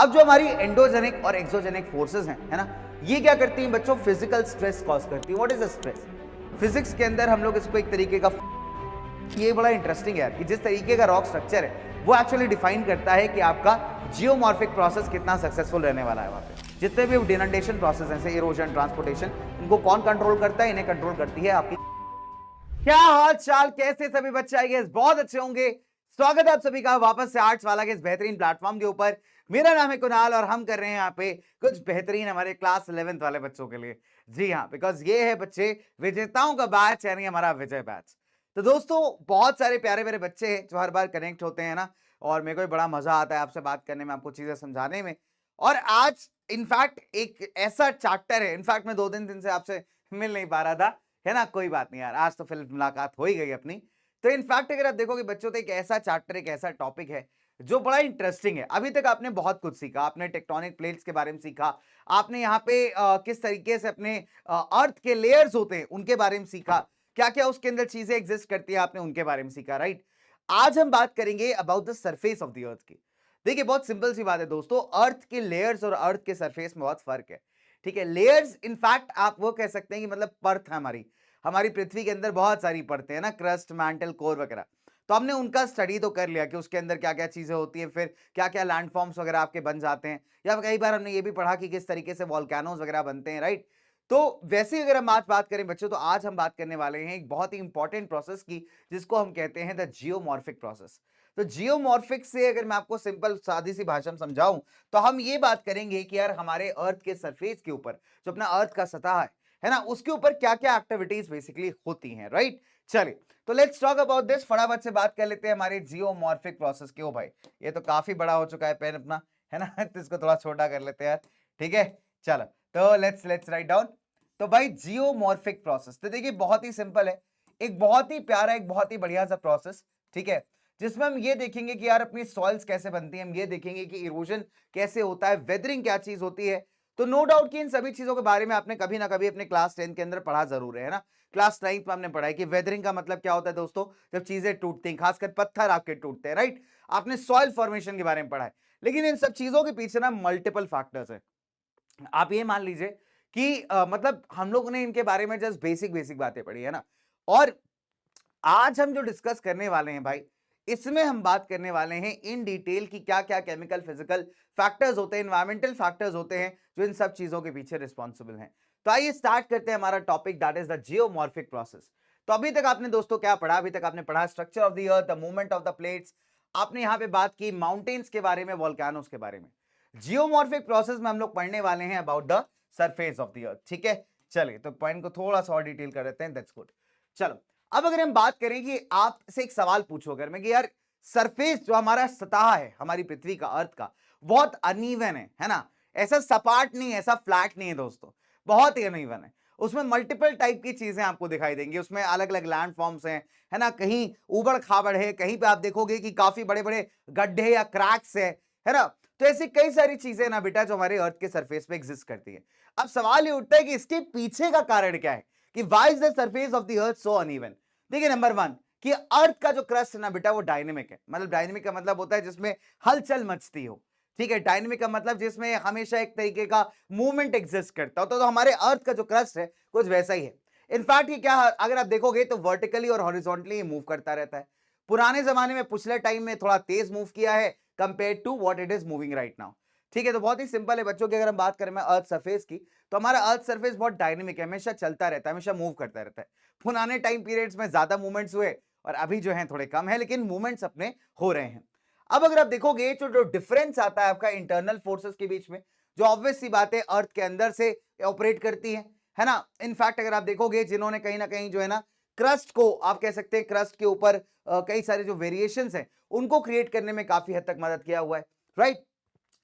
अब जो हमारी एंडोजेनिक और एक्सोजेनिक फोर्सेस हैं, है ना, ये क्या करती हैं बच्चों? फिजिकल स्ट्रेस कॉज करती है। What is a stress? Physics के अंदर हम लोग इसको एक तरीके का, ये बड़ा इंटरेस्टिंग है यार कि जिस तरीके का रॉक स्ट्रक्चर है वो एक्चुअली डिफाइन करता है कि आपका जियोमॉर्फिक प्रोसेस कितना सक्सेसफुल रहने वाला है। वहां पे जितने भी डिनोटेशन प्रोसेस हैं, जैसे इरोजन, ट्रांसपोर्टेशन, इनको कौन कंट्रोल करता है? इन्हें कंट्रोल करती है आपकी। क्या हाल चाल, कैसे सभी बच्चे? आइए बहुत अच्छे होंगे। स्वागत है आप सभी का वापस से आर्ट्स वाला के इस बेहतरीन प्लेटफॉर्म के ऊपर। मेरा नाम है कुणाल और हम कर रहे हैं यहाँ पे कुछ बेहतरीन हमारे क्लास 11th वाले बच्चों के लिए। जी हाँ, बिकॉज ये है बच्चे विजेताओं का बैच, यानी हमारा विजय बैच। तो दोस्तों, बहुत सारे प्यारे प्यारे बच्चे हैं जो हर बार कनेक्ट होते हैं ना, और मेरे को भी बड़ा मजा आता है आपसे बात करने में, आपको चीजें समझाने में। और आज इनफैक्ट एक ऐसा चैप्टर है, इनफैक्ट मैं 2 दिन से आपसे मिल नहीं पा रहा था, है ना। कोई बात नहीं यार, आज तो फिर मुलाकात हो ही गई अपनी। तो इनफैक्ट अगर आप देखोगे बच्चों, तो एक ऐसा चैप्टर, एक ऐसा टॉपिक है जो बड़ा इंटरेस्टिंग है। अभी तक आपने बहुत कुछ सीखा, आपने टेक्टोनिक प्लेट्स के बारे में सीखा, आपने यहाँ पे किस तरीके से अपने अर्थ के लेयर्स होते हैं उनके बारे में सीखा, क्या क्या उसके अंदर चीजें एग्जिस्ट करती है आपने उनके बारे में सीखा, राइट। आज हम बात करेंगे about the surface of the अर्थ की। देखिए, बहुत सिंपल सी बात है दोस्तों, अर्थ के लेयर्स और अर्थ के सरफेस में बहुत फर्क है। ठीक है, लेयर्स इनफैक्ट आप वो कह सकते हैं कि मतलब परत है हमारी। हमारी पृथ्वी के अंदर बहुत सारी परतें हैं ना, क्रस्ट, मैंटल, कोर वगैरह। तो हमने उनका स्टडी तो कर लिया कि उसके अंदर क्या क्या चीजें होती हैं, फिर क्या क्या लैंडफॉर्म्स वगैरह आपके बन जाते हैं, या कई बार हमने ये भी पढ़ा कि किस तरीके से वॉल्केनोज वगैरह बनते हैं, राइट। तो वैसे ही अगर हम आज बात करें बच्चों, तो आज हम बात करने वाले हैं एक बहुत ही इंपॉर्टेंट प्रोसेस की, जिसको हम कहते हैं द जियोमॉर्फिक प्रोसेस। तो जियोमॉर्फिक से अगर मैं आपको सिंपल सादी सी भाषा में समझाऊं, तो हम ये बात करेंगे कि यार हमारे अर्थ के सरफेस के ऊपर, जो अपना अर्थ का सतह है ना, उसके ऊपर क्या क्या एक्टिविटीज बेसिकली होती हैं, राइट। चलिए, तो लेट्स टॉक अबाउट दिस। फटाफट से बात कर लेते हैं हमारे जियोमॉर्फिक प्रोसेस के। ओ भाई, ये तो काफी बड़ा हो चुका है पेन अपना, है ना तो इसको थोड़ा छोटा कर लेते हैं यार, ठीक है। चलो, तो लेट्स राइट डाउन। तो भाई, जियोमॉर्फिक प्रोसेस तो देखिए बहुत ही सिंपल है, एक बहुत ही प्यारा, एक बहुत ही बढ़िया सा प्रोसेस, ठीक है, जिसमें हम ये देखेंगे कि यार अपनी सॉइल्स कैसे बनती हैं, हम ये देखेंगे कि इरोजन कैसे होता है, वेदरिंग क्या चीज होती है। तो नो डाउट कि इन सभी चीजों के बारे में आपने कभी ना कभी अपने क्लास 10 के अंदर पढ़ा जरूर है ना। क्लास 9 में हमने पढ़ा है कि वेदरिंग का मतलब क्या होता है दोस्तों, जब चीजें टूटती हैं, खासकर पत्थर आपके टूटते हैं, राइट। आपने सॉइल फॉर्मेशन के बारे में पढ़ा है। लेकिन इन सब चीजों के पीछे ना मल्टीपल फैक्टर्स है। आप ये मान लीजिए कि मतलब हम लोगों ने इनके बारे में जस्ट बेसिक बेसिक बातें पढ़ी है ना। और आज हम जो डिस्कस करने वाले हैं भाई, इसमें हम बात करने वाले हैं इन डिटेल कि क्या क्या केमिकल, फिजिकल फैक्टर्स होते हैं, एनवायरमेंटल फैक्टर्स होते हैं जो इन सब चीजों के पीछे रिस्पॉन्सिबल हैं। तो आइए स्टार्ट करते हैं हमारा topic, that is the geomorphic process. तो अभी तक आपने दोस्तों क्या पढ़ा? अभी तक आपने पढ़ा structure of the earth, the movement of the plates, आपने यहाँ पे बात की माउंटेन्स के बारे में, वॉल्केनोस के बारे में। जियोमॉर्फिक प्रोसेस में हम लोग पढ़ने वाले हैं about the surface of the अर्थ, ठीक है। चलिए, तो पॉइंट को थोड़ा सा और डिटेल कर देते हैं, दैट्स गुड। चलो, अब अगर हम बात करें कि आपसे एक सवाल पूछो अगर मैं कि यार सरफेस जो हमारा सतह है हमारी पृथ्वी का, अर्थ का, बहुत अनइवन है ना। ऐसा सपाट नहीं है, ऐसा फ्लैट नहीं है दोस्तों, बहुत ही अनइवन है। उसमें मल्टीपल टाइप की चीजें आपको दिखाई देंगी, उसमें अलग अलग लैंड फॉर्म्स हैं, है ना। कहीं उबड़ खाबड़ है, कहीं पे आप देखोगे कि काफी बड़े बड़े गड्ढे या क्रैक्स है ना। तो ऐसी कई सारी चीजें ना बेटा जो हमारे अर्थ के सरफेस पे एग्जिस्ट करती है। अब सवाल ये उठता है कि इसके पीछे का कारण क्या है, कि why is the surface of the earth so uneven. देखिए, नंबर 1 कि अर्थ का जो क्रस्ट है ना बेटा, वो डायनेमिक है। मतलब डायनेमिक का मतलब होता है जिसमें हलचल मचती हो, ठीक है। डायनेमिक का मतलब जिसमें हमेशा एक तरीके का मूवमेंट एग्जिस्ट करता हो। तो हमारे अर्थ का जो क्रस्ट है कुछ वैसा ही है। इनफैक्ट ये क्या, अगर आप देखोगे तो वर्टिकली और हॉरिजॉन्टली मूव करता रहता है। पुराने जमाने में, पिछले टाइम में थोड़ा तेज मूव किया है compare to what it is moving right now, ठीक है। तो बहुत ही सिंपल है बच्चों की, अगर हम बात करें अर्थ सरफेस की, तो हमारा अर्थ सरफेस बहुत डायनेमिक है, हमेशा चलता रहता है, हमेशा मूव करता रहता है। पुराने टाइम पीरियड्स में ज्यादा मूवमेंट्स हुए और अभी जो है थोड़े कम है, लेकिन मूवमेंट्स अपने हो रहे हैं। अब अगर आप देखोगे तो जो डिफरेंस आता है आपका इंटरनल फोर्सेस के बीच में, जो ऑब्वियस सी बात है अर्थ के अंदर से ऑपरेट करती है ना। इनफैक्ट अगर आप देखोगे जिन्होंने कहीं ना कहीं जो है ना क्रस्ट को, आप कह सकते हैं क्रस्ट के ऊपर कई सारे जो वेरिएशंस हैं उनको क्रिएट करने में काफी हद तक मदद किया हुआ है, राइट।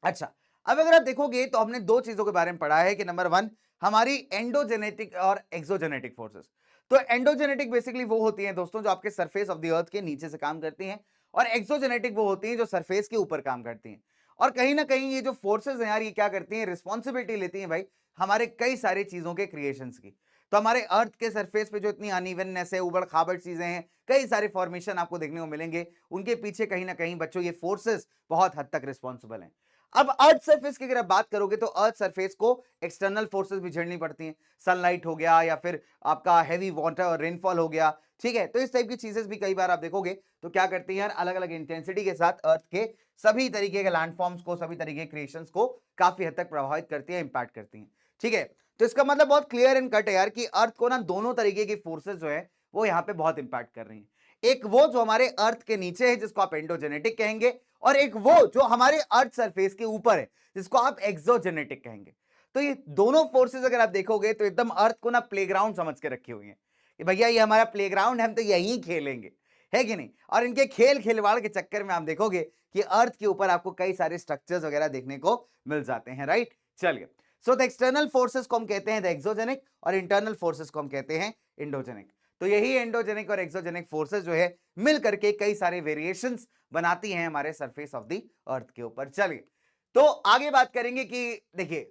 अच्छा, अब अगर आप देखोगे तो हमने 2 चीजों के बारे में पढ़ा है कि नंबर 1 हमारी एंडोजेनेटिक और एक्सोजेनेटिक फोर्सेस। तो एंडोजेनेटिक बेसिकली वो होती हैं दोस्तों जो आपके सरफेस ऑफ द अर्थ के नीचे से काम करती हैं, और एक्सोजेनेटिक वो होती हैं जो सरफेस के ऊपर काम करती हैं। और कहीं ना कहीं ये जो फोर्सेस हैं यार, ये क्या करती हैं, रिस्पॉन्सिबिलिटी लेती हैं भाई हमारे कई सारी चीजों के क्रिएशंस की। तो हमारे अर्थ के सरफेस पे जो इतनी अनइवननेस है, उबड़ खाबड़ चीजें हैं, कई सारे फॉर्मेशन आपको देखने को मिलेंगे, उनके पीछे कहीं ना कहीं बच्चों ये फोर्सेस बहुत हद तक रिस्पॉन्सिबल हैं। अब अर्थ सरफेस की अगर आप बात करोगे तो अर्थ सरफेस को एक्सटर्नल फोर्सेस भी झेलनी पड़ती हैं, सनलाइट हो गया या फिर आपका हैवी वाटर रेनफॉल हो गया, ठीक है। तो इस टाइप की चीजें भी कई बार आप देखोगे तो क्या करती हैं यार, अलग अलग इंटेंसिटी के साथ अर्थ के सभी तरीके के लैंडफॉर्म्स को, सभी तरीके के क्रिएशंस को काफी हद तक प्रभावित करती है, इंपैक्ट करती हैं, ठीक है। तो इसका मतलब बहुत क्लियर एंड कट है यार कि अर्थ को ना दोनों तरीके की फोर्सेस जो है वो यहाँ पे बहुत इंपैक्ट कर रही है। एक वो जो हमारे अर्थ के नीचे है जिसको आप एंडोजेनेटिक कहेंगे, और एक वो जो हमारे अर्थ सरफेस के ऊपर है जिसको आप एक्सोजेनेटिक कहेंगे। तो ये दोनों फोर्सेस अगर आप देखोगे तो एकदम अर्थ को ना प्लेग्राउंड समझ के रखी हुई है कि भैया ये हमारा प्लेग्राउंड है, हम तो यहीं खेलेंगे, है कि नहीं। और इनके खेल खिलवाड़ के चक्कर में आप देखोगे कि अर्थ के ऊपर आपको कई सारे स्ट्रक्चर्स वगैरह देखने को मिल जाते हैं, राइट। चलिए, सो द एक्सटर्नल फोर्सेस को हम कहते हैं द एक्सोजेनिक, और इंटरनल फोर्सेस को हम कहते हैं इंडोजेनिक। तो यही एंडोजेनिक और एक्सोजेनिक फोर्सेस जो है मिल करके कई सारे वेरिएशंस बनाती हैं हमारे सरफेस ऑफ द अर्थ के ऊपर। चलिए, तो आगे बात करेंगे कि देखिए,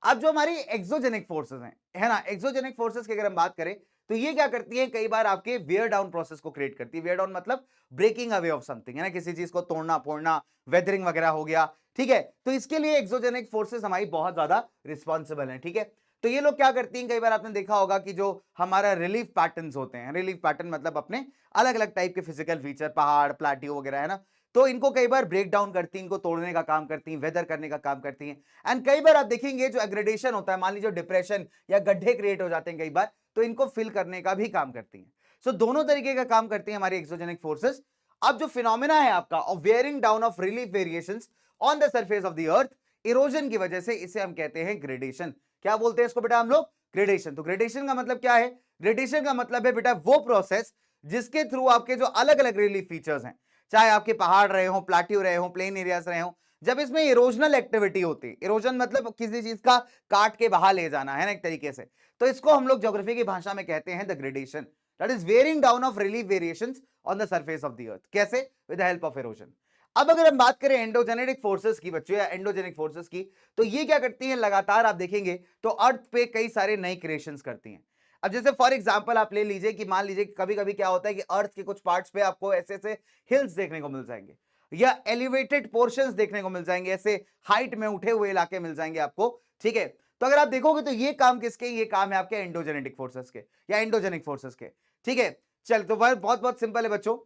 अब जो हमारी एक्सोजेनिक फोर्सेस हैं, है ना, एक्सोजेनिक फोर्सेस की अगर हम बात करें तो ये क्या करती है, कई बार आपके वियर डाउन प्रोसेस को क्रिएट करती है। वियर डाउन मतलब ब्रेकिंग अवे ऑफ समथिंग, है ना, किसी चीज को तोड़ना फोड़ना, वेदरिंग वगैरह हो गया, ठीक है। तो इसके लिए एक्सोजेनिक फोर्सेस हमारी बहुत ज्यादा रिस्पॉन्सिबल हैं, ठीक है। तो ये लोग क्या करती हैं, कई बार आपने देखा होगा कि जो हमारा रिलीफ पैटर्न्स होते हैं, रिलीफ पैटर्न मतलब अपने अलग अलग टाइप के फिजिकल फीचर, पहाड़ प्लाटियो वगैरह, है ना, तो इनको कई बार ब्रेक डाउन करती हैं, इनको तोड़ने का काम करती हैं, वेदर करने का काम करती हैं। एंड कई बार आप देखेंगे जो एग्रेडेशन होता है, मान लीजिए डिप्रेशन या गड्ढे क्रिएट हो जाते हैं कई बार, तो इनको फिल करने का भी काम करती हैं। सो दोनों तरीके का काम करती हैं हमारी एक्सोजेनिक फोर्सेस। अब जो फिनोमेना है आपका of wearing down of relief variations on the surface of the earth, erosion की वजह से, इसे हम कहते हैं ग्रेडेशन। क्या बोलते हैं इसको बेटा हम लोग, ग्रेडेशन। तो ग्रेडेशन का मतलब क्या है, ग्रेडेशन का मतलब है बेटा वो प्रोसेस जिसके थ्रू आपके जो अलग अलग रिलीफ फीचर्स हैं, चाहे आपके पहाड़ रहे हो, प्लाट्यू रहे हो, प्लेन एरियाज रहे हो, जब इसमें इरोजनल एक्टिविटी होती है, इरोजन मतलब किसी चीज का काट के बाहर ले जाना, है ना, एक तरीके से, तो इसको हम लोग ज्योग्राफी की भाषा में कहते हैं the gradation, that is wearing down of relief variations on the surface of the earth. कैसे, with the help of erosion. अब अगर हम बात करें एंडोजेनेटिक फोर्सेस की बच्चों, या एंडोजेनिक फोर्सेस की, तो ये क्या करती हैं, लगातार आप देखेंगे तो अर्थ पे कई सारे नए क्रिएशंस करती हैं। अब जैसे फॉर एग्जांपल आप ले लीजिए कि मान लीजिए कभी कभी क्या होता है कि अर्थ के कुछ पार्ट्स पे आपको ऐसे ऐसे हिल्स देखने को मिल जाएंगे, या एलिवेटेड पोर्शंस देखने को मिल जाएंगे, ऐसे हाइट में उठे हुए इलाके मिल जाएंगे आपको, ठीक है। तो अगर आप देखोगे तो ये काम किसके, ये काम है आपके एंडोजेनेटिक फोर्सेस के या एंडोजेनिक फोर्सेस के, ठीक है। चल, तो वह बहुत बहुत सिंपल है बच्चों।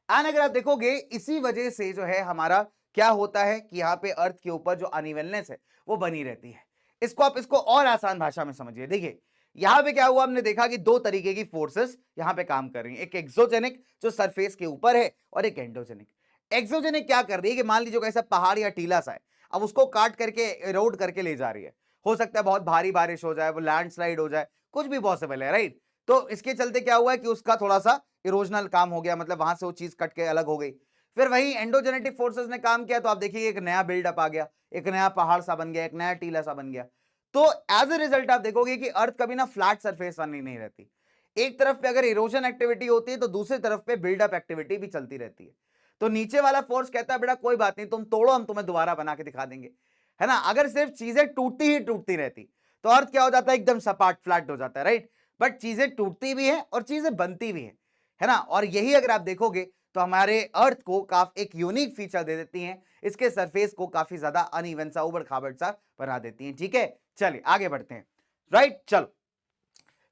एंड अगर आप देखोगे इसी वजह से जो है हमारा क्या होता है कि यहाँ पे अर्थ के ऊपर जो अनइवननेस है वो बनी रहती है। इसको और आसान भाषा में समझिए। देखिए, यहाँ पे क्या हुआ, हमने देखा कि दो तरीके की फोर्सेस यहाँ पे काम कर रही हैं, एक एक्सोजेनिक जो सरफेस के ऊपर है, और एक एंडोजेनिक। एक्सोजेनिक क्या कर रही है कि मान लीजिए ऐसा पहाड़ या टीला सा है, अब उसको काट करके इरोड करके ले जा रही है, हो सकता है बहुत भारी बारिश हो जाए, वो लैंडस्लाइड हो जाए, कुछ भी पॉसिबल है, राइट। तो इसके चलते क्या हुआ है कि उसका थोड़ा सा इरोजनल काम हो गया, मतलब वहां से वो चीज कट के अलग हो गई। फिर वही एंडोजेनेटिक फोर्सेस ने काम किया, तो आप देखिए एक नया बिल्डअप आ गया, एक नया पहाड़ सा बन गया, एक नया टीला सा बन गया। तो एज ए रिजल्ट आप देखोगे कि अर्थ कभी ना फ्लैट सरफेस वाली नहीं रहती। एक तरफ पे अगर इरोजन एक्टिविटी होती है तो दूसरी तरफ पे बिल्डअप एक्टिविटी भी चलती रहती है। तो नीचे वाला फोर्स कहता है बेटा कोई बात नहीं, तुम तोड़ो, हम तुम्हें दोबारा बना के दिखा देंगे, है ना। अगर सिर्फ चीजें टूटती ही टूटती रहती तो अर्थ क्या हो जाता है, एकदम सपाट फ्लैट हो जाता है, राइट। बट चीजें टूटती भी है और चीजें बनती भी है ना। और यही अगर आप देखोगे तो हमारे अर्थ को काफी एक यूनिक फीचर दे देती हैं, इसके सरफेस को काफी ज्यादा अनइवन सा, उबड़ खाबड़ सा बना देती हैं, ठीक है। चलिए आगे बढ़ते हैं, राइट। चलो,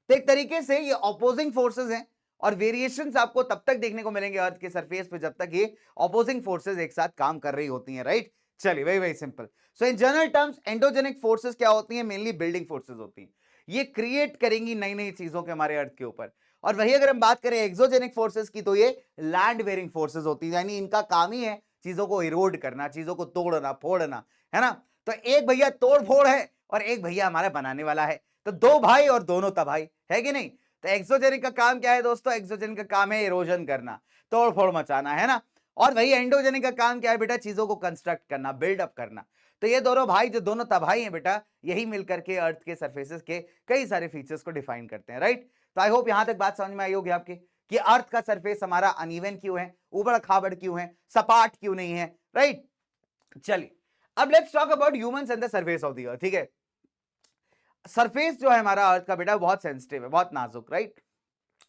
तो एक तरीके से ये ऑपोजिंग फोर्सेस हैं, और वेरिएशंस आपको तब तक देखने को मिलेंगे अर्थ के सरफेस पे जब तक ये ऑपोजिंग फोर्सेस एक साथ काम कर रही होती हैं, राइट। चलिए, very very simple. So in general terms endogenic forces क्या होती हैं, मेनली बिल्डिंग फोर्सेस होती हैं, ये क्रिएट करेंगी नई नई चीजों के हमारे अर्थ के ऊपर। और वही अगर हम बात करें एक्सोजेनिक फोर्सेस की, तो ये लैंड वेयरिंग फोर्सेस होती है, यानी इनका काम ही है चीजों को इरोड करना, चीजों को तोड़ना फोड़ना, है ना। तो एक भैया तोड़ फोड़ है और एक भैया हमारा बनाने वाला है, तो दो भाई और दोनों तबाही, है कि नहीं। तो एक्सोजेनिक का काम क्या है दोस्तों, एक्सोजेनिक का काम है इरोजन करना, तोड़ फोड़ मचाना, है ना। और वही एंडोजेनिक का काम क्या है बेटा, चीजों को कंस्ट्रक्ट करना, बिल्डअप करना। तो ये दोनों भाई जो दोनों तबाही हैं बेटा, यही मिलकर के अर्थ के सरफेसेस के कई सारे फीचर्स को डिफाइन करते हैं, राइट। तो आई होप यहां तक बात समझ में आई होगी आपके कि अर्थ का सरफेस हमारा अनइवन क्यों है, उबड़ खाबड़ क्यों है, सपाट क्यों नहीं है, राइट। चलिए, अब let's talk about humans and the surface of the अर्थ, ठीक है। सरफेस जो है हमारा अर्थ का बेटा बहुत सेंसिटिव है, बहुत नाजुक, राइट।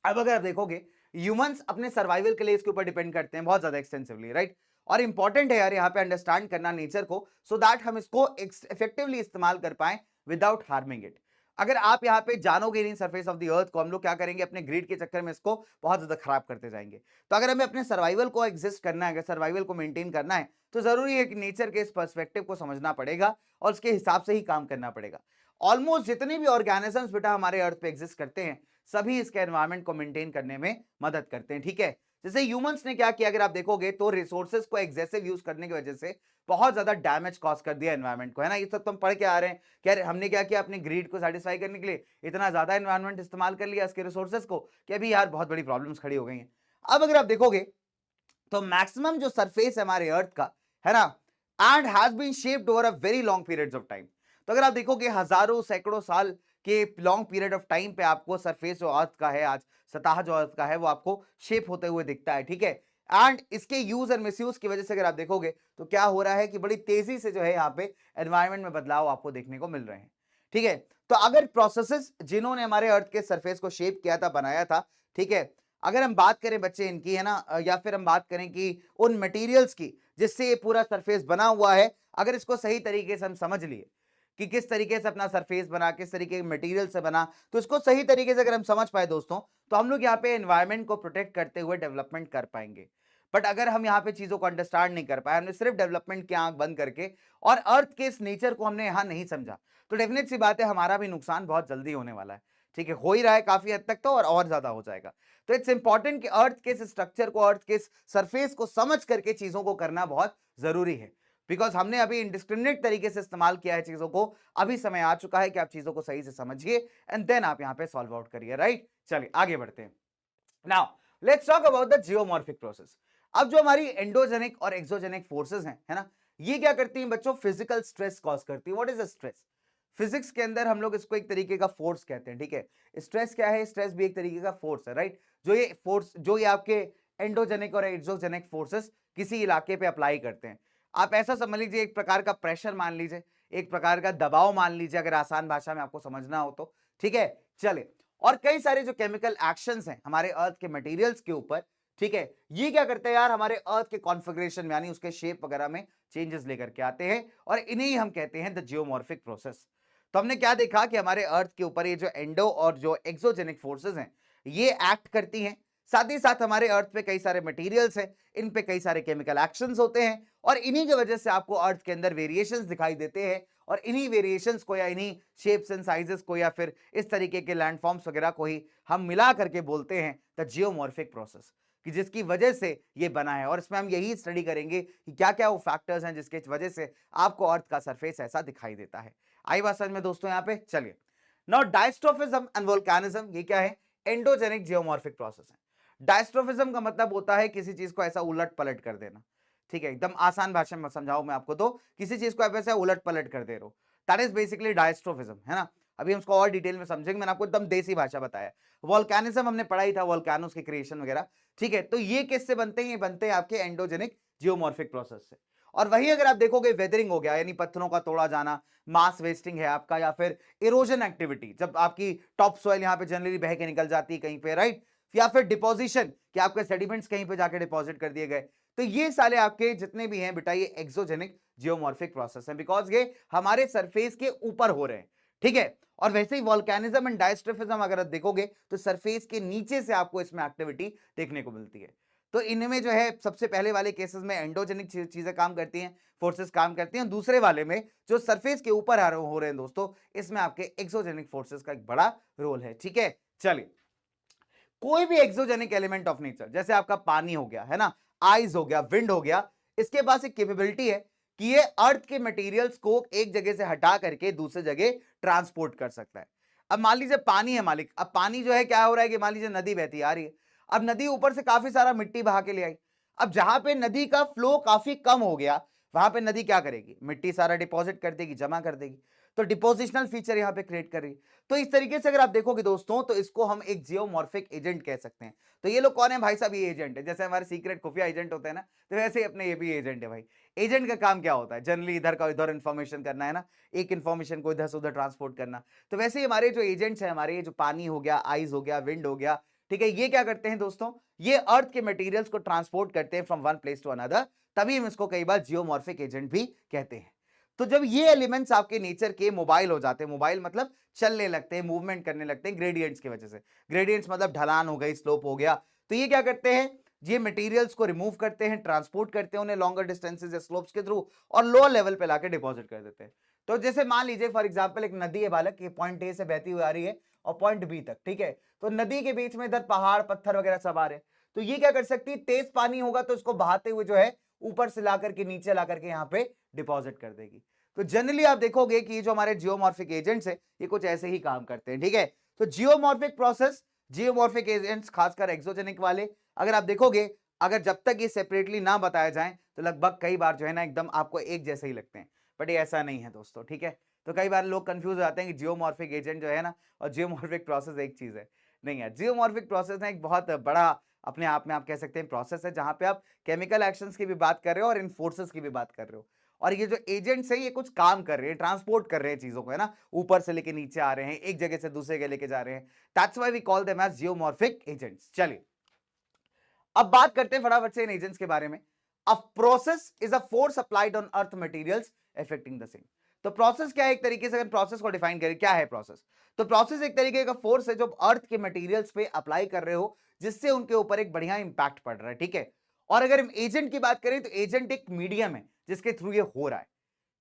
अब अगर आप देखोगे ह्यूमंस अपने सर्वाइवल के लिए इसके ऊपर डिपेंड करते हैं बहुत ज्यादा एक्सटेंसिवली, राइट। और इंपॉर्टेंट है यार यहाँ पे अंडरस्टैंड करना नेचर को, सो दैट हम इसको इफेक्टिवली इस्तेमाल कर पाए विदाउट हार्मिंग इट। अगर आप यहाँ पे जानोगे नहीं सरफेस ऑफ द अर्थ को, हम लोग क्या करेंगे, अपने ग्रीड के चक्कर में इसको बहुत ज्यादा खराब करते जाएंगे। तो अगर हमें अपने सर्वाइवल को एग्जिस्ट करना है, अगर सर्वाइवल को मेंटेन करना है, तो जरूरी है कि नेचर के इस पर्सपेक्टिव को समझना पड़ेगा और उसके हिसाब से ही काम करना पड़ेगा। ऑलमोस्ट जितने भी ऑर्गेनिजम्स बेटा हमारे अर्थ पे एग्जिस्ट करते हैं, सभी इसके एनवायरमेंट को मेंटेन करने में मदद करते हैं, ठीक है। जैसे ह्यूमंस ने क्या किया, अगर आप देखोगे तो रिसोर्सेज को एक्सेसिव यूज करने की वजह से बहुत ज्यादा डैमेज कॉज कर दिया एनवायरमेंट को, है ना। ये सब तो हम पढ़ के आ रहे हैं कि यार हमने क्या किया, अपने ग्रीड को सेटिस्फाई करने के लिए इतना ज्यादा एनवायरमेंट इस्तेमाल कर लिया इसके रिसोर्सेज को कि अभी यार बहुत बड़ी प्रॉब्लम्स खड़ी हो गई हैं। अब अगर आप देखोगे तो मैक्सिमम जो सरफेस है हमारे अर्थ का, है ना, and has bean shaped over a very long periods of time. तो अगर आप देखोगे हजारों सैकड़ों साल के लॉन्ग पीरियड ऑफ टाइम पे आपको सरफेस जो अर्थ का है, आज सतह जो अर्थ का है, वो आपको शेप होते हुए दिखता है, ठीक है। एंड इसके यूज और मिसयूज की वजह से अगर आप देखोगे तो क्या हो रहा है कि बड़ी तेजी से जो है यहाँ पे एनवायरमेंट में बदलाव आपको देखने को मिल रहे हैं, ठीक है। तो अगर प्रोसेसेस जिन्होंने हमारे अर्थ के सरफेस को शेप किया था, बनाया था, ठीक है, अगर हम बात करें बच्चे इनकी, है ना, या फिर हम बात करें कि उन मटेरियल्स की जिससे ये पूरा सरफेस बना हुआ है, अगर इसको सही तरीके से हम समझ लिए कि किस तरीके से अपना सरफेस बना, किस तरीके के मटेरियल से बना, तो इसको सही तरीके से अगर हम समझ पाए दोस्तों, तो हम लोग यहाँ पे एनवायरमेंट को प्रोटेक्ट करते हुए डेवलपमेंट कर पाएंगे। बट अगर हम यहाँ पे चीजों को अंडरस्टैंड नहीं कर पाए, हमने सिर्फ डेवलपमेंट की आंख बंद करके और अर्थ के इस नेचर को हमने यहाँ नहीं समझा, तो डेफिनेट सी बात है हमारा भी नुकसान बहुत जल्दी होने वाला है, ठीक है। हो ही रहा है काफी हद तक तो, और ज्यादा हो जाएगा। तो इट्स इंपॉर्टेंट कि अर्थ के इस स्ट्रक्चर को, अर्थ के इस सरफेस को समझ करके चीजों को करना बहुत जरूरी है, बिकॉज हमने अभी इंडिस्क्रिमिनेट तरीके से इस्तेमाल किया है चीजों को। अभी समय आ चुका है कि आप चीजों को सही से समझिए एंड देन आप यहाँ पे सॉल्व आउट करिए, राइट। चलिए आगे बढ़ते हैं। Now let's talk about the geomorphic process. अब जो हमारी एंडोजेनिक और एक्सोजेनिक फोर्सेस हैं, है ना, ये क्या करती हैं बच्चों, फिजिकल स्ट्रेस कॉज करती है। What is a stress? Physics के अंदर हम लोग इसको एक तरीके का फोर्स कहते हैं, ठीक है। स्ट्रेस क्या है? स्ट्रेस भी एक तरीके का फोर्स है, राइट। जो ये आपके एंडोजेनिक और एक्सोजेनिक फोर्सेस किसी इलाके पे अप्लाई करते हैं। आप ऐसा समझ लीजिए, एक प्रकार का प्रेशर मान लीजिए, एक प्रकार का दबाव मान लीजिए, अगर आसान भाषा में आपको समझना हो तो, ठीक है। चले, और कई सारे जो केमिकल एक्शंस हैं हमारे अर्थ के मटेरियल्स के ऊपर, ठीक है, ये क्या करते हैं यार, हमारे अर्थ के कॉन्फ़िगरेशन में, यानी उसके शेप वगैरह में चेंजेस लेकर के आते हैं, और इन्हें हम कहते हैं द जियोमॉर्फिक प्रोसेस। तो हमने क्या देखा कि हमारे अर्थ के ऊपर ये जो एंडो और जो एक्सोजेनिक फोर्सेस हैं, ये एक्ट करती हैं। साथ ही साथ हमारे अर्थ पे कई सारे मटेरियल्स हैं, इन पे कई सारे केमिकल एक्शंस होते हैं, और इन्हीं की वजह से आपको अर्थ के अंदर वेरिएशंस दिखाई देते हैं, और इन्हीं वेरिएशंस को या इन्हीं शेप्स एंड साइजेस को या फिर इस तरीके के लैंडफॉर्म्स वगैरह को ही हम मिला करके बोलते हैं द जियोमॉर्फिक प्रोसेस, कि जिसकी वजह से ये बना है। और इसमें हम यही स्टडी करेंगे कि क्या क्या वो फैक्टर्स हैं जिसके वजह से आपको अर्थ का सरफेस ऐसा दिखाई देता है। आई बात समझ में दोस्तों यहाँ पे? चलिए, नाउ डायस्ट्रोफिज्म एंड वोल्केनिज्म, ये क्या है? एंडोजेनिक जियोमॉर्फिक प्रोसेस है। डायस्ट्रोफिज्म का मतलब होता है किसी चीज को ऐसा उलट पलट कर देना, ठीक है। एकदम आसान भाषा में समझाऊं मैं आपको तो, किसी चीज को आप ऐसे उलट पलट कर दे रहे हो, दैट इज बेसिकली डायस्ट्रोफिज्म, है ना। अभी हम उसको और डिटेल में समझेंगे, मैंने आपको एकदम देसी भाषा बताया। वोल्केनिज्म हमने पढ़ा ही था, वोल्केनोस की क्रिएशन वगैरह, ठीक है। तो ये किससे बनते हैं? ये बनते हैं आपके एंडोजेनिक जियोमॉर्फिक प्रोसेस से। और वही अगर आप देखोगे वेदरिंग हो गया, यानी पत्थरों का तोड़ा जाना, मास वेस्टिंग है आपका, या फिर इरोजन एक्टिविटी, जब आपकी टॉप सॉइल यहाँ पे जनरली बह के निकल जाती है कहीं पे, राइट, या फिर डिपोजिशन, कि आपके सेडिमेंट्स कहीं पे जाके डिपॉजिट कर दिए गए, तो ये साले आपके जितने भी हैं बेटा, ये एक्सोजेनिक जियोमॉर्फिक प्रोसेस है, बिकॉज ये हमारे सरफेस के ऊपर हो रहे हैं, ठीक है। और वैसे ही वोल्केनिज्म एंड डायस्ट्रोफिज्म अगर आप देखोगे तो सरफेस के नीचे से आपको इसमें एक्टिविटी देखने को मिलती है। तो इनमें जो है सबसे पहले वाले केसेस में एंडोजेनिक चीजें काम करती हैं, फोर्सेस काम करती हैं, दूसरे वाले में जो सरफेस के ऊपर हो रहे हैं दोस्तों, इसमें आपके एक्सोजेनिक फोर्सेस का एक बड़ा रोल है, ठीक है। चलिए, कोई भी एक्सोजेनिक एलिमेंट ऑफ नेचर, जैसे आपका पानी हो गया, है ना, आइस हो गया, विंड हो गया, इसके पास एक कैपेबिलिटी है कि ये अर्थ के मटेरियल्स को एक जगह से हटा करके दूसरे जगह ट्रांसपोर्ट कर सकता है। अब मान लीजिए पानी है मालिक, अब पानी जो है क्या हो रहा है कि मान लीजिए नदी बहती आ रही है, अब नदी ऊपर से काफी सारा मिट्टी बहा के ले आई, अब जहां पे नदी का फ्लो काफी कम हो गया, वहां पे नदी क्या करेगी? मिट्टी सारा डिपॉजिट कर देगी, जमा कर देगी, तो डिपोजिशनल फीचर यहां पे क्रिएट कर रही है। तो इस तरीके से अगर आप देखोगे दोस्तों, तो इसको हम एक जियोमॉर्फिक एजेंट कह सकते हैं। तो ये लोग कौन है भाई साहब? ये एजेंट है, जैसे हमारे सीक्रेट खुफिया एजेंट होते हैं ना, तो वैसे ही अपने ये भी एजेंट है भाई। एजेंट का काम क्या होता है? जनरली इधर का इधर इन्फॉर्मेशन करना, है ना, एक इन्फॉर्मेशन को इधर से उधर ट्रांसपोर्ट करना। तो वैसे ही हमारे जो एजेंट्स हैं, हमारे जो पानी हो गया, आइस हो गया, विंड हो गया, ठीक है, ये क्या करते हैं दोस्तों? ये अर्थ के मटेरियल्स को ट्रांसपोर्ट करते हैं from one place to another, तभी हम इसको कई बार जियोमॉर्फिक एजेंट भी कहते हैं। तो जब ये एलिमेंट्स आपके नेचर के मोबाइल हो जाते हैं, मोबाइल मतलब चलने लगते हैं, मूवमेंट करने लगते हैं ग्रेडियंट्स की वजह से, ग्रेडियंट्स मतलब ढलान हो गई, स्लोप हो गया, तो ये क्या करते हैं, ये मटेरियल्स को रिमूव करते हैं, ट्रांसपोर्ट करते हैं उन्हें लॉन्गर डिस्टेंसेज या स्लोप्स के थ्रू और लोअर लेवल पे लाके डिपॉजिट कर देते हैं। तो जैसे मान लीजिए फॉर एग्जांपल एक नदी है बालक, ये पॉइंट ए से बहती हुई आ रही है और पॉइंट बी तक, ठीक है, तो नदी के बीच में इधर पहाड़ पत्थर वगैरह सब आ रहे हैं, तो ये क्या कर सकती है, तेज पानी होगा तो इसको बहाते हुए जो है ऊपर से ला करके नीचे ला करके यहाँ पे डिपॉजिट कर देगी। तो जनरली आप देखोगे कि जो हमारे जियोमॉर्फिक एजेंट्स है ये कुछ ऐसे ही काम करते हैं, ठीक है। तो जियोमॉर्फिक प्रोसेस, जियोमॉर्फिक एजेंट्स खासकर एक्सोजेनिक वाले, अगर आप देखोगे अगर जब तक ये सेपरेटली ना बताया जाए तो लगभग कई बार जो है ना एकदम आपको एक जैसे ही लगते हैं, बट ये ऐसा नहीं है दोस्तों, ठीक है। तो कई बार लोग कंफ्यूज हो जाते हैं कि जियोमॉर्फिक एजेंट जो है ना और जियोमॉर्फिक प्रोसेस एक चीज है, नहीं है। जियोमॉर्फिक प्रोसेस ना एक बहुत बड़ा अपने आप में आप कह सकते हैं प्रोसेस है, जहां पे आप केमिकल एक्शंस की भी बात कर रहे हो और इन फोर्सेस की भी बात कर रहे हो, और ये जो एजेंट्स हैं ये कुछ काम कर रहे हैं, ट्रांसपोर्ट कर रहे हैं चीजों को, है ना, ऊपर से लेके नीचे आ रहे हैं, एक जगह से दूसरे जगह लेके जा रहे हैं, that's why we call them as geomorphic agents. चलिए अब बात करते हैं फटाफट से इन एजेंट्स के बारे में। A process is a force applied on earth materials affecting the same. तो प्रोसेस क्या है, एक तरीके से अगर प्रोसेस को डिफाइन करें क्या है प्रोसेस, तो प्रोसेस एक तरीके का फोर्स है जो अर्थ के मटेरियल्स पे अप्लाई कर रहे हो जिससे उनके ऊपर एक बढ़िया इंपैक्ट पड़ रहा है, ठीक है। और अगर हम एजेंट की बात करें तो एजेंट एक मीडियम है जिसके थ्रू ये हो रहा है,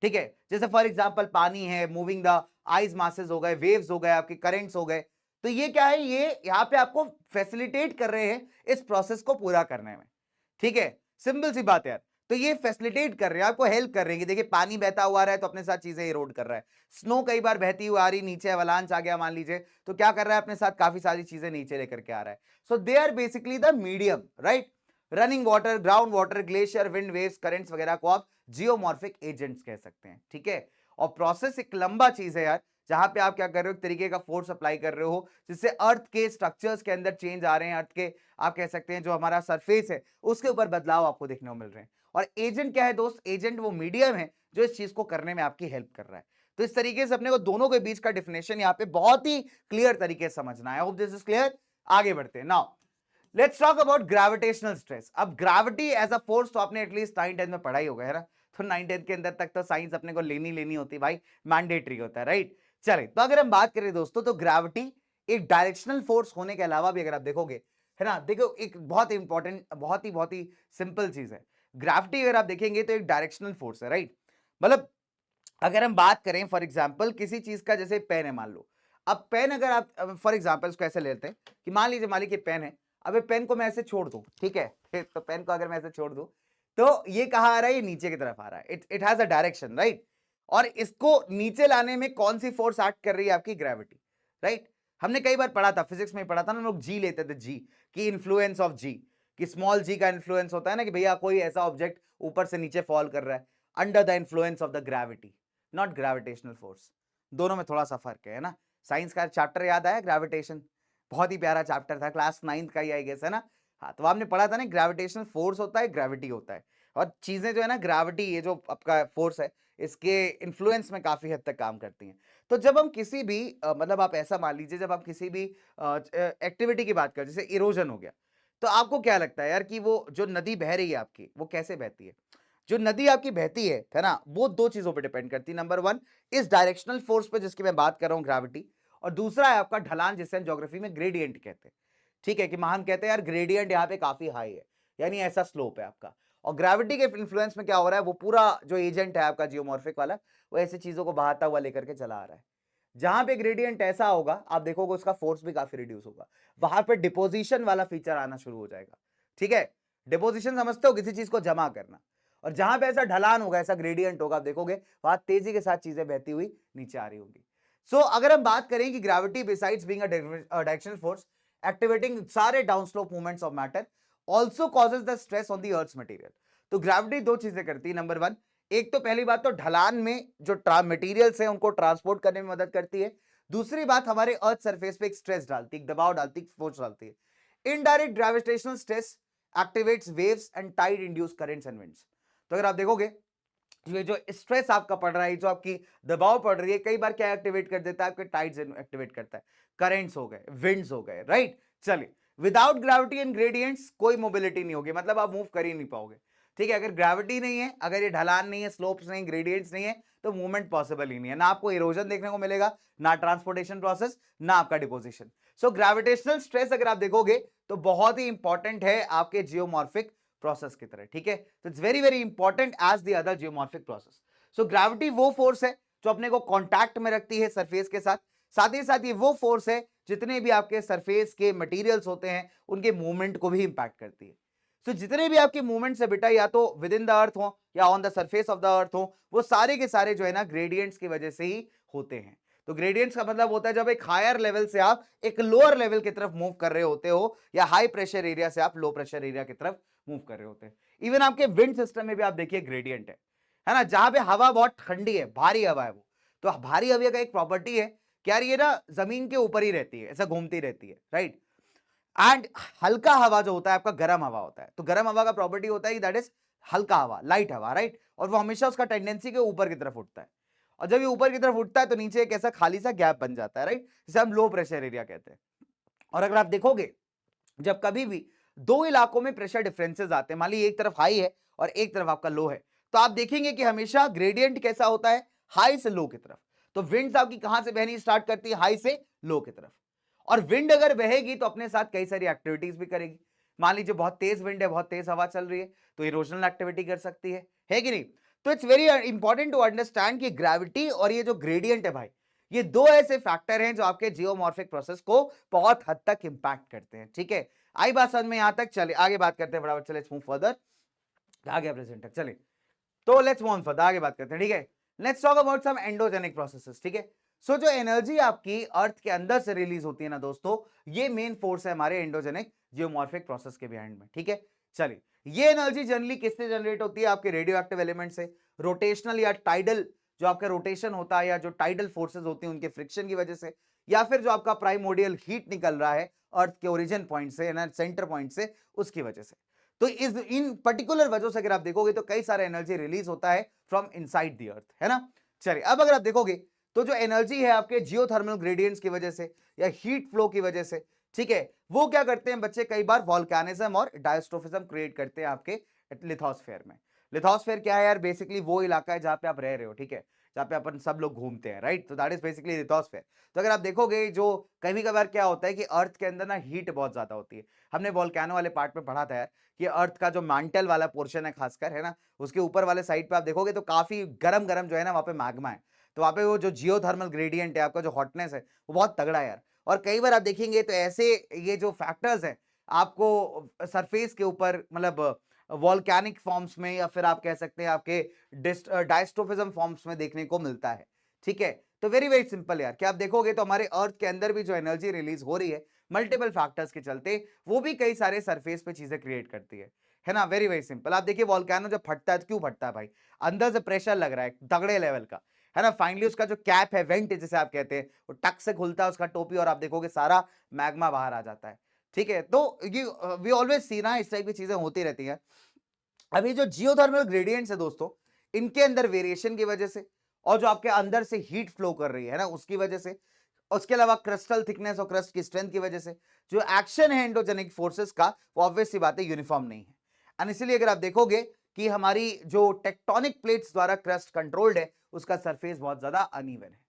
ठीक है। जैसे फॉर एग्जांपल पानी है, मूविंग द आइस मासेस हो गए, वेव्स हो गए, आपके करंट्स हो गए, तो ये क्या है, ये यहां पे आपको फैसिलिटेट कर रहे हैं इस प्रोसेस को पूरा करने में, ठीक है। सिंपल सी बात है यार, तो ये फैसिलिटेट कर रहे हैं, आपको हेल्प कर रहे हैं कि देखिए पानी बहता हुआ आ रहा है तो अपने साथ चीजें इरोड कर रहा है, स्नो कई बार बहती हुई आ रही, नीचे अवलांच आ गया मान लीजिए, तो क्या कर रहा है अपने साथ काफी सारी चीजें नीचे लेकर के आ रहा है। So they are basically the medium, right. Running water, ground water, glacier, wind, waves, currents वगैरह को आप जियोमॉर्फिक एजेंट्स कह सकते हैं, ठीक है। और प्रोसेस एक लंबा चीज है यार, जहां पे आप क्या कर रहे हो, एक तरीके का फोर्स अप्लाई कर रहे हो जिससे अर्थ के स्ट्रक्चर्स के अंदर चेंज आ रहे हैं, अर्थ के आप कह सकते हैं जो हमारा सरफेस है उसके ऊपर बदलाव आपको देखने को मिल रहे हैं। और एजेंट क्या है दोस्त, एजेंट वो मीडियम है जो इस चीज को करने में आपकी हेल्प कर रहा है। तो इस तरीके से अपने को दोनों के बीच का डिफिनेशन यहाँ पे बहुत ही क्लियर तरीके से समझना है। I hope this is clear. आगे बढ़ते हैं now, let's talk about gravitational stress. अब ग्रेविटी एज अ फोर्स तो आपने एटलीस्ट 9th 10th में पढ़ा ही होगा, है ना। तो 9th 10th के अंदर तक तो साइंस अपने को लेनी होती भाई, मैंडेटरी होता है, राइट। चले तो अगर हम बात करें दोस्तों तो ग्रेविटी एक डायरेक्शनल फोर्स होने के अलावा भी अगर आप देखोगे, है ना, देखो एक बहुत इंपॉर्टेंट बहुत ही सिंपल चीज है, ग्रेविटी अगर आप देखेंगे तो एक डायरेक्शनल फोर्स है, राइट। मतलब अगर हम बात करें फॉर एग्जाम्पल किसी चीज का, जैसे पेन है मान लो, अब पेन अगर आप फॉर एग्जाम्पल इसको ऐसे लेते हैं कि मान लीजिए मालिक ये पेन है, अब ये पेन को मैं ऐसे छोड़ दूं, ठीक है, तो पेन को अगर मैं ऐसे छोड़ दूं तो ये कहाँ आ रहा है, ये नीचे की तरफ आ रहा है, it has a direction, right. और इसको नीचे लाने में कौन सी फोर्स एक्ट कर रही है, आपकी ग्रेविटी, राइट। हमने कई बार पढ़ा था, फिजिक्स में पढ़ा था ना, हम लोग जी लेते थे, जी की इन्फ्लुएंस ऑफ जी, कि स्मॉल जी का इन्फ्लुएंस होता है ना, कि भैया कोई ऐसा ऑब्जेक्ट ऊपर से नीचे फॉल कर रहा है under the influence of the gravity, not gravitational force. दोनों में थोड़ा सा फर्क है ना। साइंस का चैप्टर याद आया, ग्रेविटेशन, बहुत ही प्यारा चैप्टर था, क्लास 9th का ही आई गेस, है ना। हाँ तो आपने पढ़ा था ना, ग्रेविटेशनल फोर्स होता है, ग्रेविटी होता है, और चीजें जो है ना ग्रेविटी, ये जो आपका फोर्स है इसके इन्फ्लुएंस में काफी हद तक काम करती हैं। तो जब हम किसी भी मतलब आप ऐसा मान लीजिए, जब आप किसी भी एक्टिविटी की बात करें, जैसे इरोजन हो गया, तो आपको क्या लगता है यार कि वो जो नदी बह रही है आपकी, वो कैसे बहती है, जो नदी आपकी बहती है ना, वो दो चीजों पर डिपेंड करती है। नंबर वन, इस डायरेक्शनल फोर्स पे जिसकी मैं बात कर रहा हूं, ग्रेविटी, और दूसरा है आपका ढलान, जिसे हम ज्योग्राफी में ग्रेडियंट कहते हैं, ठीक है, कि हम कहते हैं यार ग्रेडियंट यहाँ पे काफी हाई है, यानी ऐसा स्लोप है आपका। और ग्रेविटी के इन्फ्लुएंस में क्या हो रहा है, वो पूरा जो एजेंट है आपका जियोमॉर्फिक वाला, वो ऐसी चीजों को बहाता हुआ लेकर के चला आ रहा है। जहां पे ग्रेडियंट ऐसा होगा आप देखोगे उसका फोर्स भी काफी रिड्यूस होगा, वहां पे डिपोजिशन वाला फीचर आना शुरू हो जाएगा, ठीक है। डिपोजिशन समझते हो, किसी चीज को जमा करना। और जहां पे ऐसा ढलान होगा, ऐसा ग्रेडियंट होगा, आप देखोगे वहां तेजी के साथ चीजें बहती हुई नीचे आ रही होंगी। सो अगर हम बात करें कि gravity besides being a directional force activating सारे downslope movements of matter also causes the stress on the earth material. तो ग्रेविटी दो चीजें करती है, नंबर वन, एक तो पहली बात तो ढलान में जो मटेरियल्स हैं उनको ट्रांसपोर्ट करने में मदद करती है। दूसरी बात, हमारे अर्थ सरफेस पे एक स्ट्रेस डालती है, दबाव डालती है, फोर्स डालती है। Indirect gravitational stress activates waves and tide induce currents and winds. तो अगर आप देखोगे ये जो स्ट्रेस आपका पड़ रहा है, जो आपकी दबाव पड़ रही है, कई बार क्या एक्टिवेट कर देता है, आपके टाइड्स एक्टिवेट करता है, करेंट्स हो गए, विंड्स हो गए, राइट। चलिए, विदाउट ग्रेविटी एंड ग्रेडियंट्स कोई मोबिलिटी नहीं होगी, मतलब आप मूव कर ही नहीं पाओगे, ठीक है, अगर ग्रेविटी नहीं है, अगर ये ढलान नहीं है, स्लोप्स नहीं, ग्रेडियंट्स नहीं है, तो मूवमेंट पॉसिबल ही नहीं है। ना आपको इरोजन देखने को मिलेगा, ना ट्रांसपोर्टेशन प्रोसेस, ना आपका डिपोजिशन। सो ग्रेविटेशनल स्ट्रेस अगर आप देखोगे तो बहुत ही इंपॉर्टेंट है आपके जियोमॉर्फिक प्रोसेस की तरह, ठीक है। तो it's very very important as the other geomorphic process. So gravity वो फोर्स है जो अपने को कॉन्टैक्ट में रखती है सरफेस के साथ, साथ ही साथ ये वो फोर्स है जितने भी आपके सरफेस के मटेरियल्स होते हैं उनके मूवमेंट को भी इंपैक्ट करती है। तो जितने भी आपके मूवमेंट्स है बेटा, या तो विद इन द अर्थ हो या on the surface of the अर्थ हो, वो सारे के सारे जो है ना ग्रेडियंट्स की वजह से ही होते हैं। तो ग्रेडियंट्स का मतलब होता है जब एक हायर लेवल से आप एक लोअर लेवल की तरफ मूव कर रहे होते हो, या हाई प्रेशर एरिया से आप लो प्रेशर एरिया की तरफ मूव कर रहे होते हैं। इवन आपके विंड सिस्टम में भी आप देखिए ग्रेडियंट है ना, जहां पे हवा बहुत ठंडी है, भारी हवा है वो, तो भारी हवा का एक प्रॉपर्टी है कि यार ये ना जमीन के ऊपर ही रहती है, ऐसा घूमती रहती है, राइट। एंड हल्का हवा जो होता है आपका गर्म हवा होता है, तो गर्म हवा का प्रॉपर्टी होता है कि दैट इज हल्का हवा, लाइट हवा, राइट। और वो हमेशा उसका टेंडेंसी के ऊपर की तरफ उठता है, और जब ये ऊपर की तरफ उठता है तो नीचे एक ऐसा खाली सा गैप बन जाता है, राइट, जिसे हम लो प्रेशर एरिया कहते हैं। और अगर आप देखोगे जब कभी भी दो इलाकों में प्रेशर डिफरेंसेस आते हैं, मान लीजिए एक तरफ हाई है और एक तरफ आपका लो है, तो आप देखेंगे कि हमेशा ग्रेडियंट कैसा होता है, हाई से लो की तरफ। तो विंड्स आपकी कहां से बहनी स्टार्ट करती है, हाई से लो की तरफ। और विंड अगर बहेगी तो अपने साथ कई सारी एक्टिविटीज भी करेगी। मान लीजिए बहुत तेज विंड है, बहुत तेज हवा चल रही है, तो इरोजनल एक्टिविटी कर सकती है कि नहीं। तो it's very important to understand कि ग्रेविटी और ये जो ग्रेडियंट है भाई, ये दो ऐसे फैक्टर हैं जो आपके जियोमॉर्फिक प्रोसेस को बहुत हद तक इंपैक्ट करते हैं, ठीक है। आई बात समझ में यहां तक, चले आगे बात करते हैं फटाफट, चले मूव फर्दर, आ गया प्रेजेंटर, चले तो लेट्स मूव फर्दर, आगे बात करते हैं, ठीक है। Let's talk about some endogenic processes, ठीक है। सो जो एनर्जी आपकी अर्थ के अंदर से रिलीज होती है ना दोस्तों, ये मेन फोर्स है हमारे एंडोजेनिक जियोमॉर्फिक प्रोसेस के बिहाइंड में, ठीक है। चलिए, ये एनर्जी जनरली किससे जनरेट होती है, आपके रेडियो एक्टिव एलिमेंट से, रोटेशनल या टाइडल जो आपका रोटेशन होता है, या जो टाइडल फोर्सेस होती हैं उनके फ्रिक्शन की वजह से, या फिर जो आपका प्राइमोडियल हीट निकल रहा है अर्थ के ओरिजिन पॉइंट से, ना सेंटर पॉइंट से, उसकी वजह से। तो इस इन पर्टिकुलर वजह से अगर आप देखोगे तो कई सारे एनर्जी रिलीज होता है फ्रॉम इनसाइड द अर्थ, है ना। चलिए, अब अगर आप देखोगे तो जो एनर्जी है आपके जियोथर्मल ग्रेडियंट्स की वजह से या हीट फ्लो की वजह से, ठीक है, वो क्या करते हैं बच्चे, कई बार वॉल्केनिज्म और डायस्ट्रोफिज्म क्रिएट करते हैं आपके लिथोस्फेयर में। लिथोस्फेयर क्या है यार, बेसिकली वो इलाका है जहां पे आप रह रहे हो, ठीक है, जहां पे अपन सब लोग घूमते हैं, राइट। तो दैट इज बेसिकली लिथोस्फेयर। तो अगर आप देखोगे जो कभी कभार क्या होता है कि अर्थ के अंदर ना हीट बहुत ज्यादा होती है। हमने वॉल्केनो वाले पार्ट में पढ़ा था यार कि अर्थ का जो मैंटल वाला पोर्शन है खासकर, है ना, उसके ऊपर वाले साइड पे आप देखोगे तो काफी गरम गरम जो है ना वहां पे मैग्मा है। तो वहां पे वो जो जियोथर्मल ग्रेडियंट है, आपका जो हॉटनेस है, वो बहुत तगड़ा है यार। और कई बार आप देखेंगे तो ऐसे ये जो फैक्टर्स हैं आपको सरफेस के ऊपर, मतलब वॉल्केनिक फॉर्म्स में, या फिर आप कह सकते हैं आपके डायस्ट्रोफिज्म फॉर्म्स में देखने को मिलता है, ठीक है। तो वेरी वेरी सिंपल यार, कि आप देखोगे तो हमारे अर्थ के अंदर भी जो एनर्जी रिलीज हो रही है मल्टीपल फैक्टर्स के चलते, वो भी कई सारे सरफेस पे चीजें क्रिएट करती है ना। वेरी वेरी सिंपल, आप देखिए वॉल्केनो जब फटता है तो क्यों फटता है भाई, अंदर से प्रेशर लग रहा है तगड़े लेवल का, है ना। फाइनली उसका जो कैप है, वेंट जिसे आप कहते हैं, वो टक से खुलता है उसका टोपी, और आप देखोगे सारा मैग्मा बाहर आ जाता है, ठीक है। तो ये वी ऑलवेज सी ना, इस टाइप की चीजें होती रहती हैं। अभी जो जियोथर्मल ग्रेडियंट्स है दोस्तों, इनके अंदर वेरिएशन की वजह से, और जो आपके अंदर से हीट फ्लो कर रही है ना उसकी वजह से, उसके अलावा क्रिस्टल थिकनेस और क्रस्ट की स्ट्रेंथ की वजह से, जो एक्शन है एंडोजेनिक फोर्सेस का, वो ऑब्वियस सी बात है यूनिफॉर्म नहीं है। एंड इसीलिए अगर आप देखोगे कि हमारी जो टेक्टोनिक प्लेट्स द्वारा क्रस्ट कंट्रोल्ड है, उसका सरफेस बहुत ज्यादा अनइवन है।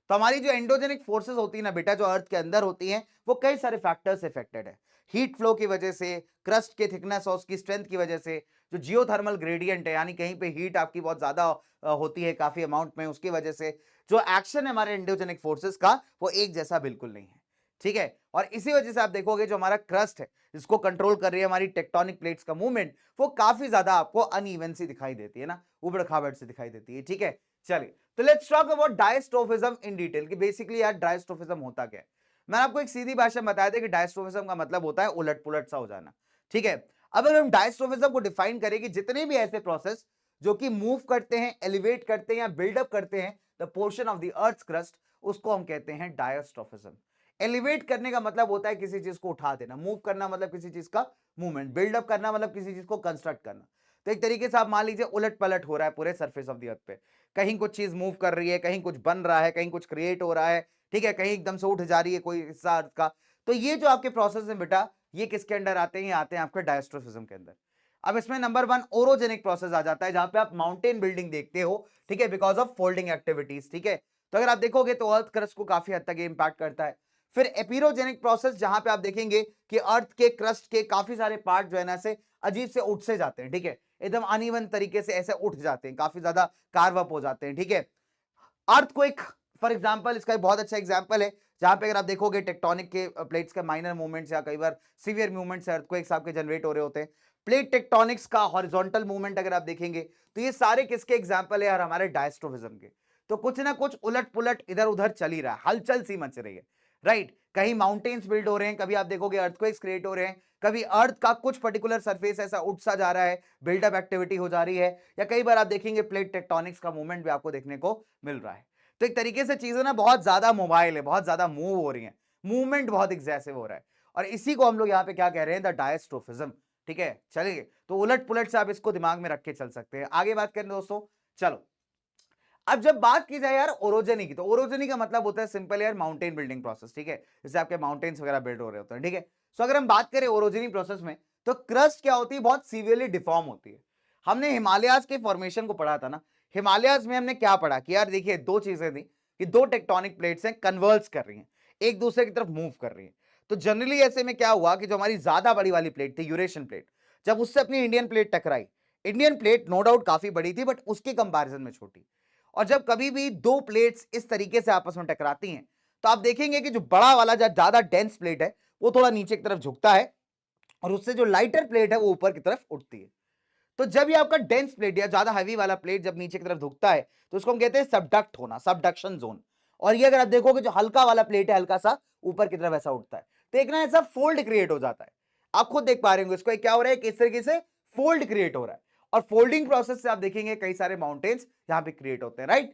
तो हमारी जो एंडोजेनिक फोर्सेस होती है ना बेटा, जो अर्थ के अंदर होती हैं, वो कई सारे फैक्टर्स इफेक्टेड है। हीट फ्लो की वजह से, क्रस्ट के थिकनेस और उसकी स्ट्रेंथ की वजह से, जो जियोथर्मल ग्रेडियंट है, यानी कहीं पे हीट आपकी बहुत ज्यादा होती है काफी अमाउंट में, उसकी वजह से जो एक्शन है हमारे एंडोजेनिक फोर्सेस का, वो एक जैसा बिल्कुल नहीं है, ठीक है। और इसी वजह से आप देखोगे जो हमारा क्रस्ट है, जिसको कंट्रोल कर रही है हमारी टेक्टोनिक प्लेट्स का मूवमेंट, वो काफी ज्यादा आपको अनइवन सी दिखाई देती है ना, उबड़ खाबड़ से दिखाई देती है, ठीक है। चलिए, तो let's talk about diastrophism in detail, कि बेसिकली यार डायस्ट्रोफिज्म होता क्या है। मैंने आपको एक सीधी भाषा में बताया था कि डायस्ट्रोफिज्म का मतलब होता है उलट पुलट सा हो जाना, ठीक है। अब अगर हम डायस्ट्रोफिज्म को डिफाइन करें कि जितने भी ऐसे प्रोसेस जो कि मूव करते हैं, एलिवेट करते हैं या बिल्डअप करते हैं the portion of the earth crust, उसको हम कहते हैं डायस्ट्रोफिज्म। एलिवेट करने का मतलब होता है किसी चीज को उठा देना, मूव करना मतलब किसी चीज का मूवमेंट, बिल्डअप करना मतलब किसी चीज को कंस्ट्रक्ट करना। तो एक तरीके से आप मान लीजिए उलट पलट हो रहा है पूरे सरफेस ऑफ द अर्थ पे, कहीं कुछ चीज मूव कर रही है, कहीं कुछ बन रहा है, कहीं कुछ क्रिएट हो रहा है, ठीक है, कहीं एकदम से उठ जा रही है कोई हिस्सा अर्थ का। तो ये जो आपके प्रोसेस है बेटा, ये किसके अंडर आते हैं, ये आते हैं आपके डायस्ट्रोफिज्म के अंदर। अब इसमें नंबर 1 ओरोजेनिक प्रोसेस आ जाता है, जहां पे आप माउंटेन बिल्डिंग देखते हो, ठीक है, बिकॉज ऑफ फोल्डिंग एक्टिविटीज, ठीक है। तो अगर आप देखोगे तो अर्थ क्रस्ट को काफी हद तक इंपैक्ट करता है। फिर एपिरोजेनिक प्रोसेस, जहां पे आप देखेंगे कि अर्थ के क्रस्ट के काफी सारे पार्ट जो है ना से अजीब से उठ से जाते हैं, ठीक है, एकदम अनइवन तरीके से ऐसे उठ जाते हैं, काफी ज्यादा कार्व अप हो जाते हैं, ठीक है। अर्थक्वेक फॉर एग्जांपल इसका एक बहुत अच्छा एग्जांपल है, जहां पे अगर आप देखोगे टेक्टोनिक के प्लेट्स के माइनर मूवमेंट्स या कई बार सीवियर मूवमेंट्स अर्थक्वेक्स आपके जनरेट हो रहे होते हैं। प्लेट टेक्टोनिक्स का हॉरिजॉन्टल मूवमेंट अगर आप देखेंगे तो ये सारे किसके एग्जांपल है यार, हमारे डायस्ट्रोफिज्म के। तो कुछ ना कुछ उलट पुलट इधर उधर चल ही रहा है, हलचल सी मच रही है, राइट। कहीं माउंटेन्स बिल्ड हो रहे हैं, कभी आप देखोगे अर्थक्वेक्स क्रिएट हो रहे हैं, कभी अर्थ का कुछ पर्टिकुलर सरफेस ऐसा उठ सा जा रहा है, बिल्डअप एक्टिविटी हो जा रही है, या कई बार आप देखेंगे प्लेट टेक्टोनिक्स का मूवमेंट भी आपको देखने को मिल रहा है। तो एक तरीके से चीजें ना बहुत ज्यादा मोबाइल है, बहुत ज्यादा मूव हो रही है, मूवमेंट बहुत एग्जेसिव हो रहा है, और इसी को हम लोग यहाँ पे क्या कह रहे हैं, द डायस्ट्रोफिज्म, ठीक है। चलिए, तो उलट पुलट से आप इसको दिमाग में रख के चल सकते हैं। आगे बात करें दोस्तों, चलो। अब जब बात की जाए यार ओरोजेनी की, तो ओरोजेनी का मतलब होता है सिंपल यार माउंटेन बिल्डिंग प्रोसेस, ठीक है, जैसे आपके माउंटेन्स वगैरह बिल्ड हो रहे होते हैं, ठीक है। सो अगर हम बात करें ओरोजेनी प्रोसेस में, तो क्रस्ट क्या होती है, बहुत सीवियरली डिफॉर्म होती है। हमने हिमालयाज के फॉर्मेशन को पढ़ा था ना, हिमालयाज में हमने क्या पढ़ा कि यार देखिए दो चीजें थी, कि दो टेक्टोनिक प्लेट्स हैं, कन्वर्ज कर रही हैं, एक दूसरे की तरफ मूव कर रही है। तो जनरली ऐसे में क्या हुआ कि जो हमारी ज्यादा बड़ी वाली प्लेट थी, यूरेशियन प्लेट, जब उससे अपनी इंडियन प्लेट टकराई, इंडियन प्लेट नो डाउट काफी बड़ी थी बट उसके कंपैरिजन में छोटी, और जब कभी भी दो प्लेट्स इस तरीके से आपस में टकराती हैं, तो आप देखेंगे कि जो बड़ा वाला जो ज्यादा डेंस प्लेट है वो थोड़ा नीचे की तरफ झुकता है, और उससे जो लाइटर प्लेट है वो ऊपर की तरफ उठती है। तो जब ये आपका डेंस प्लेट या ज्यादा हैवी वाला प्लेट जब नीचे की तरफ झुकता है, तो उसको हम कहते हैं सबडक्ट होना, सबडक्शन जोन। और ये अगर आप देखोगे जो हल्का वाला प्लेट है, हल्का सा ऊपर की तरफ ऐसा उठता है, तो एक ना ऐसा फोल्ड क्रिएट हो जाता है। आप खुद देख पा रहे होंगे इसको, क्या हो रहा है, किस तरीके से फोल्ड क्रिएट हो रहा है, और फोल्डिंग प्रोसेस से आप देखेंगे कई सारे माउंटेन्स यहां पे क्रिएट होते हैं, राइट।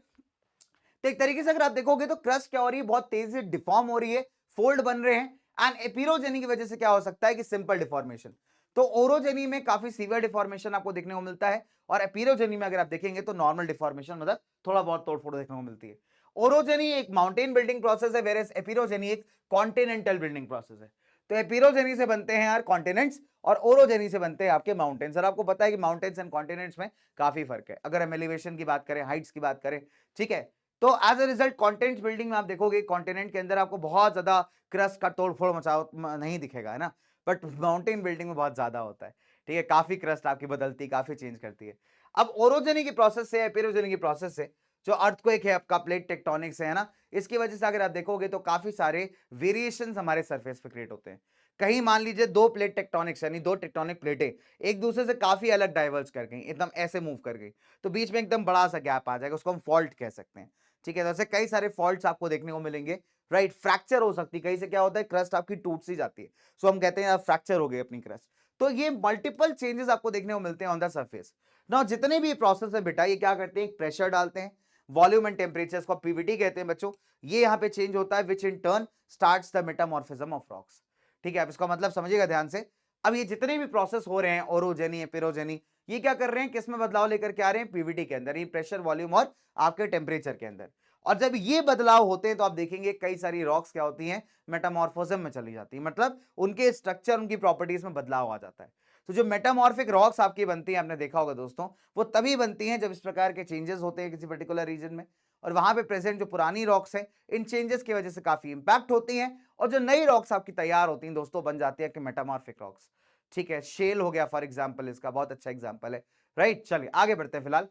तो एक तरीके से अगर आप देखोगे तो क्रस्ट क्या हो रही है, बहुत तेजी से डिफॉर्म हो रही है, फोल्ड बन रहे हैं, एंड एपिरोजेनी की वजह से क्या हो सकता है कि सिंपल डिफॉर्मेशन। तो ओरोजेनी में काफी सीवियर डिफॉर्मेशन आपको देखने को मिलता है, और एपिरोजेनी में अगर आप देखेंगे तो नॉर्मल डिफॉर्मेशन, मतलब थोड़ा बहुत तोड़फोड़ देखने को मिलती है। ओरोजेनी एक माउंटेन बिल्डिंग प्रोसेस है, वेरेस एपिरोजेनी एक कॉन्टिनेंटल बिल्डिंग प्रोसेस है। तो एपिरोजेनी से बनते हैं यार कॉन्टिनेंट्स, और ओरोजेनी से बनते हैं आपके माउंटेन्स। और आपको पता है कि माउंटेन्स एंड कॉन्टिनेंट्स में काफी फर्क है, अगर हम एलिवेशन की बात करें, हाइट्स की बात करें, ठीक है। तो as a result content building में आप देखोगे कॉन्टिनेंट के अंदर आपको बहुत ज्यादा क्रस्ट का तोड़फोड़ मचाओ नहीं दिखेगा, है ना, बट माउंटेन बिल्डिंग में बहुत ज्यादा होता है, ठीक है, काफी क्रस्ट आपकी बदलती, काफी चेंज करती है। अब ओरोजेनी की प्रोसेस से, एपिरोजेनी की प्रोसेस से, जो अर्थक्वेक है आपका, प्लेट टेक्टोनिक्स है ना, इसकी वजह से अगर आप देखोगे तो काफी सारे वेरिएशंस हमारे सरफेस पे क्रिएट होते हैं। कहीं मान लीजिए दो प्लेट टेक्टोनिक्स यानी दो टेक्टोनिक प्लेटें एक दूसरे से काफी अलग डाइवर्ज कर गई, एकदम ऐसे मूव कर गई, तो बीच में एकदम बड़ा सा गैप आ जाएगा, उसको हम फॉल्ट कह सकते हैं, ठीक है। जैसे कई सारे फॉल्ट्स आपको देखने को मिलेंगे, राइट। फ्रैक्चर हो सकती है, कहीं से क्या होता है, क्रस्ट आपकी टूट सी जाती है, सो हम कहते हैं फ्रैक्चर हो गई अपनी क्रस्ट। तो ये मल्टीपल चेंजेस आपको देखने को मिलते हैं ऑन द सरफेस ना। जितने भी प्रोसेस है बेटा, ये क्या करते हैं, प्रेशर डालते हैं, वॉल्यूम एंड टेम्परेचर, इसको पीवीटी कहते हैं बच्चों, ये यहाँ पे चेंज होता है, which in turn starts the metamorphism of rocks, ठीक है। आप इसका मतलब समझिएगा ध्यान से। अब ये जितने भी प्रोसेस हो रहे हैं, ओरोजेनी, एपिरोजेनी, ये क्या कर रहे हैं, किसमें बदलाव लेकर के आ रहे हैं, पीवीटी के अंदर, ये प्रेशर, वॉल्यूम और आपके टेम्परेचर के अंदर। और जब ये बदलाव होते हैं तो आप देखेंगे कई सारी रॉक्स क्या होती हैं, मेटामॉर्फोज्म में चली जाती है, मतलब उनके स्ट्रक्चर, उनकी प्रॉपर्टीज में बदलाव आ जाता है। तो जो मेटामॉर्फिक रॉक्स आपकी बनती हैं, आपने देखा होगा दोस्तों, वो तभी बनती हैं जब इस प्रकार के चेंजेस होते हैं किसी पर्टिकुलर रीजन में, और वहां पे प्रेजेंट जो पुरानी रॉक्स हैं, इन चेंजेस की वजह से काफी इंपैक्ट होती हैं, और जो नई रॉक्स आपकी तैयार होती हैं दोस्तों, बन जाती है कि मेटामॉर्फिक रॉक्स, ठीक है। शेल हो गया फॉर एग्जाम्पल, इसका बहुत अच्छा एग्जाम्पल है, राइट। चलिए आगे बढ़ते हैं। फिलहाल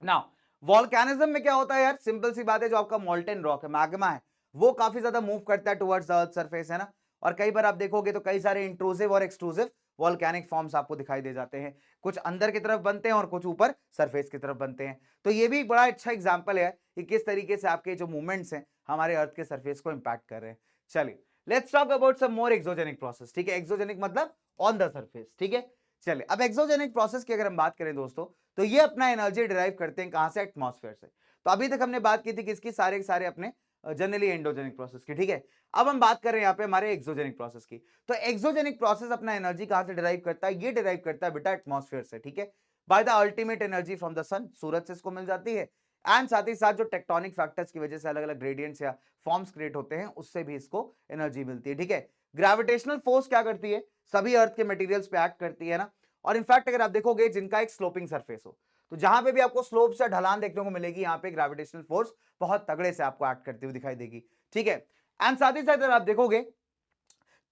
नाउ वॉल्केनिज्म में क्या होता है यार, सिंपल सी बात है, जो आपका मोल्टेन रॉक है, मैग्मा है, वो काफी ज्यादा मूव करता है टुवर्ड्स द अर्थ सरफेस, है ना। और कई बार आप देखोगे तो कई सारे इंट्रूसिव और एक्सट्रूसिव वॉल्केनिक फॉर्म्स आपको दिखाई दे जाते हैं, कुछ अंदर की तरफ बनते हैं और कुछ ऊपर सरफेस की तरफ बनते हैं। तो ये भी एक बड़ा अच्छा एग्जाम्पल है कि किस तरीके से आपके जो मूवमेंट्स हैं हमारे अर्थ के सरफेस को इंपैक्ट कर रहे हैं। चलिए let's talk about some more exogenic process, ठीक है। एक्सोजेनिक मतलब ऑन द सरफेस, ठीक है। चलिए अब एक्सोजेनिक प्रोसेस की अगर हम बात करें दोस्तों, तो ये अपना एनर्जी डिराइव करते हैं कहां से, एटमॉस्फेयर से। तो अभी तक हमने बात की थी किसकी, सारे के सारे अपने जनरली एंडोजेनिक प्रोसेस की, ठीक है। अब हम बात कर रहे हैं यहाँ पे हमारे एक्सोजेनिक प्रोसेस की। तो एक्सोजेनिक प्रोसेस अपना एनर्जी कहां से डिराइव करता है, ये डिराइव करता है बेटा एटमॉस्फेयर से, ठीक है। By the ultimate energy from the sun, सूरज से इसको मिल जाती है, एंड साथ ही साथ जो टेक्टोनिक फैक्टर्स की वजह से अलग अलग ग्रेडियंट्स या फॉर्म्स क्रिएट होते हैं, उससे भी इसको एनर्जी मिलती है, ठीक है। ग्रेविटेशनल फोर्स क्या करती है, सभी अर्थ के मटेरियल्स पे एक्ट करती है ना, और इनफैक्ट अगर आप देखोगे जिनका एक स्लोपिंग सरफेस हो, तो जहां पे भी आपको स्लोप से ढलान देखने को मिलेगी, यहां पे ग्रेविटेशनल फोर्स बहुत तगड़े से आपको एक्ट करती हुई दिखाई देगी, ठीक है। एंड साथ ही साथ अगर आप देखोगे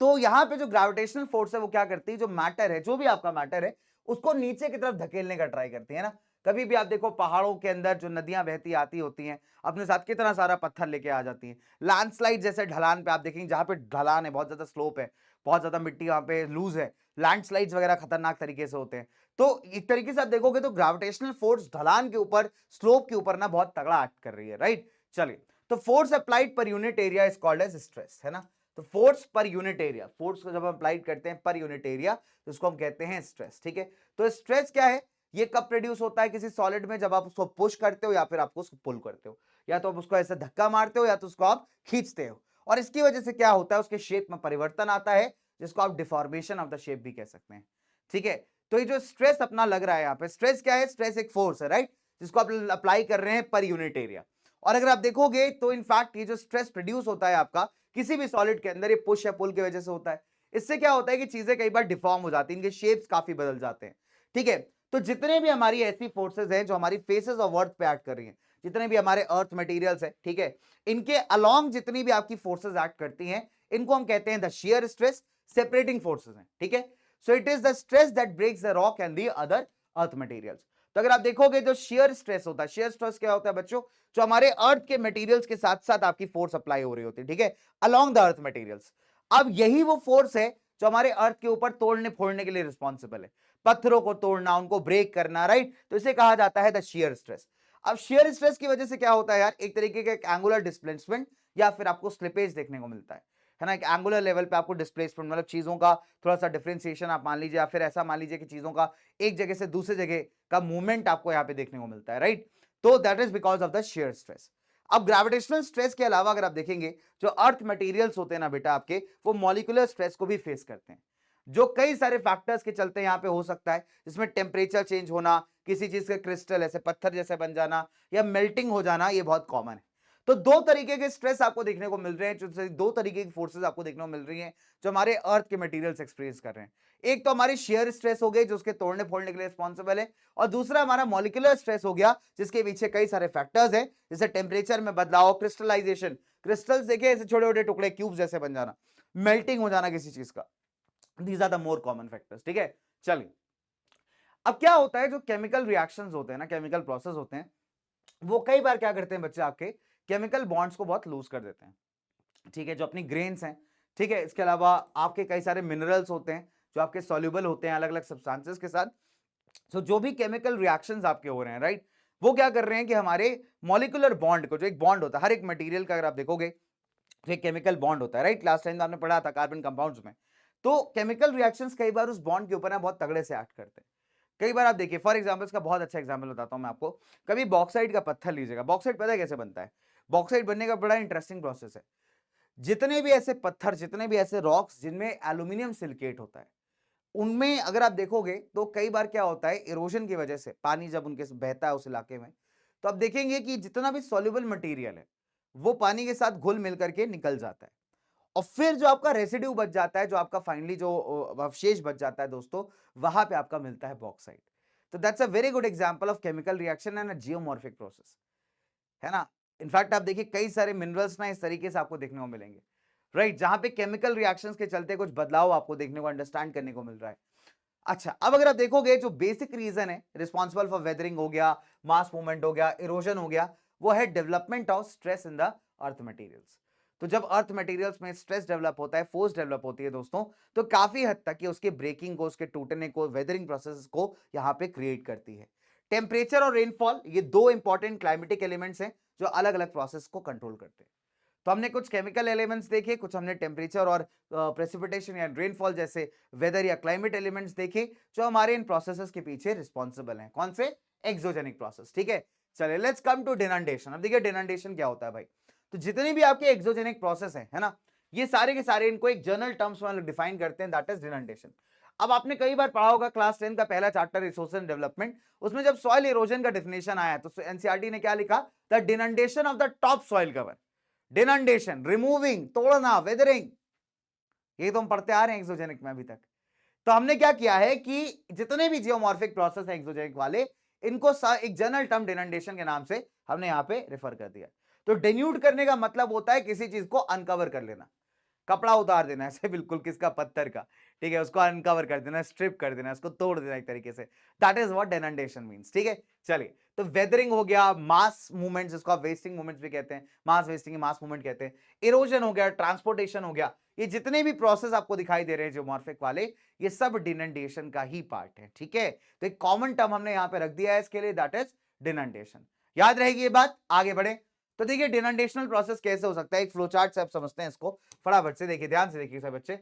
तो यहां पे जो ग्रेविटेशनल फोर्स है वो क्या करती है, जो मैटर है, जो भी आपका मैटर है, उसको नीचे की तरफ धकेलने का ट्राई करती है ना। कभी भी आप देखो पहाड़ों के अंदर जो नदियां बहती आती होती हैं, अपने साथ कितना सारा पत्थर लेके आ जाती हैं। लैंडस्लाइड जैसे ढलान पे आप देखेंगे, जहां पे ढलान है, बहुत ज्यादा स्लोप है, बहुत ज्यादा मिट्टी वहां पे लूज है, लैंडस्लाइड्स वगैरह खतरनाक तरीके से होते हैं। तो एक तरीके से आप देखोगे तो ग्रेविटेशनल फोर्स ढलान के ऊपर, स्लोप के ऊपर ना बहुत तगड़ा एक्ट कर रही है, राइट। चलिए, तो फोर्स अप्लाइड पर unit area is called as stress, है ना। तो फोर्स पर यूनिट एरिया, फोर्स को जब हम अप्लाइड करते हैं पर यूनिट एरिया, तो उसको हम कहते हैं स्ट्रेस, ठीक है। तो स्ट्रेस क्या है, ये कब प्रोड्यूस होता है किसी सॉलिड में, जब आप उसको पुश करते हो या फिर आपको उसको पुल करते हो, या तो आप उसको ऐसे धक्का मारते हो या तो उसको आप खींचते हो, और इसकी वजह से क्या होता है, उसके शेप में परिवर्तन आता है, जिसको आप डिफॉर्मेशन ऑफ द शेप भी कह सकते हैं, ठीक है। तो ये जो स्ट्रेस अपना लग रहा है यहाँ पे, स्ट्रेस क्या है, स्ट्रेस एक फोर्स है, राइट, जिसको आप अप्लाई कर रहे हैं पर यूनिट एरिया। और अगर आप देखोगे तो इनफैक्ट ये जो स्ट्रेस प्रोड्यूस होता है आपका किसी भी सॉलिड के अंदर, ये पुश या पुल की वजह से होता है। इससे क्या होता है कि चीजें कई बार डिफॉर्म हो जाती हैं, इनके शेप्स काफी बदल जाते हैं, ठीक है। तो जितने भी हमारी ऐसी फोर्सेस हैं जो हमारी फेसेस ऑफ अर्थ पे एक्ट कर रही हैं, जितने भी हमारे अर्थ मटेरियल्स है, ठीक है, इनके अलोंग जितनी भी आपकी फोर्सेस एक्ट करती हैं, इनको हम कहते हैं the shear stress, separating forces हैं, ठीक है। So it is the stress that breaks the rock and the other earth materials. तो अगर आप देखोगे जो शियर स्ट्रेस होता है, शियर स्ट्रेस क्या होता है बच्चों, जो हमारे अर्थ के मटेरियल्स के साथ साथ आपकी फोर्स अप्लाई हो रही होती है, ठीक है, अलोंग द अर्थ मटेरियल्स। अब यही वो फोर्स है जो हमारे अर्थ के ऊपर तोड़ने फोड़ने के लिए रिस्पॉन्सिबल है, पत्थरों को तोड़ना, उनको ब्रेक करना, राइट। तो इसे कहा जाता है द शियर स्ट्रेस। अब शियर स्ट्रेस की वजह से क्या होता है यार, एक तरीके का एंगुलर डिस्प्लेसमेंट या फिर आपको स्लिपेज देखने को मिलता है ना। एक एंगुलर लेवल पे आपको डिस्प्लेसमेंट, मतलब चीजों का थोड़ा सा डिफरेंशिएशन आप मान लीजिए, या फिर ऐसा मान लीजिए कि चीजों का एक जगह से दूसरी जगह का मूवमेंट आपको यहाँ पे देखने को मिलता है, राइट। तो that is because of the shear stress. अब ग्रेविटेशनल स्ट्रेस के अलावा अगर आप देखेंगे, जो अर्थ मटेरियल्स होते हैं ना बेटा आपके, वो मॉलिक्यूलर स्ट्रेस को भी फेस करते हैं, जो कई सारे फैक्टर्स के चलते यहां पे हो सकता है, जिसमें टेम्परेचर चेंज होना, किसी चीज के क्रिस्टल ऐसे पत्थर जैसे बन जाना, या मेल्टिंग हो जाना, ये बहुत कॉमन है। तो दो तरीके के स्ट्रेस आपको देखने को मिल रहे हैं, जो दो तरीके की फोर्सेस आपको देखने को मिल रही हैं जो हमारे अर्थ के मटेरियल्स एक्सपीरियंस कर रहे हैं। एक तो हमारी शेयर स्ट्रेस हो गई जो उसके तोड़ने फोड़ने के लिए रिस्पॉन्सिबल है, और दूसरा हमारा मॉलिक्यूलर स्ट्रेस हो गया, जिसके पीछे कई सारे फैक्टर्स हैं, जैसे टेम्परेचर में बदलाव, क्रिस्टलाइजेशन, क्रिस्टल्स देखे ऐसे छोटे छोटे टुकड़े क्यूब जैसे बन जाना, मेल्टिंग हो जाना किसी चीज का, these are the more common factors, ठीक है। चलिए, अब क्या होता है, जो केमिकल रिएक्शंस होते हैं ना, केमिकल प्रोसेस होते हैं, वो कई बार क्या करते हैं बच्चे आपके, केमिकल बॉन्ड्स को बहुत लूज कर देते हैं, ठीक है, जो अपनी ग्रेन्स हैं, ठीक है। इसके अलावा आपके कई सारे मिनरल्स होते हैं जो आपके सॉल्युबल होते हैं अलग अलग सब्सटेंसेस के साथ। तो जो भी केमिकल रिएक्शंस आपके हो रहे हैं, राइट, वो क्या कर रहे हैं कि हमारे मॉलिक्यूलर बॉन्ड को, जो एक बॉन्ड होता है हर एक मटेरियल का, अगर आप देखोगे तो एक केमिकल बॉन्ड होता है, राइट, लास्ट टाइम आपने पढ़ा था कार्बन कंपाउंड्स में। तो केमिकल रिएक्शंस कई बार उस बॉन्ड के ऊपर ना बहुत तगड़े से एक्ट करते हैं। कई बार आप देखिए, फॉर एग्जांपल, इसका बहुत अच्छा एग्जांपल बताता हूं मैं आपको। कभी बॉक्साइट का पत्थर लीजिएगा, बॉक्साइट पता है कैसे बनता है, बॉक्साइट बनने का बड़ा इंटरेस्टिंग प्रोसेस है। जितने भी ऐसे पत्थर, जितने भी ऐसे रॉक्स जिनमें एल्यूमिनियम सिलिकेट होता है, उनमें अगर आप देखोगे तो कई बार क्या होता है, इरोजन की वजह से पानी जब उनके से बहता है उस इलाके में, तो आप देखेंगे कि जितना भी सॉल्युबल मटेरियल है वो पानी के साथ घुल मिल करके निकल जाता है, और फिर जो आपका रेसिड्यू बच जाता है, जो आपका फाइनली जो अवशेष बच जाता है दोस्तों, वहां पे आपका मिलता है बॉक्साइट। तो that's a very good example of chemical reaction and a geomorphic process, है ना। इनफैक्ट आप देखिए कई सारे मिनरल्स ना इस तरीके से आपको देखने को मिलेंगे, राइट, जहां पे केमिकल रिएक्शंस के चलते कुछ बदलाव आपको देखने को, अंडरस्टैंड करने को मिल रहा है। अच्छा, अब अगर आप देखोगे जो बेसिक रीजन है रिस्पॉन्सिबल फॉर वेदरिंग हो गया, मास मूवमेंट हो गया, इरोजन हो गया, वो है development of stress in the earth materials. तो जब अर्थ मटेरियल्स में स्ट्रेस डेवलप होता है, फोर्स डेवलप होती है दोस्तों, तो काफी हद तक ये उसके ब्रेकिंग को, उसके टूटने को, वेदरिंग प्रोसेस को यहां पे क्रिएट करती है। टेम्परेचर और रेनफॉल, ये दो इंपॉर्टेंट क्लाइमेटिक एलिमेंट्स हैं जो अलग अलग प्रोसेस को कंट्रोल करते हैं। तो हमने कुछ केमिकल एलिमेंट्स देखे, कुछ हमने टेम्परेचर और प्रेसिपिटेशन या रेनफॉल जैसे वेदर या क्लाइमेट एलिमेंट्स देखे, जो हमारे इन प्रोसेसेस के पीछे रिस्पॉन्सिबल हैं। कौन से? एक्सोजेनिक प्रोसेस, ठीक है। चलिए, लेट्स कम टू डिनंडेशन। अब देखिए डिनंडेशन क्या होता है भाई। तो जितने भी आपके एक्सोजेनिक प्रोसेस है ना, ये सारे के सारे इनको एक जनरल टर्म्स में डिफाइन करते हैं, दैट इज डिनंडेशन। अब आपने कई बार पढ़ा होगा क्लास 10 का पहला चैप्टर रिसोर्स एंड डेवलपमेंट, उसमें जब सॉइल इरोजन का डेफिनेशन आया तो एनसीईआरटी ने क्या लिखा, the denudation of the top soil cover. Denudation, removing, तोड़ना, वेदरिंग, ये तो हम पढ़ते आ रहे हैं एक्सोजेनिक में अभी तक। तो हमने क्या किया है कि जितने भी जियोमॉर्फिक प्रोसेस है एक्सोजेनिक वाले, इनको एक जनरल टर्म डिनंडेशन के नाम से हमने यहां पे रेफर कर दिया। तो डेन्यूड करने का मतलब होता है किसी चीज को अनकवर कर लेना, कपड़ा उतार देना ऐसे बिल्कुल किसका, पत्थर का, ठीक है, उसको अनकवर कर देना, स्ट्रिप कर देना, उसको तोड़ देना एक तरीके से, दैट इज व्हाट डेनंडेशन मींस। ठीक है, चलिए, तो वेदरिंग हो गया, मास मूवमेंट जिसको आप वेस्टिंग मूवमेंट्स भी कहते हैं, मास वेस्टिंग मास मूवमेंट कहते हैं, इरोजन हो गया, ट्रांसपोर्टेशन हो गया, ये जितने भी प्रोसेस आपको दिखाई दे रहे हैं जियोमॉर्फिक वाले, ये सब डिनंडेशन का ही पार्ट है। ठीक है, तो एक कॉमन टर्म हमने यहां पे रख दिया है इसके लिए, दैट इज डिनंडेशन। याद रहेगी ये बात, आगे बढ़े। तो देखिए डिनंडेशनल प्रोसेस कैसे हो सकता है, एक फ्लोचार्ट से आप समझते हैं इसको फटाफट से, देखिए ध्यान से देखिए सब बच्चे।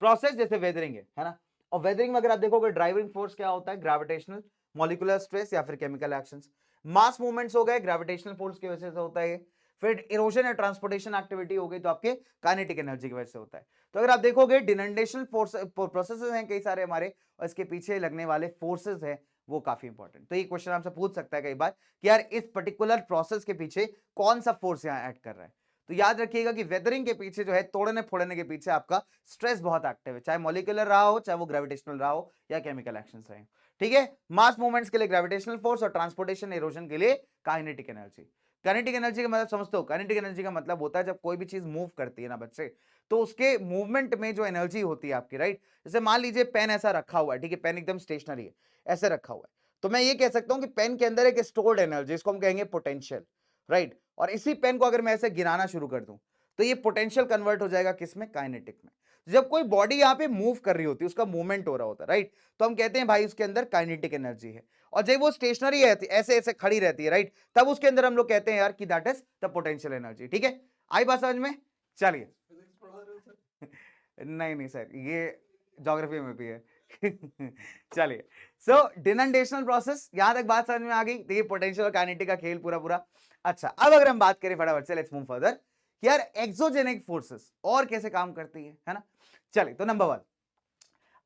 प्रोसेस जैसे वेदरिंग है ना, और वेदरिंग में अगर आप देखोगे ड्राइविंग फोर्स क्या होता है, ग्रेविटेशनल, मॉलिक्यूलर स्ट्रेस या फिर केमिकल एक्शंस। मास मूवमेंट्स हो गए, ग्रेविटेशनल फोर्स की वजह से होता है। फिर इरोजन या ट्रांसपोर्टेशन एक्टिविटी हो गई तो आपके काइनेटिक एनर्जी की वजह से होता है। तो अगर आप देखोगे डिनंडेशनल प्रोसेसेस हैं कई सारे हमारे, और इसके पीछे लगने वाले फोर्सेस हैं वो काफी इंपॉर्टेंट। तो ये क्वेश्चन आपसे पूछ सकता है कई बार कि यार इस पर्टिकुलर प्रोसेस के पीछे कौन सा फोर्स यहाँ ऐड कर रहा है। तो याद रखिएगा कि वेदरिंग के पीछे जो है, तोड़ने फोड़ने के पीछे आपका स्ट्रेस बहुत एक्टिव है, चाहे मॉलिक्यूलर रहा हो, चाहे वो ग्रेविटेशनल रहा हो, या केमिकल एक्शंस रहे हो। ठीक है, मास मूवमेंट्स के लिए ग्रेविटेशनल फोर्स और ट्रांसपोर्टेशन इरोजन के लिए काइनेटिक एनर्जी। काइनेटिक एनर्जी का मतलब समझते हो, काइनेटिक एनर्जी का मतलब होता है जब कोई भी चीज मूव करती है ना बच्चे, तो उसके मूवमेंट में जो एनर्जी होती है आपकी, राइट। जैसे मान लीजिए पेन ऐसा रखा हुआ है, ठीक है, पेन एकदम स्टेशनरी है, ऐसे रखा हुआ है, तो मैं ये कह सकता हूं कि पेन के अंदर एक स्टोर्ड एनर्जी, इसको हम कहेंगे पोटेंशियल, राइट। और इसी पेन को अगर मैं ऐसे गिराना शुरू कर दूं तो ये पोटेंशियल कन्वर्ट हो जाएगा किसमें, काइनेटिक में। जब कोई बॉडी यहां पे मूव कर रही होती है, उसका मूवमेंट हो रहा होता है, राइट, तो हम कहते हैं भाई उसके अंदर काइनेटिक एनर्जी है। और जब वो स्टेशनरी है, ऐसे ऐसे खड़ी रहती है, राइट, तब उसके अंदर हम लोग कहते हैं यार कि that is the potential energy. ठीक है, आई बात समझ में, चलिए। नहीं नहीं सर, ये ज्योग्राफी में भी है। चलिए, सो डिनंडेशनल प्रोसेस, यहां तक बात समझ में आ गई। देखिए पोटेंशियल और काइनेटिक का खेल पूरा पूरा। अच्छा, अब अगर हम बात करें फटाफट से, लेट्स मूव फर्दर, यार एक्सोजेनिक फोर्सेस और कैसे काम करती है ना। चलिए, तो नंबर 1,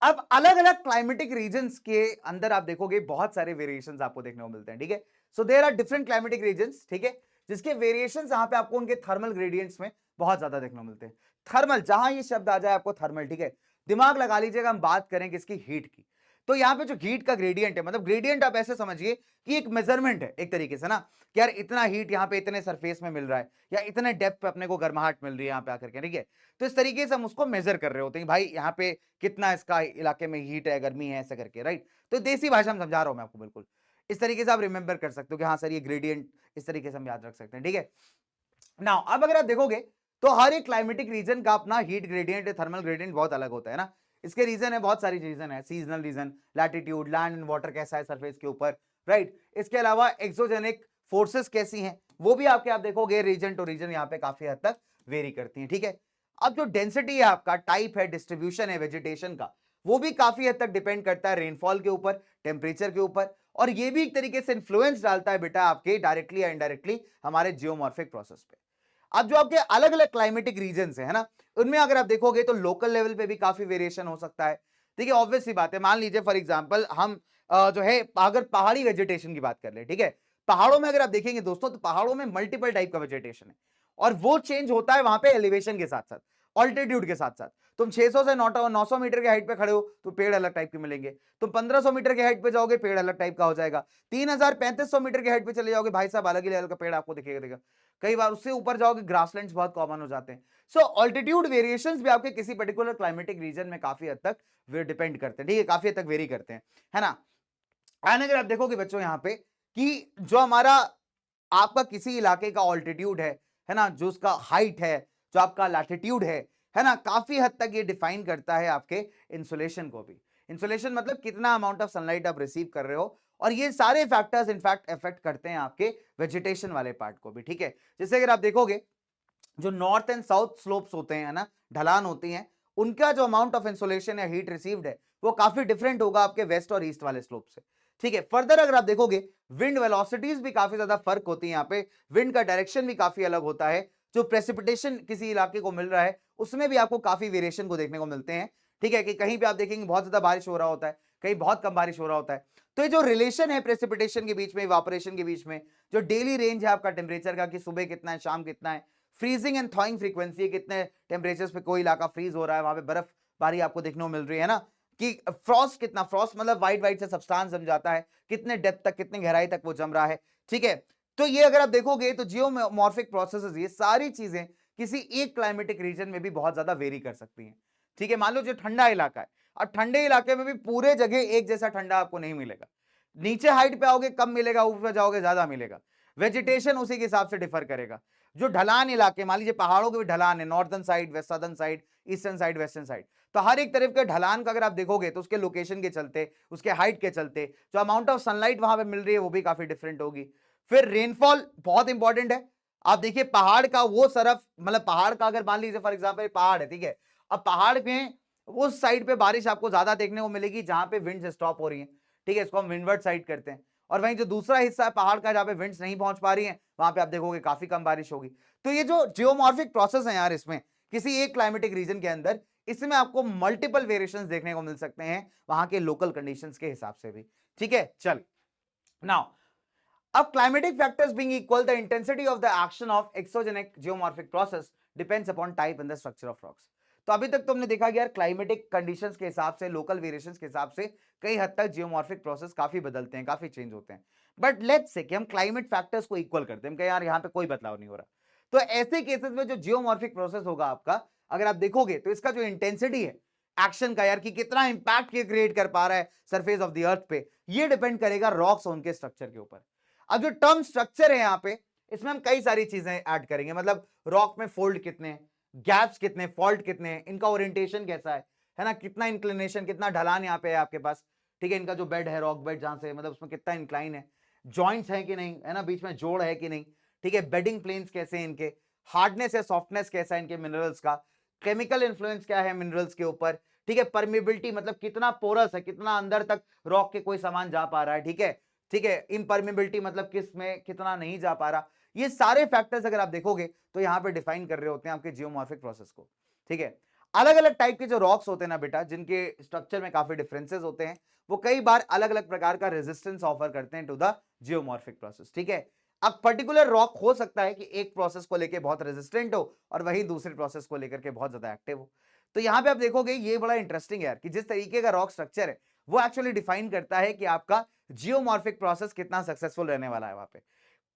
अब अलग अलग क्लाइमेटिक रीजन्स के अंदर आप देखोगे बहुत सारे वेरिएशंस आपको देखने को मिलते हैं। ठीक है, so there are different climatic regions, ठीक है, जिसके वेरिएशंस यहां पे आपको उनके थर्मल ग्रेडियंट्स में बहुत ज्यादा देखने को मिलते हैं। थर्मल, जहां ये शब्द आ जाए आपको थर्मल, ठीक है, दिमाग लगा लीजिएगा, हम बात करें किसकी, हीट की। तो यहाँ पे जो हीट का ग्रेडियंट है, मतलब ग्रेडियंट आप ऐसे समझिए कि एक मेजरमेंट है एक तरीके से ना, कि यार इतना हीट यहाँ पे इतने सरफेस में मिल रहा है, या इतने डेप्थ पे अपने को गर्माहट मिल रही है यहाँ पे आकर के, ठीक है। तो इस तरीके से हम उसको मेजर कर रहे होते हैं भाई यहाँ पे कितना इसका इलाके में हीट है, गर्मी है, ऐसा करके, राइट। तो देसी भाषा में समझा रहा हूं मैं आपको, बिल्कुल इस तरीके से आप रिमेंबर कर सकते हो कि हाँ सर ये ग्रेडियंट, इस तरीके से हम याद रख सकते हैं। ठीक है, नाउ अब अगर आप देखोगे तो हर एक क्लाइमेटिक रीजन का अपना हीट ग्रेडियंट, थर्मल ग्रेडियंट बहुत अलग होता है ना। इसके रीजन है, बहुत सारी रीजन है, seasonal region, latitude, land and water कैसा है सरफेस के ऊपर, राइट। इसके अलावा एक्सोजेनिक फोर्सेस कैसी हैं, वो भी आप देखोगे रीजन टू रीजन यहाँ पे काफी हद तक वेरी करती हैं। ठीक है, अब जो डेंसिटी है आपका, टाइप है, डिस्ट्रीब्यूशन है वेजिटेशन का, वो भी काफी हद तक डिपेंड करता है रेनफॉल के ऊपर, टेम्परेचर के ऊपर, और ये भी एक तरीके से इन्फ्लुएंस डालता है बेटा आपके डायरेक्टली या इनडायरेक्टली हमारे जियोमॉर्फिक प्रोसेस पे। अब जो आपके अलग अलग क्लाइमेटिक रीजन्स है ना, उनमें अगर आप देखोगे तो लोकल लेवल पे भी काफी वेरिएशन हो सकता है। देखिए ऑब्वियस सी बात है, मान लीजिए फॉर एग्जांपल हम जो है अगर पहाड़ी वेजिटेशन की बात कर ले, ठीक है, पहाड़ों में अगर आप देखेंगे दोस्तों, तो पहाड़ों में मल्टीपल टाइप का वेजिटेशन है, और वो चेंज होता है वहां पे एलिवेशन के साथ साथ, ऑल्टीट्यूड के साथ साथ। तुम 600 से 900 मीटर के हाइट पे खड़े हो तो पेड़ अलग टाइप के मिलेंगे, तुम 1500 मीटर के हाइट पे जाओगे पेड़ अलग टाइप का हो जाएगा, 3000-3500 मीटर के हाइट पे चले जाओगे भाई साहब अलग ही लेवल का पेड़ आपको दिखेगा। कई बार उससे ऊपर जाओगे ग्रासलैंड्स बहुत कॉमन हो जाते हैं। सो ऑल्टीट्यूड वेरिएशंस भी आपके किसी पर्टिकुलर क्लाइमेटिक रीजन में काफी हद तक वे डिपेंड करते हैं, ठीक है, काफी हद तक वेरी करते हैं, है ना। एंड अगर आप देखोगे बच्चों यहाँ पे कि जो हमारा आपका किसी इलाके का ऑल्टीट्यूड है ना, जो उसका हाइट है, जो आपका लैटिट्यूड है ना, काफी हद तक ये डिफाइन करता है आपके इंसुलेशन को भी। इंसुलेशन मतलब कितना अमाउंट ऑफ सनलाइट आप रिसीव कर रहे हो, और ये सारे फैक्टर्स इनफैक्ट इफेक्ट करते हैं आपके वेजिटेशन वाले पार्ट को भी। ठीक है, जैसे अगर आप देखोगे जो नॉर्थ एंड साउथ स्लोप्स होते हैं ना, ढलान होती हैं, उनका जो अमाउंट ऑफ इंसुलेशन या हीट रिसीव्ड है वो काफी डिफरेंट होगा आपके वेस्ट और ईस्ट वाले स्लोप से। ठीक है, फर्दर अगर आप देखोगे विंड वेलोसिटीज भी काफी ज्यादा फर्क होती है यहाँ पे, विंड का डायरेक्शन भी काफी अलग होता है, जो प्रेसिपिटेशन किसी इलाके को मिल रहा है उसमें भी आपको काफी वेरिएशन को देखने को मिलते हैं। ठीक है, कि कहीं पे आप देखेंगे बहुत ज्यादा बारिश हो रहा होता है, कहीं बहुत कम बारिश हो रहा होता है। तो ये जो रिलेशन है प्रेसिपिटेशन के बीच में, इवापोरेशन के बीच में, जो डेली रेंज है आपका टेम्परेचर का कि सुबह कितना है शाम कितना है, फ्रीजिंग एंड थॉइंग फ्रीक्वेंसी, कितने टेम्परेचर्स पे कोई इलाका फ्रीज हो रहा है, वहां पे बर्फबारी आपको देखने को मिल रही है ना, कि फ्रॉस्ट कितना, फ्रॉस्ट मतलब व्हाइट व्हाइट से सब्सटेंस जम जाता है, कितने डेप्थ तक, कितने गहराई तक वो जम रहा है, ठीक है। तो ये अगर आप देखोगे तो जियोमॉर्फिक प्रोसेसेस, ये सारी चीजें किसी एक क्लाइमेटिक रीजन में भी बहुत ज्यादा वेरी कर सकती हैं, ठीक है। मान लो जो ठंडा इलाका है, अब ठंडे इलाके में भी पूरे जगह एक जैसा ठंडा आपको नहीं मिलेगा, नीचे हाइट पे आओगे कम मिलेगा, ऊपर जाओगे ज्यादा मिलेगा, वेजिटेशन उसी के हिसाब से डिफर करेगा। जो ढलान इलाके, मान लीजिए पहाड़ों के भी ढलान है, northern side, west southern side, eastern side, western side, तो हर एक तरफ के ढलान का अगर आप देखोगे तो उसके लोकेशन के चलते, उसके हाइट के चलते जो अमाउंट ऑफ सनलाइट वहां पे मिल रही है वो भी काफी डिफरेंट होगी। फिर रेनफॉल बहुत इंपॉर्टेंट है। आप देखिए पहाड़ का वो सरफ, मतलब पहाड़ का अगर मान लीजिए फॉर एग्जाम्पल पहाड़ है, ठीक है, अब पहाड़ में उस साइड पे बारिश आपको ज्यादा देखने को मिलेगी जहां पे विंड्स स्टॉप हो रही है, ठीक है, इसको हम विंडवर्ड साइड करते हैं। और वहीं जो दूसरा हिस्सा है पहाड़ का जहां पे विंड्स नहीं पहुंच पा रही है, वहां पे आप देखोगे काफी कम बारिश होगी। तो ये जो जियोमॉर्फिक प्रोसेस है यार, इसमें किसी एक क्लाइमेटिक रीजन के अंदर, इसमें आपको मल्टीपल वेरिएशंस देखने को मिल सकते हैं वहां के लोकल कंडीशंस के हिसाब से भी, ठीक है। चल नाउ, अब climatic factors being equal, the intensity of the action of exogenic geomorphic process depends upon type and the structure of rocks. तो अभी तक तो हमने देखा कि यार क्लाइमेटिक कंडीशंस के हिसाब से, लोकल वेरिएशंस के हिसाब से कई हद तक जियोमॉर्फिक प्रोसेस काफी बदलते हैं, काफी चेंज होते हैं। बट लेट्स से कि हम क्लाइमेट फैक्टर्स को इक्वल करते हैं, हम कहें यार यहाँ पे कोई बदलाव नहीं हो रहा, तो ऐसे केसेस में जो जियोमॉर्फिक प्रोसेस होगा आपका, अगर आप देखोगे तो इसका जो इंटेंसिटी है एक्शन का यार, कि कितना इंपैक्ट ये क्रिएट कर पा रहा है सरफेस ऑफ द अर्थ पे, ये डिपेंड करेगा रॉक्स और उनके स्ट्रक्चर के ऊपर। अब जो टर्म स्ट्रक्चर है यहाँ पे, इसमें हम कई सारी चीजें ऐड करेंगे, मतलब रॉक में फोल्ड कितने हैं, गैप्स कितने, फॉल्ट कितने हैं, इनका ओरिएंटेशन कैसा है ना, कितना इंक्लिनेशन, कितना ढलान यहाँ पे है आपके पास, ठीक है, इनका जो बेड है, रॉक बेड जहां से, मतलब उसमें कितना इंक्लाइन है, जॉइंट्स है कि नहीं, है ना, बीच में जोड़ है कि नहीं, ठीक है, बेडिंग प्लेन्स कैसे हैं इनके, हार्डनेस है, सॉफ्टनेस कैसा है इनके मिनरल्स का, केमिकल इन्फ्लुएंस क्या है मिनरल्स के ऊपर, ठीक है, परमिबिलिटी मतलब कितना पोरस है, कितना अंदर तक रॉक के कोई सामान जा पा रहा है, ठीक है, ठीक है, इम्परमेबिलिटी मतलब किस में कितना नहीं जा पा रहा, ये सारे फैक्टर्स अगर आप देखोगे तो यहां पे डिफाइन कर रहे होते हैं आपके जियोमॉर्फिक प्रोसेस को, ठीक है। अलग अलग टाइप के जो रॉक्स होते हैं ना बेटा, जिनके स्ट्रक्चर में काफी डिफरेंसेस होते हैं, वो कई बार अलग अलग प्रकार का रेजिस्टेंस ऑफर करते हैं टू द जियोमॉर्फिक प्रोसेस, ठीक है। अब पर्टिकुलर रॉक हो सकता है कि एक प्रोसेस को लेकर बहुत रेजिस्टेंट हो और वही दूसरे प्रोसेस को लेकर के बहुत ज्यादा एक्टिव हो। तो यहां पे आप देखोगे ये बड़ा इंटरेस्टिंग है यार, कि जिस तरीके का रॉक स्ट्रक्चर है वो एक्चुअली डिफाइन करता है कि आपका जियोमॉर्फिक प्रोसेस कितना सक्सेसफुल रहने वाला है वहां पे।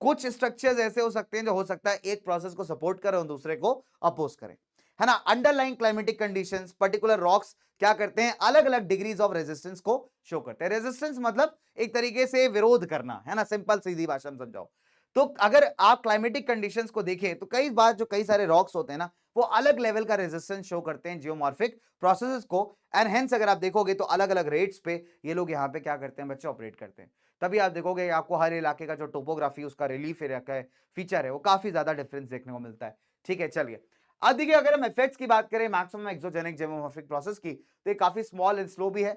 कुछ स्ट्रक्चर्स ऐसे हो सकते हैं जो हो सकता है एक प्रोसेस को सपोर्ट करें और दूसरे को अपोज करें, है ना। Underlying climatic conditions, particular rocks क्या करते हैं, अलग अलग डिग्रीज ऑफ रेजिस्टेंस को शो करते हैं। रेजिस्टेंस मतलब एक तरीके से विरोध करना, है ना, सिंपल सीधी भाषा में समझाओ तो। अगर आप क्लाइमेटिक कंडीशंस को देखें तो कई बार जो कई सारे रॉक्स होते हैं ना, वो अलग लेवल का रेजिस्टेंस शो करते हैं जियोमॉर्फिक प्रोसेसेस को, एंड हेंस अगर आप देखोगे तो अलग अलग रेट्स पे ये लोग यहाँ पे क्या करते हैं बच्चे, ऑपरेट करते हैं। तभी आप देखोगे आपको हर इलाके का जो टोपोग्राफी, उसका रिलीफ इलाका है, फीचर है, वो काफी ज्यादा डिफरेंस देखने को मिलता है, ठीक है। चलिए अब देखिए, अगर हम इफेक्ट्स की बात करें मैक्सिमम एक्सोजेनिक जियोमॉर्फिक प्रोसेस की, तो ये काफी स्मॉल एंड स्लो भी है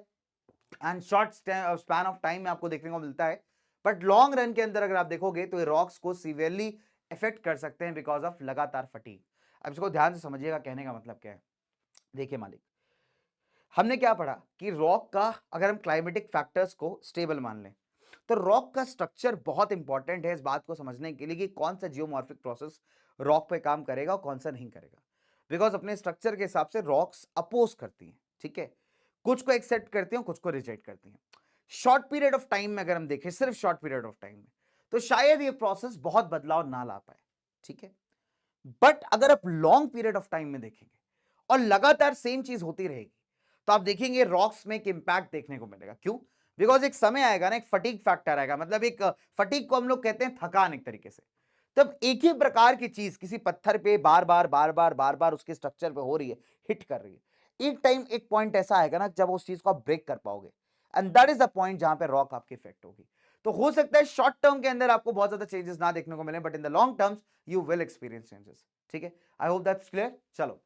and short span of time में आपको देखने को मिलता है। बट लॉन्ग रन के अंदर अगर आप देखोगे तो ये रॉक्स को सीवियरली इफेक्ट कर सकते हैं बिकॉज ऑफ लगातार फटीग। अब इसको ध्यान से समझिएगा, कहने का मतलब क्या है। देखिए मालिक, हमने क्या पढ़ा कि रॉक का अगर हम क्लाइमेटिक फैक्टर्स को स्टेबल मान लें, तो रॉक का स्ट्रक्चर बहुत इंपॉर्टेंट है इस बात को समझने के लिए कि कौन सा जियोमॉर्फिक प्रोसेस रॉक पे काम करेगा और कौन सा नहीं करेगा। बिकॉज अपने स्ट्रक्चर के हिसाब से रॉक्स अपोज करती हैं, ठीक है, कुछ को एक्सेप्ट करती हैं, कुछ को रिजेक्ट करती हैं। शॉर्ट पीरियड ऑफ टाइम में अगर हम देखें, सिर्फ शॉर्ट पीरियड ऑफ टाइम में, तो शायद ये प्रोसेस बहुत बदलाव ना ला पाए, ठीक है। बट अगर आप लॉन्ग पीरियड ऑफ टाइम में देखेंगे और लगातार सेम चीज होती रहेगी, तो आप देखेंगे रॉक्स में एक इंपैक्ट देखने को मिलेगा। क्यों? बिकॉज एक समय आएगा ना, एक फटीग फैक्टर आएगा, मतलब एक फटीग को हम लोग कहते हैं थकान एक तरीके से। तब एक ही प्रकार की चीज किसी पत्थर पे बार बार बार बार बार बार उसके स्ट्रक्चर पे हो रही है, हिट कर रही है, एक टाइम एक पॉइंट ऐसा आएगा ना जब उस चीज को आप ब्रेक कर पाओगे, and that is the point जहां पे रॉक आपकी इफेक्ट होगी। तो हो सकता है शॉर्ट टर्म के अंदर आपको बहुत ज्यादा चेंजेस ना देखने को मिले, but in the long terms you will experience changes, ठीक है। I hope that's clear. चलो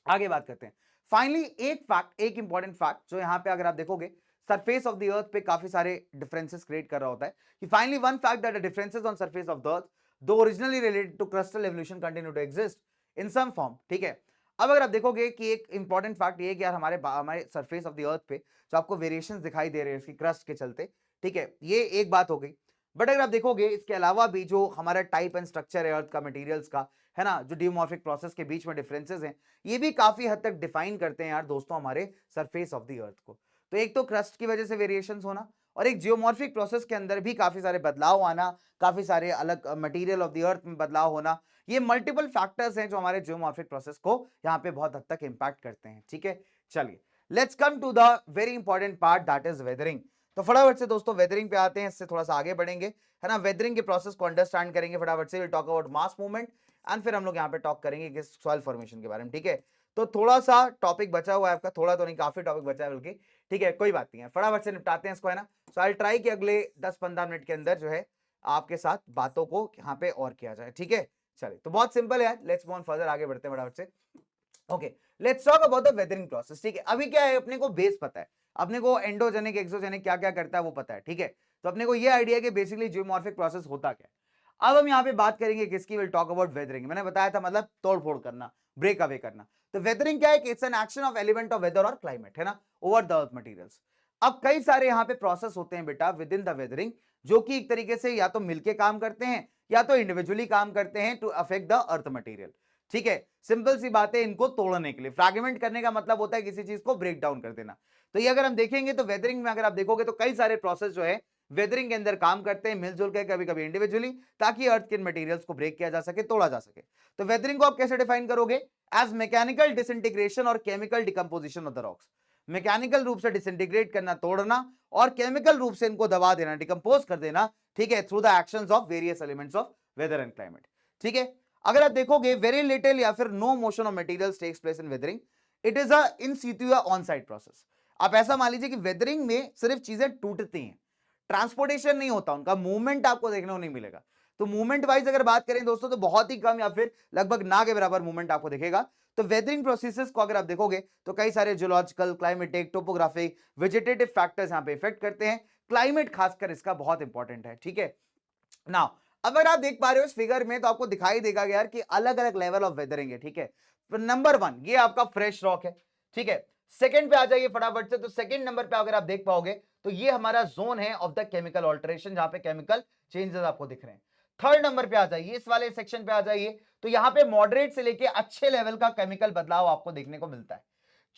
आगे बात करते हैं। फाइनली एक फैक्ट, एक इंपॉर्टेंट फैक्ट जो यहां पे अगर आप देखोगे सरफेस ऑफ द अर्थ पे काफी सारे डिफरेंसेस क्रिएट कर रहा होता है, कि finally one fact that the differences on surface of the earth though originally related to crustal evolution continue to exist in some form, ठीक है। अब अगर आप देखोगे कि एक इंपॉर्टेंट फैक्ट ये है कि यार हमारे सरफेस ऑफ द अर्थ पे जो आपको वेरिएशंस दिखाई दे रहे हैं उसकी क्रस्ट के चलते, ठीक है, ये एक बात हो गई। बट अगर आप देखोगे इसके अलावा भी जो हमारा टाइप एंड स्ट्रक्चर है अर्थ का, मटेरियल्स का, है ना, जो डियोमॉर्फिक प्रोसेस के बीच में डिफरेंसेस हैं, ये भी काफी हद तक डिफाइन करते हैं यार दोस्तों हमारे सरफेस ऑफ द अर्थ को। तो एक तो क्रस्ट की वजह से वेरिएशंस होना, और एक जियोमॉर्फिक प्रोसेस के अंदर भी काफी सारे बदलाव आना, काफी सारे अलग मटेरियल ऑफ द अर्थ में बदलाव होना, ये मल्टीपल फैक्टर्स हैं जो हमारे जियोमॉर्फिक प्रोसेस को यहाँ पे बहुत हद तक इंपैक्ट करते हैं। ठीक है, चलिए let's come to the very important part, that is weathering. तो फटाफट से दोस्तों वेदरिंग पे आते हैं, इससे थोड़ा सा आगे बढ़ेंगे, है ना। वेदरिंग के प्रोसेस को अंडरस्टैंड करेंगे फटाफट से, will talk about mass movement, and फिर हम लोग यहाँ पे टॉक करेंगे कि सॉइल फॉर्मेशन के बारे में। ठीक है, तो थोड़ा सा टॉपिक बचा हुआ है आपका, थोड़ा तो नहीं काफी टॉपिक बचा है बल्कि। ठीक है, कोई बात नहीं है, फटाफट से निपटाते हैं इसको, है ना। सो आई ट्राई कि अगले 10-15 मिनट के अंदर जो है आपके साथ बातों को यहाँ पे और किया जाए। ठीक है, चलिए तो बहुत सिंपल है, लेट्स मूव ऑन फर्दर, आगे बढ़ते हैं फटाफट से। Okay, let's talk about the weathering process. ठीक है, अभी क्या है, अपने को बेस पता है, अपने को एंडोजेनिक एक्सोजेनिक क्या क्या करता है वो पता है। ठीक है, तो अपने को ये आइडिया कि बेसिकली जियोमॉर्फिक प्रोसेस होता क्या है। अब हम यहाँ पे बात करेंगे किसकी, विल टॉक अबाउट वेदरिंग। मैंने बताया था मतलब तोड़ फोड़ करना, ब्रेक अवे करना। तो वेदरिंग क्या है, it's an action of element of weather और क्लाइमेट, है ना, ओवर द अर्थ मटेरियल्स। अब कई सारे यहाँ पे प्रोसेस होते हैं बेटा विद इन द वेदरिंग, जो कि एक तरीके से या तो मिलके काम करते हैं या तो इंडिविजुअली काम करते हैं to affect the earth material. ठीक है, सिंपल सी बात है, इनको तोड़ने के लिए, फ्रैगमेंट करने का मतलब होता है किसी चीज को ब्रेक डाउन कर देना। तो ये अगर हम देखेंगे तो वेदरिंग में अगर आप देखोगे तो कई सारे प्रोसेस जो है वेदरिंग के अंदर काम करते हैं मिलजुल के, कभी कभी इंडिविजुअली, ताकि अर्थ के मटेरियल्स को ब्रेक किया जा सके, तोड़ा जा सके। तो वेदरिंग को आप कैसे डिफाइन करोगे, एज मैकेनिकल डिसइंटीग्रेशन और chemical decomposition of the rocks. Mechanical रूप से डिसइंटीग्रेट करना, तोड़ना, और केमिकल रूप से इनको दबा देना, डिकम्पोज कर देना। ठीक है, through the actions of various elements of weather and climate. ठीक है, अगर आप देखोगे वेरी लिटिल या फिर no motion of materials takes place in weathering, it is a in situ on site process. आप ऐसा मान लीजिए कि वेदरिंग में सिर्फ चीजें टूटती हैं, ट्रांसपोर्टेशन नहीं होता, उनका मूवमेंट आपको देखने को नहीं मिलेगा। तो मूवमेंट वाइज अगर बात करें दोस्तों तो बहुत ही कम या फिर लगभग ना के बराबर मूवमेंट आपको दिखेगा। तो वेदरिंग प्रोसेसेस को अगर आप देखोगे तो कई सारे geological, climatic, topographic, vegetative factors यहाँ पे इफेक्ट करते हैं। क्लाइमेट खासकर इसका बहुत इंपॉर्टेंट है। ठीक है, नाउ अगर आप देख पा रहे हो इस फिगर में तो आपको दिखाई देगा यार कि अलग अलग लेवल ऑफ वेदरिंग है। ठीक है, तो नंबर 1 ये आपका फ्रेश रॉक है। ठीक है, सेकंड पे आ जाइए फटाफट से, तो सेकंड नंबर पे अगर आप देख पाओगे तो ये हमारा जोन है ऑफ द केमिकल ऑल्टरेशन, जहां पे केमिकल चेंजेस आपको दिख रहे हैं। थर्ड नंबर पे आ जाइए, इस वाले सेक्शन पे आ जाइए, तो यहां पे मॉडरेट से लेके अच्छे लेवल का केमिकल बदलाव आपको देखने को मिलता है।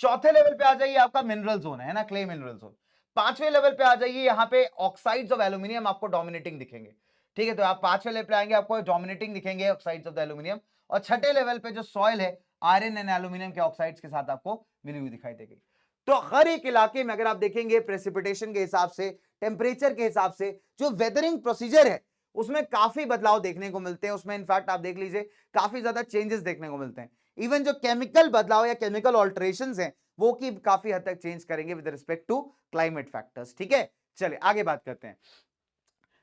चौथे लेवल पे आ जाइए, आपका मिनरल जोन है ना, क्ले मिनरल जोन। पांचवें लेवल पे आ जाइए, यहां पे ऑक्साइड्स ऑफ एल्यूमिनियम आपको डोमिनेटिंग दिखेंगे। ठीक है, तो आप पांचवें लेवल पे आएंगे, आपको डोमिनेटिंग दिखेंगे ऑक्साइड्स ऑफ द एल्यूमिनियम। और छठे लेवल पे जो सॉइल है, आयरन एंड एल्यूमिनियम के ऑक्साइड्स के साथ आपको मिली हुई दिखाई देगी। तो हर एक इलाके में अगर आप देखेंगे प्रेसिपिटेशन के हिसाब से, टेम्परेचर के हिसाब से, जो वेदरिंग प्रोसीजर है उसमें काफी बदलाव देखने को मिलते हैं। उसमें इनफैक्ट आप देख लीजिए काफी ज्यादा चेंजेस देखने को मिलते हैं। इवन जो केमिकल बदलाव या केमिकल ऑल्टरेशंस हैं वो की काफी हद तक चेंज करेंगे with respect to climate factors. ठीक है, चलिए आगे बात करते हैं।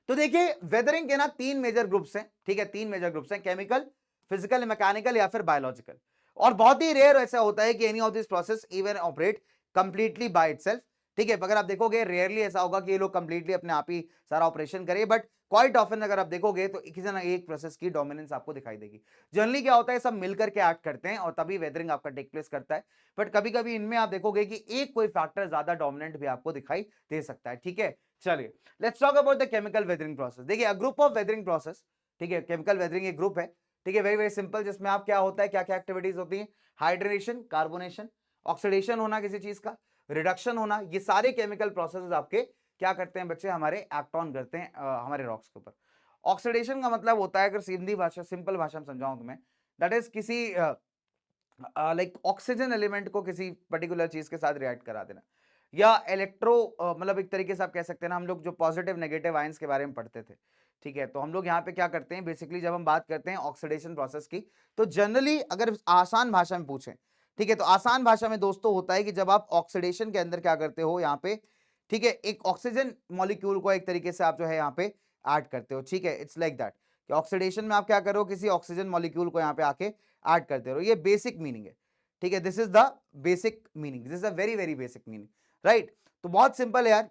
तो देखिए वेदरिंग के ना 3 मेजर ग्रुप्स हैं। ठीक है, 3 मेजर ग्रुप्स हैं, केमिकल, फिजिकल, मैकेनिकल या फिर बायोलॉजिकल। और बहुत ही रेयर ऐसा होता है कि any of this process even operate completely by itself. ठीक है, अगर आप देखोगे रेयरली ऐसा होगा कि ये लोग कंप्लीटली अपने आप ही सारा ऑपरेशन करें, बट क्वाइट ऑफन अगर आप देखोगे तो किसी ना एक प्रोसेस की डोमिनेंस आपको दिखाई देगी। जनरली क्या होता है, सब मिलकर के एक्ट करते हैं और तभी वेदरिंग आपका टेक प्लेस करता है। बट कभी कभी इनमें आप देखोगे कि एक कोई फैक्टर ज्यादा डोमिनेंट भी आपको दिखाई दे सकता है। ठीक है, चलिए let's talk about the chemical weathering process. देखिए, ग्रुप ऑफ वेदरिंग प्रोसेस। ठीक है, केमिकल वेदरिंग एक ग्रुप है। ठीक है, वेरी वेरी सिंपल, जिसमें आप क्या होता है, क्या क्या एक्टिविटीज होती है, हाइड्रेशन, कार्बोनेशन, ऑक्सीडेशन होना किसी चीज का, रिडक्शन होना, ये सारे केमिकल प्रोसेस आपके क्या करते हैं बच्चे, हमारे एक्ट ऑन करते हैं हमारे रॉक्स के ऊपर। ऑक्सीडेशन का मतलब होता है, अगर सीधी भाषा, सिंपल भाषा में समझाऊं तुम्हें, दैट इज किसी लाइक ऑक्सीजन एलिमेंट को किसी पर्टिकुलर चीज के साथ रिएक्ट करा देना, या इलेक्ट्रो मतलब एक तरीके से आप कह सकते हैं ना, हम लोग जो पॉजिटिव नेगेटिव आयंस के बारे में पढ़ते थे। ठीक है, तो हम लोग यहाँ पे क्या करते हैं बेसिकली, जब हम बात करते हैं ऑक्सीडेशन प्रोसेस की, तो जनरली अगर आसान भाषा में पूछें, ठीक है, तो आसान भाषा में दोस्तों होता है कि जब आप ऑक्सीडेशन के अंदर क्या करते हो यहाँ पे, ठीक है, एक ऑक्सीजन मॉलिक्यूल को एक तरीके से आप जो है यहाँ पे ऐड करते हो। ठीक है, इट्स लाइक दैट कि ऑक्सीडेशन में आप क्या करो, किसी ऑक्सीजन मॉलिक्यूल को यहाँ पे आके ऐड करते रहो। ये बेसिक मीनिंग है। ठीक है, this is the basic meaning, this is a very very basic meaning, right. तो बहुत सिंपल है यार,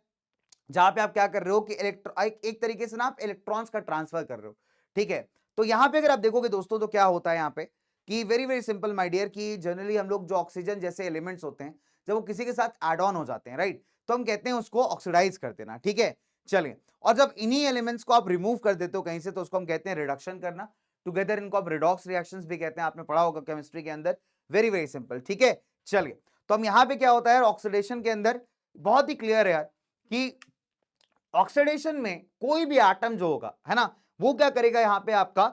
जहां पे आप क्या कर रहे हो कि एक तरीके से ना आप इलेक्ट्रॉन्स का ट्रांसफर कर रहे हो। ठीक है, तो यहां पे अगर आप देखोगे दोस्तों तो क्या होता है यहाँ पे कि very very simple my dear, कि जनरली हम लोग जो ऑक्सीजन जैसे एलिमेंट्स होते हैं जब वो किसी के साथ एड ऑन हो जाते हैं, राइट, तो हम कहते हैं उसको ऑक्सीडाइज कर देना। ठीक है, चलिए, और जब इन्हीं एलिमेंट्स को आप रिमूव कर देते हो कहीं से तो उसको हम कहते हैं रिडक्शन करना। टुगेदर इनको आप रिडॉक्स रिएक्शंस भी कहते हैं, आपने पढ़ा होगा केमिस्ट्री के अंदर। Very very simple. ठीक है, चलिए, तो हम यहाँ पे क्या होता है ऑक्सीडेशन के अंदर, बहुत ही क्लियर है यार कि ऑक्सीडेशन में कोई भी एटम जो होगा, है ना, वो क्या करेगा, यहां पे आपका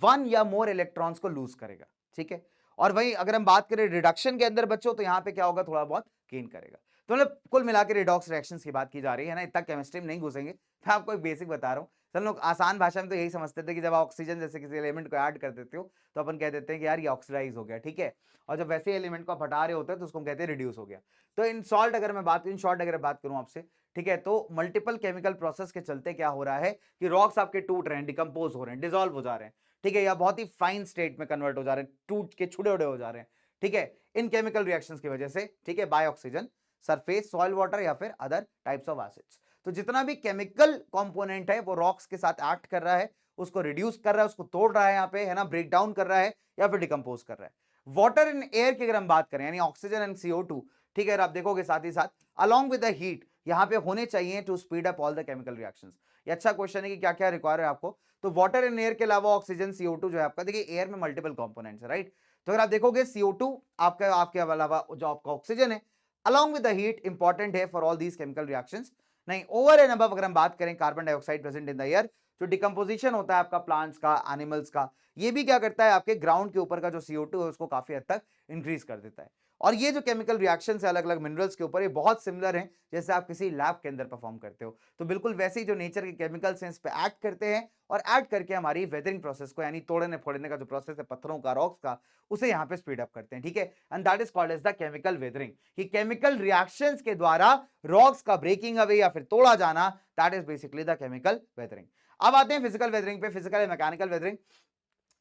1 या मोर इलेक्ट्रॉन्स को लूज करेगा, ठीक है। और वही अगर हम बात करें रिडक्शन के अंदर बच्चों, तो यहां पे क्या होगा, थोड़ा बहुत गेन करेगा। तो मतलब कुल मिला के रिडॉक्स रिएक्शंस की बात की जा रही है ना, इतना केमिस्ट्री में नहीं घुसेंगे, मैं आपको एक बेसिक बता रहा हूं। सब लोग आसान भाषा में तो यही समझते थे कि जब आप ऑक्सीजन जैसे किसी एलिमेंट को ऐड कर देते हो तो अपन कह देते हैं कि यार ये ऑक्सीडाइज हो गया, ठीक है। और जब वैसे एलिमेंट को आप हटा रहे होते हैं तो उसको हम कहते हैं रिड्यूस हो गया। तो इन शॉर्ट अगर मैं बात, इन शॉर्ट अगर बात करूं आपसे, ठीक है, तो मल्टीपल केमिकल प्रोसेस के चलते क्या हो रहा है कि रॉक्स आपके टूट रहे हैं, डिकम्पोज हो रहे हैं, डिसॉल्व हो जा रहे हैं, ठीक है, या बहुत ही फाइन स्टेट में कन्वर्ट हो जा रहे हैं, टूट के छुड़े उड़े हो जा रहे हैं, ठीक है, इन केमिकल रिएक्शंस की वजह से, ठीक है, by oxygen, surface, soil water या फिर अदर टाइप्स ऑफ एसिड्स। तो जितना भी केमिकल कंपोनेंट है वो रॉक्स के साथ एक्ट कर रहा है, उसको रिड्यूस कर रहा है, उसको तोड़ रहा है यहाँ पे, है ना, ब्रेक डाउन कर रहा है या फिर डिकम्पोज कर रहा है। वाटर इन एयर की अगर हम बात करें, यानी ऑक्सीजन एंड CO2, ठीक है, आप देखोगे साथ ही साथ अलॉन्ग विद द हीट यहां पे होने चाहिए to speed up all the chemical reactions. ये अच्छा क्वेश्चन है कि क्या क्या रिक्वायर है आपको। तो वाटर एंड एयर के अलावा ऑक्सीजन, CO2 जो है आपका, देखिए एयर में मल्टीपल कंपोनेंट्स है, राइट। तो अगर आप देखोगे CO2 आपका, आपके अलावा जो आपका ऑक्सीजन है, along with the heat important है for all these chemical reactions. नहीं, ओवर एंड अबव अगर हम बात करें carbon dioxide present in the air, जो डिकम्पोजिशन होता है आपका प्लांट्स का, एनिमल्स का, ये भी क्या करता है, आपके ग्राउंड के ऊपर का जो CO2 है उसको काफी हद तक इंक्रीज कर देता है। और ये जो केमिकल रिएक्शन है अलग अलग मिनरल्स के ऊपर, ये बहुत सिमिलर हैं जैसे आप किसी लैब के अंदर परफॉर्म करते हो। तो बिल्कुल वैसे ही जो नेचर के केमिकल्स हैं इस पे एक्ट करते हैं और ऐड करके हमारी वेदरिंग प्रोसेस को, यानी तोड़ने फोड़ने का जो प्रोसेस है पत्थरों का, रॉक्स का, उसे यहाँ पे स्पीड अप करते हैं, ठीक है। And that is called as the chemical weathering, कि केमिकल रिएक्शंस के द्वारा रॉक्स का ब्रेकिंग अवे या फिर तोड़ा जाना, that is basically the chemical weathering. अब आते हैं फिजिकल वेदरिंग पे। फिजिकल मैकेनिकल वेदरिंग,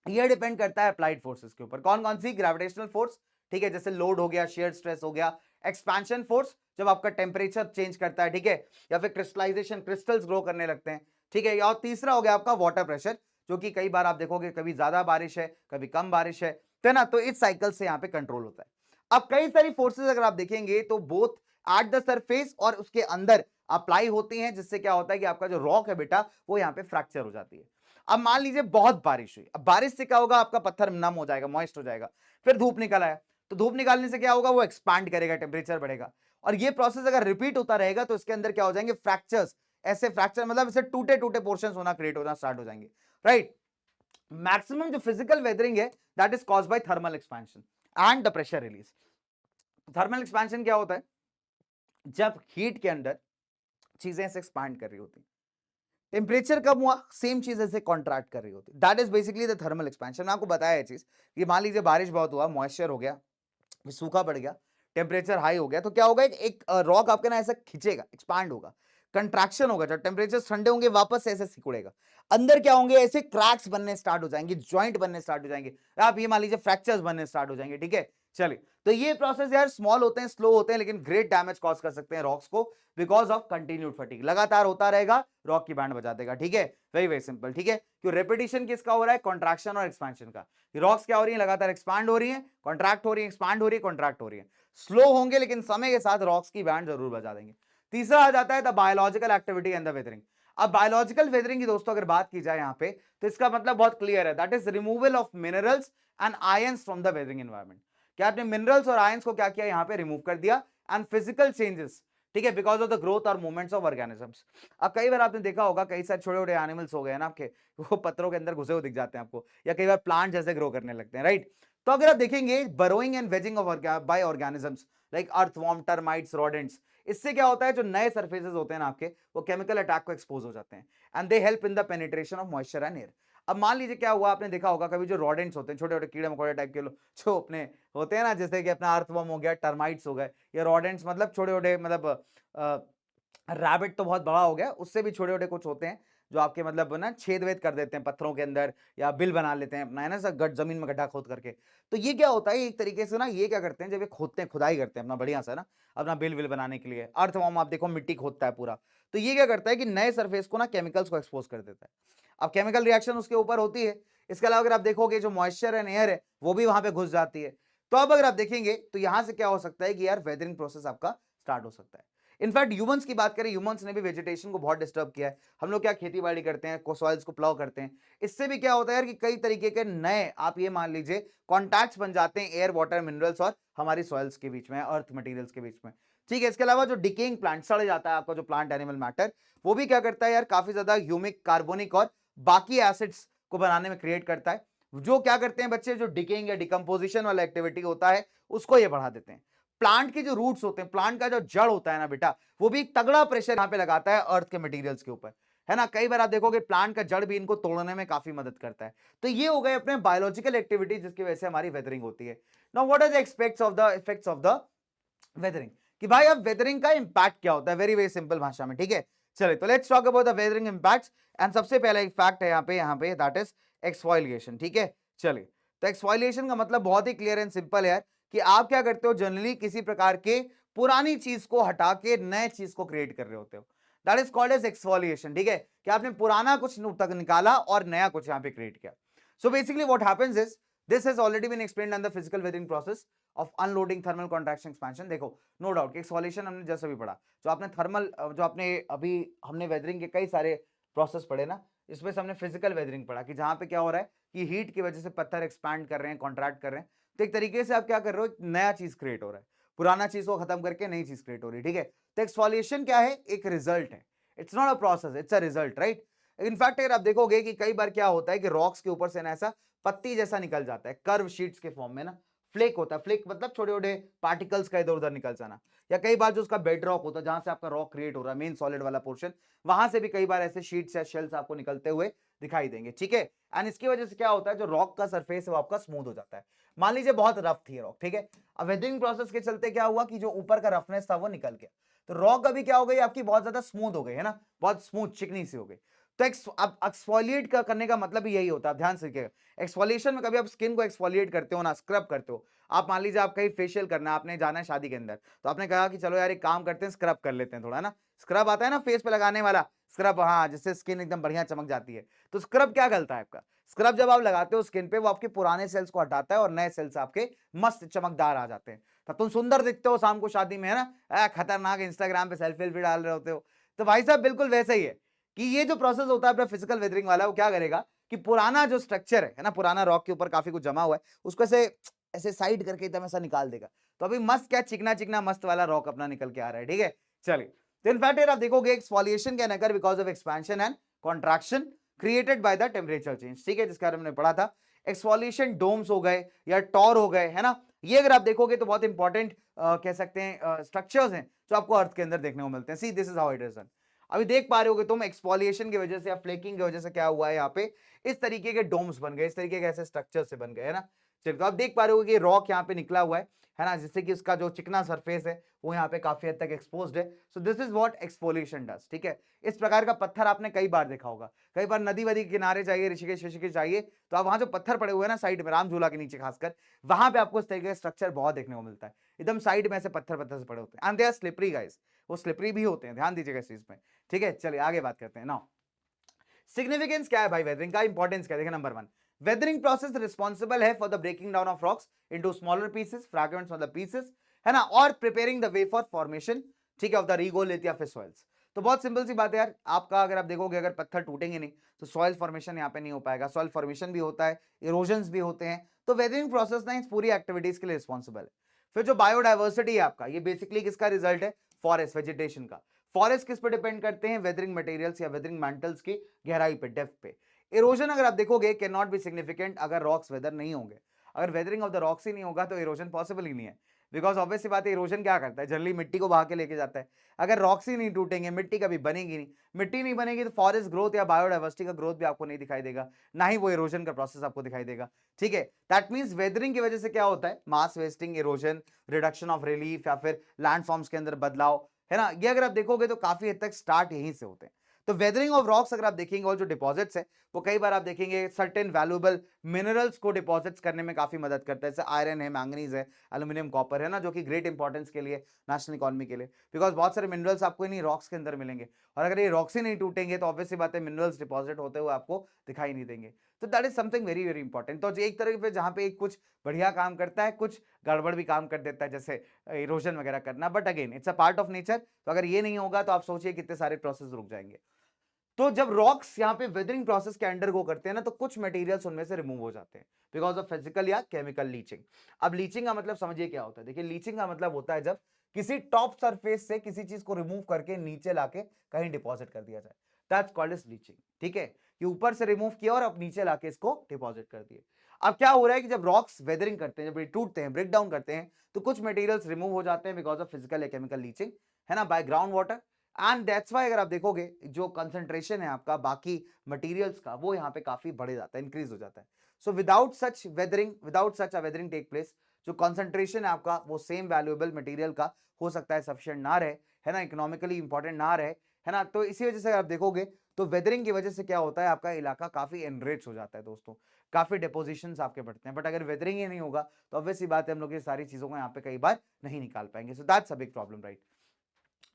ये डिपेंड करता है अप्लाइड फोर्सेस के ऊपर। कौन कौन सी? ग्रेविटेशनल फोर्स, ठीक है, जैसे लोड हो गया, शेयर स्ट्रेस हो गया, एक्सपेंशन फोर्स जब आपका टेम्परेचर चेंज करता है, ठीक है, या फिर क्रिस्टलाइजेशन, क्रिस्टल्स ग्रो करने लगते हैं, ठीक है, और तीसरा हो गया आपका वाटर प्रेशर, जो कि कई बार आप देखोगे कभी ज्यादा बारिश है कभी कम बारिश है, तो ना, तो इस साइकिल से यहाँ पे कंट्रोल होता है। अब कई सारी फोर्सेस अगर आप देखेंगे तो बोथ एट द सरफेस और उसके अंदर अप्लाई होती हैं, जिससे क्या होता है कि आपका जो रॉक है बेटा वो यहाँ पे फ्रैक्चर हो जाती है। अब मान लीजिए बहुत बारिश हुई, अब बारिश से क्या होगा, आपका पत्थर नम हो जाएगा, मॉइस्ट हो जाएगा, फिर धूप निकल आया, तो धूप निकालने से क्या होगा, वो एक्सपांड करेगा, टेम्परेचर बढ़ेगा, और ये प्रोसेस अगर रिपीट होता रहेगा तो इसके अंदर क्या हो जाएंगे, फ्रैक्चर्स। ऐसे फ्रैक्चर मतलब ऐसे टूटे टूटे पोर्शंस होना, क्रिएट होना स्टार्ट हो जाएंगे, राइट। मैक्सिमम जो फिजिकल वेदरिंग है that is caused by thermal expansion and the pressure release. Thermal expansion क्या होता है, जब हीट के अंदर चीजें ऐसे एक्सपांड कर रही होती, टेम्परेचर कम हुआ, सेम चीज ऐसे कॉन्ट्रैक्ट कर रही होती, that is basically the thermal expansion. मैं आपको बताया ये चीज कि मान लीजिए बारिश बहुत हुआ, मॉइस्चर हो गया, सूखा पड़ गया, टेम्परेचर हाई हो गया, तो क्या होगा, एक रॉक आपके ना ऐसा खींचेगा, एक्सपांड होगा, कंट्रैक्शन होगा, जब टेम्परेचर ठंडे होंगे वापस से ऐसे सिकुड़ेगा, अंदर क्या होंगे, ऐसे क्रैक्स बनने स्टार्ट हो जाएंगे, जॉइंट बनने स्टार्ट हो जाएंगे, आप ये मान लीजिए फ्रैक्चर्स बनने स्टार्ट हो जाएंगे, ठीक है। चलिए, तो ये प्रोसेस यार स्मॉल होते हैं, स्लो होते हैं, लेकिन ग्रेट डैमेज कॉज कर सकते हैं रॉक्स को, बिकॉज ऑफ कंटिन्यूड फटीग, लगातार होता रहेगा, रॉक की बैंड बजा देगा, ठीक है, वेरी वेरी सिंपल, ठीक है। क्यों रेपिटेशन किसका हो रहा है, कॉन्ट्रैक्शन और एक्सपेंशन का। रॉक्स क्या हो रही है, लगातार एक्सपांड हो रही है, कॉन्ट्रैक्ट हो रही है, एक्सपांड हो रही है, कॉन्ट्रैक्ट हो रही है, स्लो होंगे लेकिन समय के साथ रॉक्स की बैंड जरूर बजा देंगे। तीसरा आ जाता है the biological activity and the weathering. अब बायोलॉजिकल वेदरिंग की दोस्तों अगर बात की जाए यहां पे, तो इसका मतलब बहुत क्लियर है, that is removal of minerals and ions from the weathering environment. क्या आपने मिनरल्स और आयंस को क्या किया, यहां पे रिमूव कर दिया, एंड फिजिकल चेंजेस, ठीक है, बिकॉज ऑफ द ग्रोथ और मूवमेंट्स ऑफ ऑर्गेनिजम्स। अब कई बार आपने देखा होगा, कई सारे छोटे छोटे एनिमल्स हो गए ना आपके, वो पत्थरों के अंदर घुसे हुए दिख जाते हैं आपको, या कई बार प्लांट जैसे ग्रो करने लगते हैं, राइट। तो अगर आप देखेंगे burrowing and wedging off by organisms like earthworm, termites, rodents, इससे क्या होता है, जो नए सरफेसेस होते हैं ना आपके, वो केमिकल अटैक को एक्सपोज हो जाते हैं, and they help in the penetration of moisture and air. अब मान लीजिए क्या हुआ, आपने देखा होगा कभी जो रॉडेंट्स होते हैं, छोटे छोटे कीड़े मकोड़े टाइप के जो अपने होते हैं ना, जैसे कि अपना अर्थवर्म हो गया, टर्माइट्स हो गए, या रॉडेंट्स मतलब छोटे छोटे, मतलब रैबिट तो बहुत बड़ा हो गया, उससे भी छोटे छोटे कुछ होते हैं जो आपके मतलब ना छेद वेद कर देते हैं पत्थरों के अंदर, या बिल बना लेते हैं अपना, है ना सर, गट जमीन में गड्ढा खोद करके। तो ये क्या होता है, एक तरीके से ना, ये क्या करते हैं, जब ये खोदते हैं, खुदाई करते हैं अपना बढ़िया सा ना, अपना बिल विल बनाने के लिए, अर्थवर्म आप देखो मिट्टी खोदता है पूरा, तो ये क्या करता है कि नए सरफेस को ना केमिकल्स को एक्सपोज कर देता है। अब केमिकल रिएक्शन उसके ऊपर होती है, इसके अलावा अगर आप देखोगे जो मॉइस्चर एंड एयर है वो भी वहां पे घुस जाती है। तो अब अगर आप देखेंगे तो यहां से क्या हो सकता है कि यार वेदरिंग प्रोसेस आपका स्टार्ट हो सकता है। इनफैक्ट ह्यूमंस की बात करें, ह्यूमंस ने भी वेजिटेशन को बहुत डिस्टर्ब किया है। हम लोग क्या खेती बाड़ी करते हैं, सॉइल्स को प्लाव करते हैं, इससे भी क्या होता है यार कि कई तरीके के नए, आप ये मान लीजिए, कॉन्टैक्ट्स बन जाते हैं एयर, वाटर, मिनरल्स और हमारी सॉइल्स के बीच में, अर्थ मटेरियल्स के बीच में, ठीक है। इसके अलावा जो डिकेइंग प्लांट, सड़ जाता है आपका जो प्लांट एनिमल मैटर, वो भी क्या करता है यार, काफी ज्यादा ह्यूमिक, कार्बोनिक और बाकी एसिड्स को बनाने में क्रिएट करता है। जो क्या करते हैं बच्चे, जो डिकेइंग या डिकम्पोजिशन वाला एक्टिविटी होता है उसको ये बढ़ा देते हैं। प्लांट के जो रूट्स होते हैं, प्लांट का जो जड़ होता है ना बेटा, वो भी तगड़ा प्रेशर यहाँ पे लगाता है अर्थ के मटेरियल्स के ऊपर, है ना। कई बार आप देखोगे प्लांट का जड़ भी इनको तोड़ने में काफी मदद करता है। तो ये हो गए अपने बायोलॉजिकल एक्टिविटी जिसकी वजह से हमारी वेदरिंग होती है। Now what are the effects of the weathering, कि भाई अब वेदरिंग का इंपैक्ट क्या होता है, वेरी वेरी सिंपल भाषा में, ठीक है। चलिए तो let's talk about the weathering impacts. And सबसे पहला एक फैक्ट है यहाँ पे दैट इज एक्सफोलिएशन, ठीक है। चलिए, तो एक्सफोलिएशन का मतलब बहुत ही क्लियर एंड सिंपल है कि आप क्या करते हो, जनरली किसी प्रकार के पुरानी चीज को हटा के नए चीज को क्रिएट कर रहे होते हो, that is called as exfoliation, ठीक है। कि आपने पुराना कुछ तक निकाला और नया कुछ यहाँ पे क्रिएट किया। So basically what happens is, this has already been explained in the physical weathering process of unloading, thermal contraction, expansion. देखो नो डाउट कि एक्सफोलिएशन हमने जैसे भी पढ़ा, जो आपने थर्मल, जो आपने अभी हमने वेदरिंग के कई सारे प्रोसेस पढ़े ना, इसमें से हमने फिजिकल वेदरिंग पढ़ा कि जहां पे क्या हो रहा है कि हीट की वजह से पत्थर एक्सपैंड कर रहे हैं, कॉन्ट्रैक्ट कर रहे हैं। तो एक तरीके से आप क्या कर रहे हो, नया चीज क्रिएट हो रहा है, पुराना चीज को खत्म करके नई चीज क्रिएट हो रही है, ठीक है। तो एक्सफोलिएशन क्या है, एक रिजल्ट है, it's not a process, it's a result, right. In fact अगर आप देखोगे कि कई बार क्या होता है कि रॉक्स के ऊपर से ना ऐसा पत्ती जैसा निकल जाता है, कर्व शीट्स के फॉर्म में ना, फ्लेक होता है, फ्लेक मतलब छोटे छोटे पार्टिकल्स का इधर उधर निकल जाना। या कई बार जो उसका बेड रॉक होता है, जहां से आपका रॉक क्रिएट हो रहा है, मेन सॉलिड वाला पोर्शन, वहां से भी कई बार ऐसे शीट्स या शेल्स आपको निकलते हुए दिखाई देंगे, ठीक है। एंड इसकी वजह से क्या होता है, जो रॉक का सरफेस है वो आपका स्मूथ हो जाता है। मान लीजिए बहुत रफ थी रॉक, ठीक है। अब वेदरिंग प्रोसेस के चलते क्या हुआ कि जो ऊपर का रफनेस था वो निकल गया, तो रॉक अभी क्या हो गई आपकी, बहुत ज्यादा स्मूथ हो गई, है ना, बहुत स्मूथ चिकनी सी हो गई। तो अब एक्सफोलिएट का करने का मतलब ही यही होता है, ध्यान से रखिएगा। एक्सफोलिएशन में कभी आप स्किन को एक्सफोलिएट करते हो ना, स्क्रब करते हो, आप मान लीजिए आप कहीं फेशियल करना है, आपने जाना है शादी के अंदर, तो आपने कहा कि चलो यार एक काम करते हैं, स्क्रब कर लेते हैं थोड़ा, है ना। स्क्रब आता है ना फेस पे लगाने वाला स्क्रब, हाँ, जिससे स्किन एकदम बढ़िया चमक जाती है। तो स्क्रब क्या करता है आपका, स्क्रब जब आप लगाते हो स्किन पे, वो आपके पुराने सेल्स को हटाता है और नए सेल्स आपके मस्त चमकदार आ जाते हैं। तब तुम सुंदर दिखते हो शाम को शादी में, है ना, खतरनाक इंस्टाग्राम पे सेल्फी वेल्फी डाल रहे होते हो। तो भाई साहब बिल्कुल वैसा ही है कि ये जो प्रोसेस होता है अपना फिजिकल वेदरिंग वाला, वो क्या करेगा कि पुराना जो स्ट्रक्चर है ना, पुराना रॉक के ऊपर काफी कुछ जमा हुआ है, उसको ऐसे ऐसे साइड करके एकदम ऐसा निकाल देगा। तो अभी मस्त क्या चिकना चिकना मस्त वाला रॉक अपना निकल के आ रहा है, ठीक है। चलिए, तो इनफैक्ट आप देखोगे exfoliation can occur because of expansion and contraction created by the temperature change, ठीक है, जिसके बारे में हमने पढ़ा था। एक्सफोलिएशन डोम्स हो गए या टॉर हो गए, है ना, ये अगर आप देखोगे तो बहुत इंपॉर्टेंट कह सकते हैं स्ट्रक्चर्स हैं जो आपको अर्थ के अंदर देखने को मिलते हैं। See this is how it is done. अभी देख पा रहे होगे तुम, एक्सफोलिएशन की वजह से या फ्लेकिंग की वजह से क्या हुआ है, यहाँ पे इस तरीके के डोम्स बन गए, इस तरीके के ऐसे स्ट्रक्चर से बन गए, है ना। चलिए, तो आप देख पा रहे हो कि रॉक यहाँ पे निकला हुआ है ना, जिससे कि उसका जो चिकना सरफेस है वो यहाँ पे काफी हद तक एक्सपोज्ड है। So this is what exfoliation does, ठीक है। इस प्रकार का पत्थर आपने कई बार देखा होगा, कई बार नदी वदी के किनारे जाइए, ऋषिकेश ऋषिकेश जाइए, तो आप वहां जो पत्थर पड़े हुए हैं ना साइड में, राम झूला के नीचे खासकर, वहां पे आपको इस तरीके का स्ट्रक्चर बहुत देखने को मिलता है, एकदम साइड में ऐसे पत्थर पत्थर से पड़े होते हैं। And they are slippery guys, वो स्लिपरी भी होते हैं, ध्यान दीजिएगा इस चीज में, ठीक है। चलिए आगे बात करते हैं। नाउ सिग्निफिकेंस क्या है भाई वेदरिंग का, इंपॉर्टेंस क्या है, देखिए नंबर 1, वेदरिंग प्रोसेस रिस्पॉन्सिबल है for the breaking down of rocks into smaller pieces, fragments मतलब पीसेस, है ना, और preparing the way for formation, ठीक है, ऑफ द रिगोलिथ या फिर सॉइल्स। तो बहुत सिंपल सी बात है यार, आपका अगर आप देखोगे अगर पत्थर टूटेंगे नहीं तो सॉइल फॉर्मेशन यहाँ पे नहीं हो पाएगा, सॉइल फॉर्मेशन भी होता है, इरोजन्स भी होते हैं। तो वेदरिंग प्रोसेस ना इस पूरी एक्टिविटीज के लिए रिस्पॉन्सिबल है। फिर जो बायोडाइवर्सिटी है आपका, ये बेसिकली किसका रिजल्ट है, फॉरेस्ट वेजिटेशन का। फॉरेस्ट किस पे डिपेंड करते हैं, वेदरिंग मटेरियल्स या वेदरिंग मैंटल्स की गहराई पे, डेप्थ पे। इरोजन अगर आप देखोगे कैन नॉट बी सिग्निफिकेंट अगर रॉक्स वेदर नहीं होंगे, अगर वेदरिंग ऑफ द रॉक्स ही नहीं होगा तो इरोजन पॉसिबल ही नहीं है। बिकॉज ऑब्वियस सी बात है, इरोजन क्या करता है, जनरली मिट्टी को बहा के लेके जाता है। अगर रॉक्स ही नहीं टूटेंगे, मिट्टी कभी बनेगी नहीं, मिट्टी नहीं बनेगी तो फॉरेस्ट ग्रोथ या बायोडाइवर्सिटी का ग्रोथ भी आपको नहीं दिखाई देगा, ना ही वो इरोजन का प्रोसेस आपको दिखाई देगा, ठीक है। दैट मींस वेदरिंग की वजह से क्या होता है, mass wasting, erosion, reduction of relief या फिर लैंड फॉर्म्स के अंदर बदलाव, है ना, ये अगर आप देखोगे तो काफी हद तक स्टार्ट यहीं से होते हैं। तो वेदरिंग ऑफ रॉक्स अगर आप देखेंगे और जो डिपॉजिट्स है वो कई बार आप देखेंगे सर्टेन वैल्यूएबल मिनरल्स को डिपॉजिट्स करने में काफी मदद करता है, जैसे आयरन है, मैंगनीज है, एल्यूमिनियम, कॉपर, है ना, जो कि ग्रेट इंपॉर्टेंस के लिए नेशनल इकोनॉमी के लिए, बिकॉज बहुत सारे मिनरल्स आपको नहीं रॉक्स के अंदर मिलेंगे, और अगर ये रॉक्स ही नहीं टूटेंगे तो ऑब्वियसली बात है मिनरल्स डिपॉजिट होते हुए आपको दिखाई नहीं देंगे। तो that is something very very important. तो एक तरह पे जहां पे कुछ बढ़िया काम करता है, कुछ गड़बड़ भी काम कर देता है, जैसे इरोजन वगैरह करना, but again it's a part of nature. तो अगर ये नहीं होगा तो आप सोचिए कितने सारे प्रोसेस रुक जाएंगे। तो जब रॉक्स यहाँ पे वेदरिंग प्रोसेस के अंडर गो करते हैं ना, तो कुछ मटेरियल्स उनमें से रिमूव हो जाते हैं बिकॉज ऑफ फिजिकल या केमिकल लीचिंग। अब लीचिंग का मतलब समझिए क्या होता है, देखिए लीचिंग का मतलब होता है जब किसी टॉप सरफेस से किसी चीज को रिमूव करके नीचे लाके कहीं डिपॉजिट कर दिया जाए, दैट्स कॉल्ड एज लीचिंग। ठीक है, कि ऊपर से रिमूव किया और अब नीचे लाके इसको डिपॉजिट कर दिए। अब क्या हो रहा है कि जब रॉक्स वेदरिंग करते हैं, जब ये टूटते हैं, ब्रेक डाउन करते हैं, तो कुछ मटेरियल्स रिमूव हो जाते हैं बिकॉज ऑफ फिजिकल या केमिकल लीचिंग, है ना, by ground water. And that's why अगर आप देखोगे जो कंसंट्रेशन है आपका बाकी मटेरियल्स का, वो यहाँ पे काफी बढ़ जाता है, इंक्रीज हो जाता है। सो विदाउट सच वेदरिंग, विदाउट सच अ वेदरिंग टेक प्लेस, जो कंसंट्रेशन है आपका वो सेम वैल्यूएबल मटेरियल का हो सकता है सफिशिएंट ना रहे, है ना, इकोनॉमिकली इंपॉर्टेंट ना रहे, है ना। तो इसी वजह से आप देखोगे तो वेदरिंग की वजह से क्या होता है, आपका इलाका काफी एनरिच हो जाता है दोस्तों, काफी डिपोजिशंस आपके बढ़ते हैं। बट अगर वेदरिंग ही नहीं होगा तो ऑब्वियसली बात है हम लोग ये सारी चीजों को यहाँ पे कई बार नहीं निकाल पाएंगे। So that's a big problem, right.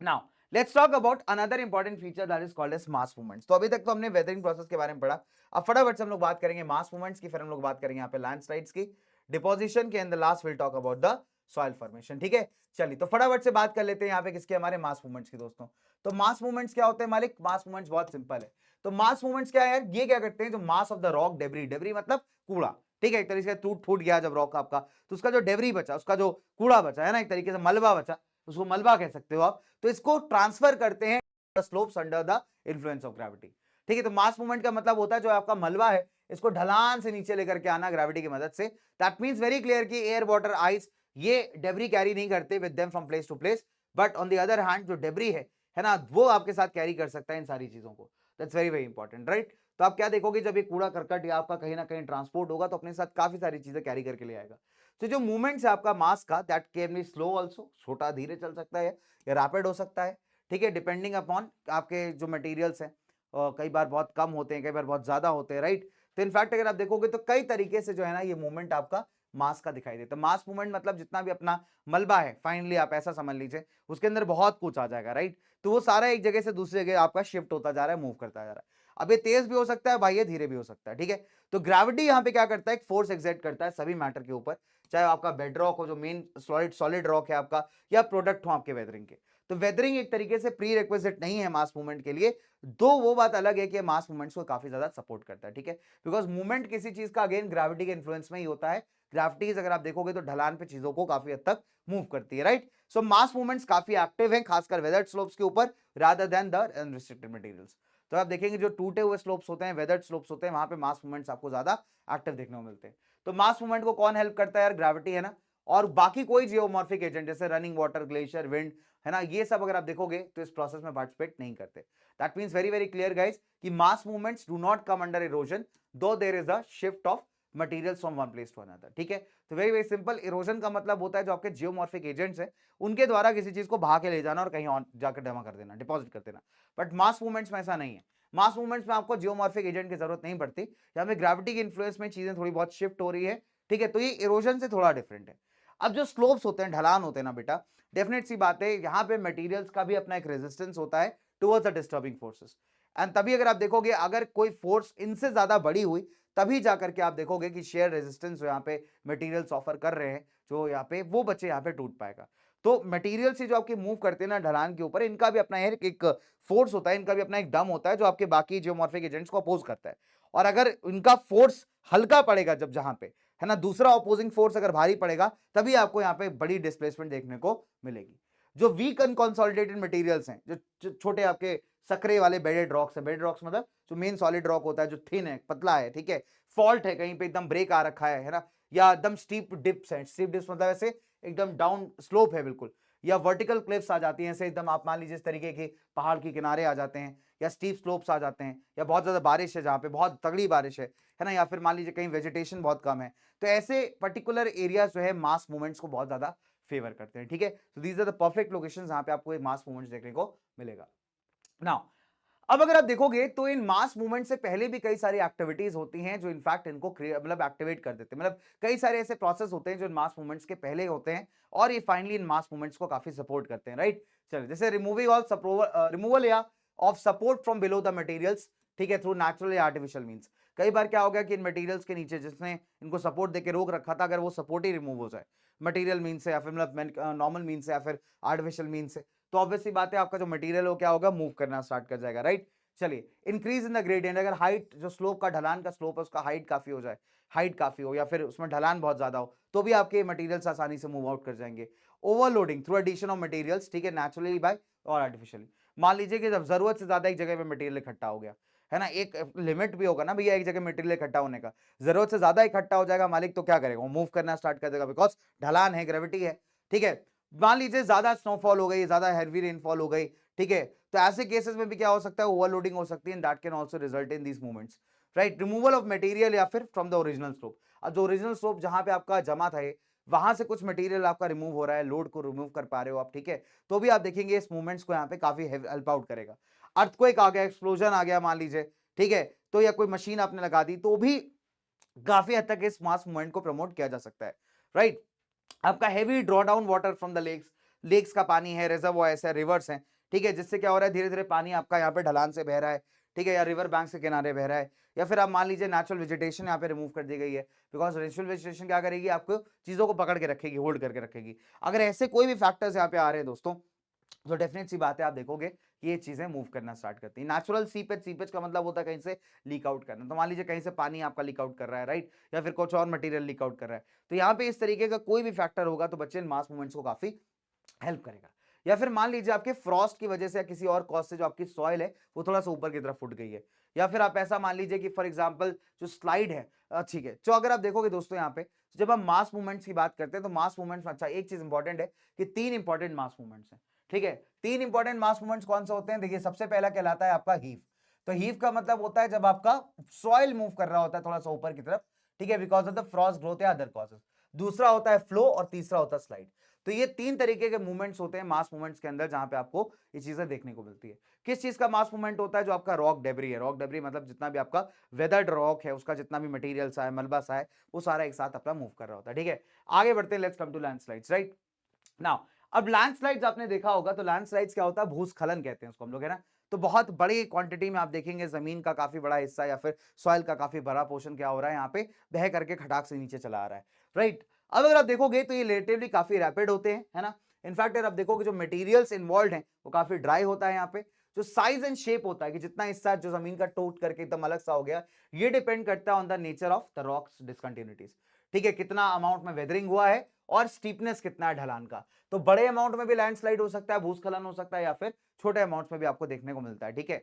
Now let's talk about another important feature that is called as mass movements. तो अभी तक तो हमने वेदरिंग प्रोसेस के बारे में पढ़ा, अब फटाफट से हम लोग बात करेंगे मास मूवमेंट्स की, फिर हम लोग बात करेंगे यहाँ पे लैंडस्लाइड्स की, डिपोजिशन के, and the last will talk about the soil formation. ठीक है, चलिए तो फटाफट से बात कर लेते हैं यहाँ पे किसके, हमारे मास मूवमेंट्स की दोस्तों। तो मास मूवमेंट्स क्या होते हैं मालिक? मास मूवमेंट्स बहुत सिंपल है। तो मास मूवमेंट्स क्या है यार, ये क्या करते हैं, जो mass of the rock debris, debris मतलब कूड़ा, ठीक है, एक तरीके से टूट फूट गया जब रॉक आपका, तो उसका जो डेब्री बचा, उसका जो कूड़ा बचा है ना, एक तरीके से मलबा बचा, उसको मलबा कह सकते हो आप, तो इसको ट्रांसफर करते हैं slopes under the influence of gravity. ठीक है, तो मास मूवमेंट का मतलब होता है जो आपका मलबा है इसको ढलान से नीचे लेकर के आना ग्रेविटी की मदद से। दैट मींस वेरी क्लियर कि एयर वाटर आइस ये डेब्री कैरी नहीं करते with them from place to place, but on the other hand जो डेब्री है ना, वो आपके साथ कैरी कर सकता है इन सारी चीजों को। That's very very important, right. तो आप क्या देखोगे, जब ये कूड़ा करकट या आपका कहीं ना कहीं ट्रांसपोर्ट होगा तो अपने साथ काफी सारी चीजें कैरी करके ले आएगा। तो जो मूवमेंट है आपका मास का, that can be slow also, छोटा धीरे चल सकता है या रैपिड हो सकता है, ठीक है, डिपेंडिंग अपॉन आपके जो मटेरियल्स हैं, कई बार बहुत कम होते हैं, कई बार बहुत ज्यादा होते हैं, राइट। तो इनफैक्ट अगर आप देखोगे तो कई तरीके से जो है ना ये मूवमेंट आपका मास का दिखाई देता है। मास मूवमेंट मतलब जितना भी अपना मलबा है, फाइनली आप ऐसा समझ लीजिए, उसके अंदर बहुत कुछ आ जाएगा, राइट। तो वो सारा एक जगह से दूसरी जगह आपका शिफ्ट होता जा रहा है, मूव करता जा रहा है। अब ये तेज भी हो सकता है भाई, ये धीरे भी हो सकता है, ठीक है। तो ग्रेविटी यहाँ पे क्या करता है, एक फोर्स एक्सर्ट करता है सभी मैटर के ऊपर, चाहे आपका बेड रॉक हो, जो मेन सॉलिड रॉक है आपका, या प्रोडक्ट हो आपके वेदरिंग के। तो वेदरिंग एक तरीके से प्री रिक्विजिट नहीं है मास मूवमेंट के लिए, दो वो बात अलग है कि मास मूवमेंट्स को काफी ज्यादा सपोर्ट करता है, ठीक है। बिकॉज मूवमेंट किसी चीज का अगेन ग्रेविटी के इन्फ्लुएंस में ही होता है। ग्रेविटी अगर आप देखोगे तो ढलान पे चीजों को काफी हद तक मूव करती है, राइट। सो मास मूवमेंट्स काफी एक्टिव हैं, खासकर वेदर्ड स्लोप्स के ऊपर rather than the unrestricted materials. तो आप देखेंगे जो टूटे हुए स्लोप्स होते हैं, वेदर्ड स्लोप्स होते हैं, वहां पे मास मूवमेंट्स आपको ज्यादा एक्टिव देखने को मिलते हैं। तो मास मूवमेंट को कौन हेल्प करता है यार? ग्रेविटी, है ना। और बाकी कोई जियोमॉर्फिक एजेंट जैसे रनिंग वाटर, ग्लेशियर, विंड, है ना, ये सब अगर आप देखोगे तो इस प्रोसेस में पार्टिसिपेट नहीं करते। That means very very clear guys कि mass movements do not come under erosion, though there is a shift of materials from one place to another, ठीक है। तो वेरी वेरी सिंपल, इरोजन का मतलब होता है जो आपके जियोमॉर्फिक एजेंट्स हैं उनके द्वारा किसी चीज को भाग के ले जाना और कहीं और जाकर जमा कर देना, डिपॉजिट कर देना। बट मास मूवमेंट्स में ऐसा नहीं है। मास मूवमेंट्स में आपको जियोमॉर्फिक एजेंट की जरूरत नहीं पड़ती, यहाँ पे ग्रेविटी के इन्फ्लुएंस में चीजें थोड़ी बहुत शिफ्ट हो रही है, ठीक है। तो ये इरोजन से थोड़ा डिफरेंट है। अब जो स्लोप्स होते हैं, ढलान होते हैं ना बेटा, डेफिनेट सी बात है यहाँ पे मटेरियल्स का भी अपना एक रेजिस्टेंस होता है towards the disturbing forces. And तभी अगर आप देखोगे अगर कोई फोर्स इनसे ज्यादा बड़ी हुई, तभी जाकर के आप देखोगे कि शेयर रेजिस्टेंस जो यहाँ पे मटेरियल्स ऑफर कर रहे हैं, जो यहाँ पे वो बच्चे यहाँ पे टूट पाएगा। तो मटेरियल से जो आपके मूव करते हैं ना ढलान के ऊपर, इनका भी अपना एक फोर्स होता है, इनका भी अपना एक दम होता है जो आपके बाकी जियोमॉर्फिक एजेंट्स को अपोज करता है। और अगर इनका फोर्स हल्का पड़ेगा जब जहां पे, है ना, दूसरा ऑपोजिंग फोर्स अगर भारी पड़ेगा, तभी आपको यहाँ पे बड़ी डिस्प्लेसमेंट देखने को मिलेगी। जो वीक अनकंसोलिडेटेड मटेरियल्स हैं, जो छोटे आपके सकरे वाले बेडेड रॉक्स है, बेडेड रॉक्स मतलब जो मेन सॉलिड रॉक होता है, जो थिन है, पतला है, ठीक है, फॉल्ट है, कहीं पे एकदम ब्रेक आ रखा है ना, या एकदम स्टीप डिप्स है, स्टीप डिप्स मतलब ऐसे एकदम डाउन स्लोप है बिल्कुल, या वर्टिकल क्लिफ्स आ जाती हैं ऐसे एकदम, आप मान लीजिए इस तरीके के पहाड़ के किनारे आ जाते हैं, या स्टीप स्लोप्स आ जाते हैं, या बहुत ज्यादा बारिश है जहाँ पे बहुत तगड़ी बारिश है ना, या फिर मान लीजिए कहीं वेजिटेशन बहुत कम है। तो ऐसे पर्टिकुलर एरिया जो है मास मूवमेंट्स को बहुत ज्यादा फेवर करते हैं, ठीक है। तो these are the perfect locations जहां पे आपको एक मास मूवमेंट्स देखने को मिलेगा। नाउ अब अगर आप देखोगे तो इन मास मूवमेंट से पहले भी कई सारी एक्टिविटीज होती हैं जो इनफैक्ट इनको मतलब एक्टिवेट कर देते हैं, मतलब कई सारे ऐसे प्रोसेस होते हैं जो इन मास मूवमेंट्स के पहले होते हैं और ये फाइनली इन मास मूवमेंट्स को काफी सपोर्ट करते हैं, राइट। चलिए, जैसे रिमूवल या of support from below the materials, ठीक है, थ्रू नेचुरल या आर्टिफिशियल मींस। कई बार क्या हो गया कि इन मटेरियल्स के नीचे जिसने इनको सपोर्ट देके रोक रखा था, अगर वो सपोर्ट ही रिमूव हो जाए मटेरियल मीन से या फिर मतलब नॉर्मल मीन से या फिर आर्टिफिशियल मीन से, तो ऑब्वियसली बात है आपका जो मटेरियल हो क्या होगा, मूव करना स्टार्ट कर जाएगा, राइट। चलिए, इंक्रीज इन द ग्रेडियंट, अगर हाइट जो स्लोप का ढलान का स्लोप है उसका हाइट काफी हो जाए, हाइट काफी हो या फिर उसमें ढलान बहुत ज्यादा हो, तो भी आपके मटेरियल्स आसानी से मूव आउट कर जाएंगे। Overloading through addition of materials, ठीक है, नेचुरली बाय और आर्टिफिशियली। मान लीजिए कि जब जरूरत से ज्यादा एक जगह पे मटेरियल इकट्ठा हो गया, है ना, एक लिमिट भी होगा ना भैया एक जगह मटेरियल इकट्ठा होने का, जरूरत से ज्यादा इकट्ठा हो जाएगा मालिक तो क्या करेगा, वो मूव करना स्टार्ट कर देगा, बिकॉज ढलान है, ग्रेविटी है, ठीक है। मान लीजिए ज्यादा स्नोफॉल हो गई, ज्यादा हैवी रेनफॉल हो गई, ठीक है, तो ऐसे केसेस में भी क्या हो सकता है, ओवरलोडिंग हो सकती है, that can also result in these movements, right. Removal of material या फिर फ्रॉम द ओरिजिनल स्लोप, अब जो ओरिजिनल स्लोप जहां पे आपका जमा था वहां से कुछ मटेरियल आपका रिमूव हो रहा है, लोड को रिमूव कर पा रहे हो आप, ठीक है, तो भी आप देखेंगे इस मूवमेंट्स को यहाँ पे काफी हेल्प आउट करेगा। अर्थक्वेक आ गया, एक्सप्लोजन आ गया मान लीजिए, ठीक है, तो या कोई मशीन आपने लगा दी तो भी काफी हद तक इस मास मूवमेंट को प्रमोट किया जा सकता है, राइट। आपका heavy draw down water from the lakes, lakes का पानी है, रिजर्वॉयर्स है, रिवर्स है, ठीक है, जिससे क्या हो रहा है, धीरे धीरे पानी आपका यहाँ पे ढलान से बह रहा है, ठीक है, या रिवर बैंक के किनारे बह रहा है, या फिर आप मान लीजिए नेचुरल वेजिटेशन यहाँ पे रिमूव कर दी गई है, बिकॉज नेचुरल वेजिटेशन क्या करेगी, आपको चीजों को पकड़ के रखेगी, होल्ड करके रखेगी। अगर ऐसे कोई भी फैक्टर्स यहाँ पे आ रहे हैं दोस्तों, तो डेफिनेट सी बात है, आप देखोगे कि ये चीजें मूव करना स्टार्ट करती हैं। नेचुरल सीपेज, सीपेज का मतलब होता है कहीं से लीक आउट करना, तो मान लीजिए कहीं से पानी आपका लीक आउट कर रहा है, राइट, या फिर कुछ और मटेरियल लीक आउट कर रहा है, तो यहाँ पे इस तरीके का कोई भी फैक्टर होगा तो बच्चे मास मूवमेंट्स को काफी हेल्प करेगा। या फिर मान लीजिए आपके फ्रॉस्ट की वजह से या किसी और कॉज से जो आपकी सॉइल है वो थोड़ा सा ऊपर की तरफ फुट गई है, या फिर आप ऐसा मान लीजिए कि फॉर एग्जांपल जो स्लाइड है, ठीक है, तो अगर आप देखोगे दोस्तों यहाँ पे जब हम मास मूवमेंट्स की बात करते हैं तो मास मूवमेंट्स में अच्छा एक चीज इंपॉर्टेंट है कि 3 इंपॉर्टेंट मास मूवमेंट्स हैं, ठीक है। 3 इंपॉर्टेंट मास मूवमेंट्स कौन से होते हैं, देखिए सबसे पहला कहलाता है आपका हीव। तो हीव का मतलब होता है जब आपका सॉइल मूव कर रहा होता है थोड़ा सा ऊपर की तरफ, ठीक है, because of the Frost growth या अदर कॉजेस। दूसरा होता है फ्लो और तीसरा होता है स्लाइड। तो ये 3 तरीके के मूवमेंट्स होते हैं मास मूवमेंट्स के अंदर, जहां पे आपको ये चीजें देखने को मिलती है। किस चीज का मास मूवमेंट होता है, जो आपका रॉक डेब्री है, रॉक डेब्री मतलब जितना भी आपका वेदर्ड रॉक है उसका जितना भी मटेरियल सा है, मलबा सा है, वो सारा एक साथ अपना मूव कर रहा होता है, ठीक है। आगे बढ़ते हैं, let's come to landslides, right now. अब लैंडस्लाइड्स आपने देखा होगा, तो लैंडस्लाइड्स क्या होता है, भूस्खलन कहते हैं उसको हम लोग, है ना। तो बहुत बड़ी क्वांटिटी में आप देखेंगे जमीन का काफी बड़ा हिस्सा या फिर सॉइल का काफी बड़ा पोर्शन क्या हो रहा है, यहाँ पे बह करके खटाक से नीचे चला आ रहा है, राइट। अब अगर आप देखोगे तो ये रिलेटिवली काफी रैपिड होते हैं, है ना। इनफैक्ट अगर आप देखोगे जो मटेरियल्स इन्वॉल्व हैं वो काफी ड्राई होता है यहाँ पे। जो साइज एंड शेप होता है कि जितना हिस्सा जो जमीन का टूट करके एकदम अलग सा हो गया, ये डिपेंड करता है on the nature of the rocks discontinuities, ठीक है, कितना अमाउंट में वेदरिंग हुआ है और स्टीपनेस कितना है ढलान का। तो बड़े अमाउंट में भी लैंडस्लाइड हो सकता है, भूस्खलन हो सकता है, या फिर छोटे अमाउंट में भी आपको देखने को मिलता है, ठीक है।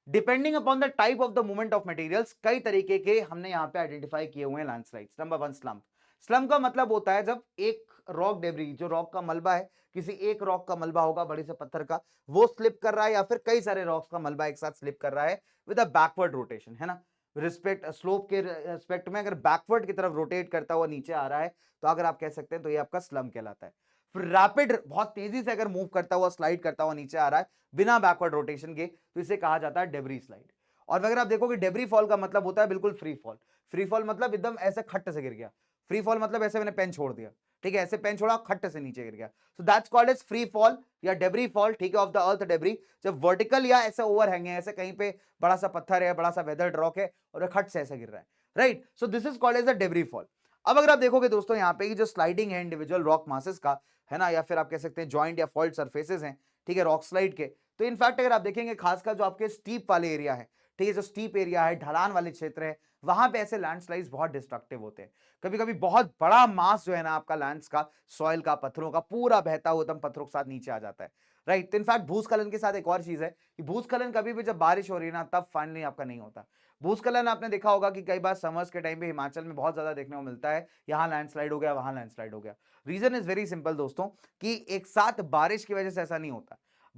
Depending upon the type of the movement of materials, कई तरीके के हमने यहाँ पे आइडेंटिफाई किए हुए हैं लैंडस्लाइड्स। Number 1 slump. स्लम्प का मतलब होता है जब एक रॉक डेब्री, जो रॉक का मलबा है, किसी एक रॉक का मलबा होगा बड़े से पत्थर का, वो स्लिप कर रहा है, या फिर कई सारे रॉक्स का मलबा एक साथ स्लिप कर रहा है विद अ बैकवर्ड रोटेशन, है ना। रिस्पेक्ट स्लोप के रिस्पेक्ट में अगर बैकवर्ड की तरफ रोटेट करता हुआ नीचे आ रहा है, तो अगर आप कह सकते हैं तो ये आपका स्लम्प कहलाता है। फिर रैपिड, बहुत तेजी से अगर मूव करता हुआ, स्लाइड करता हुआ नीचे आ रहा है बिना बैकवर्ड रोटेशन के, तो इसे कहा जाता है डेब्री स्लाइड। और अगर आप देखोगे डेब्री फॉल का मतलब होता है बिल्कुल फ्री फॉल। फ्री फॉल मतलब एकदम ऐसे खट्ट से गिर गया। फ्री फॉल मतलब ऐसे मैंने पेन छोड़ दिया, ठीक है, ऐसे पेन छोड़ा खट्ट से नीचे गिर गया, so that's called as free fall या डेब्री फॉल, ठीक है, ऑफ द अर्थ डेब्री। जब वर्टिकल या ऐसे ओवरहैंग है, ऐसे कहीं पे बड़ा सा पत्थर है, बड़ा सा वेदर्ड रॉक है और खट से ऐसे गिर रहा है, right. So this is called as a debris fall. अब अगर आप देखोगे दोस्तों यहाँ पे जो स्लाइडिंग है इंडिविजुअल रॉक मासेस का, है ना, या फिर आप कह सकते हैं जॉइंट या फॉल्ट सरफेसेस हैं, ठीक है, रॉक स्लाइड के, तो इनफैक्ट अगर आप देखेंगे खासकर जो आपके स्टीप वाले एरिया है, ठीक है, जो स्टीप एरिया है, ढलान वाले क्षेत्र है, वहां पे ऐसे लैंडस्लाइड्स बहुत डिस्ट्रक्टिव होते हैं। कभी कभी बहुत बड़ा मास जो है ना आपका लैंड्स का, सॉइल का, पत्थरों का पूरा बहता हुआ एकदम पत्थरों के साथ नीचे आ जाता है, राइट। तो इनफैक्ट भूस्खलन के साथ एक और चीज है कि भूस्खलन कभी भी जब बारिश हो रही है ना तब फाइनली आपका नहीं होता। भूस्खलन आपने देखा होगा कि कई बार समर्स के टाइम पे हिमाचल में बहुत ज्यादा देखने को मिलता है, यहां लैंडस्लाइड हो गया, वहां लैंडस्लाइड हो गया। रीजन इज वेरी सिंपल दोस्तों, कि एक साथ बारिश की वजह से ऐसा नहीं होता।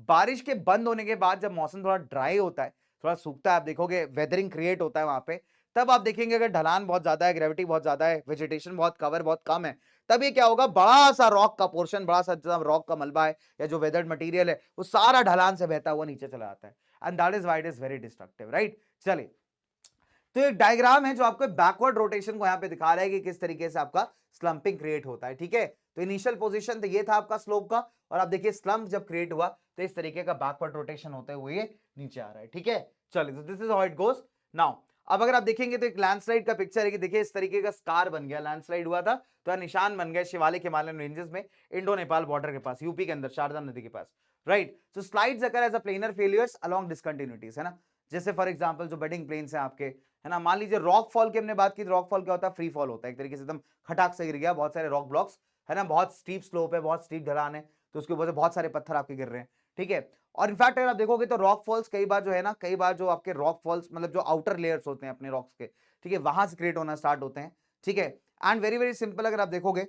बारिश के बंद होने के बाद जब मौसम थोड़ा ड्राई होता है, थोड़ा सूखता है, आप देखोगे वेदरिंग क्रिएट होता है वहां पे, तब आप देखेंगे अगर ढलान बहुत ज्यादा है, ग्रेविटी बहुत ज्यादा है, वेजिटेशन बहुत, कवर बहुत कम है, तब ये क्या होगा, बड़ा सा रॉक का पोर्शन, बड़ा सा रॉक का मलबा है या जो वेदर्ड मटेरियल है, वो सारा ढलान से बहता हुआ नीचे चला आता है, and that is why it is very destructive, right. चलिए, तो एक डायग्राम है जो आपको बैकवर्ड रोटेशन को यहां पे दिखा रहा है कि किस तरीके से आपका स्लंपिंग क्रिएट होता है, ठीक है। तो इनिशियल पोजीशन तो ये था आपका स्लोप का, और आप देखिए स्लंप जब क्रिएट हुआ तो इस तरीके का बैकवर्ड रोटेशन होते हुए ये नीचे आ रहा है, ठीक है। चलिए, तो this is how it goes now. अब अगर आप देखेंगे तो एक लैंडस्लाइड का पिक्चर है कि देखिए इस तरीके का स्कार बन गया, लैंडस्लाइड हुआ था तो निशान बन गया शिवालिक हिमालयन रेंजेस में, इंडो नेपाल बॉर्डर के पास, यूपी के अंदर शारदा नदी के पास, right. So slides occur as a planar failures along discontinuities, है ना। जैसे फॉर एग्जांपल जो बेडिंग प्लेन्स हैं आपके, है ना, मान लीजिए रॉक फॉल की हमने बात की, रॉक फॉल क्या होता है, फ्री फॉल होता है, एक तरीके से एकदम खटाक से गिर गया, बहुत सारे रॉक ब्लॉक्स, है ना, बहुत स्टीप स्लोप है, बहुत स्टीप ढलान है, तो उसके ऊपर से बहुत सारे पत्थर आपके गिर रहे हैं, ठीक है। और इनफैक्ट अगर आप देखोगे तो रॉक फॉल्स कई बार जो है ना, कई बार जो आपके रॉक फॉल्स मतलब जो आउटर लेयर्स होते हैं अपने रॉक्स के, ठीक है, वहां से क्रिएट होना स्टार्ट होते हैं, ठीक है। एंड वेरी वेरी सिंपल, अगर आप देखोगे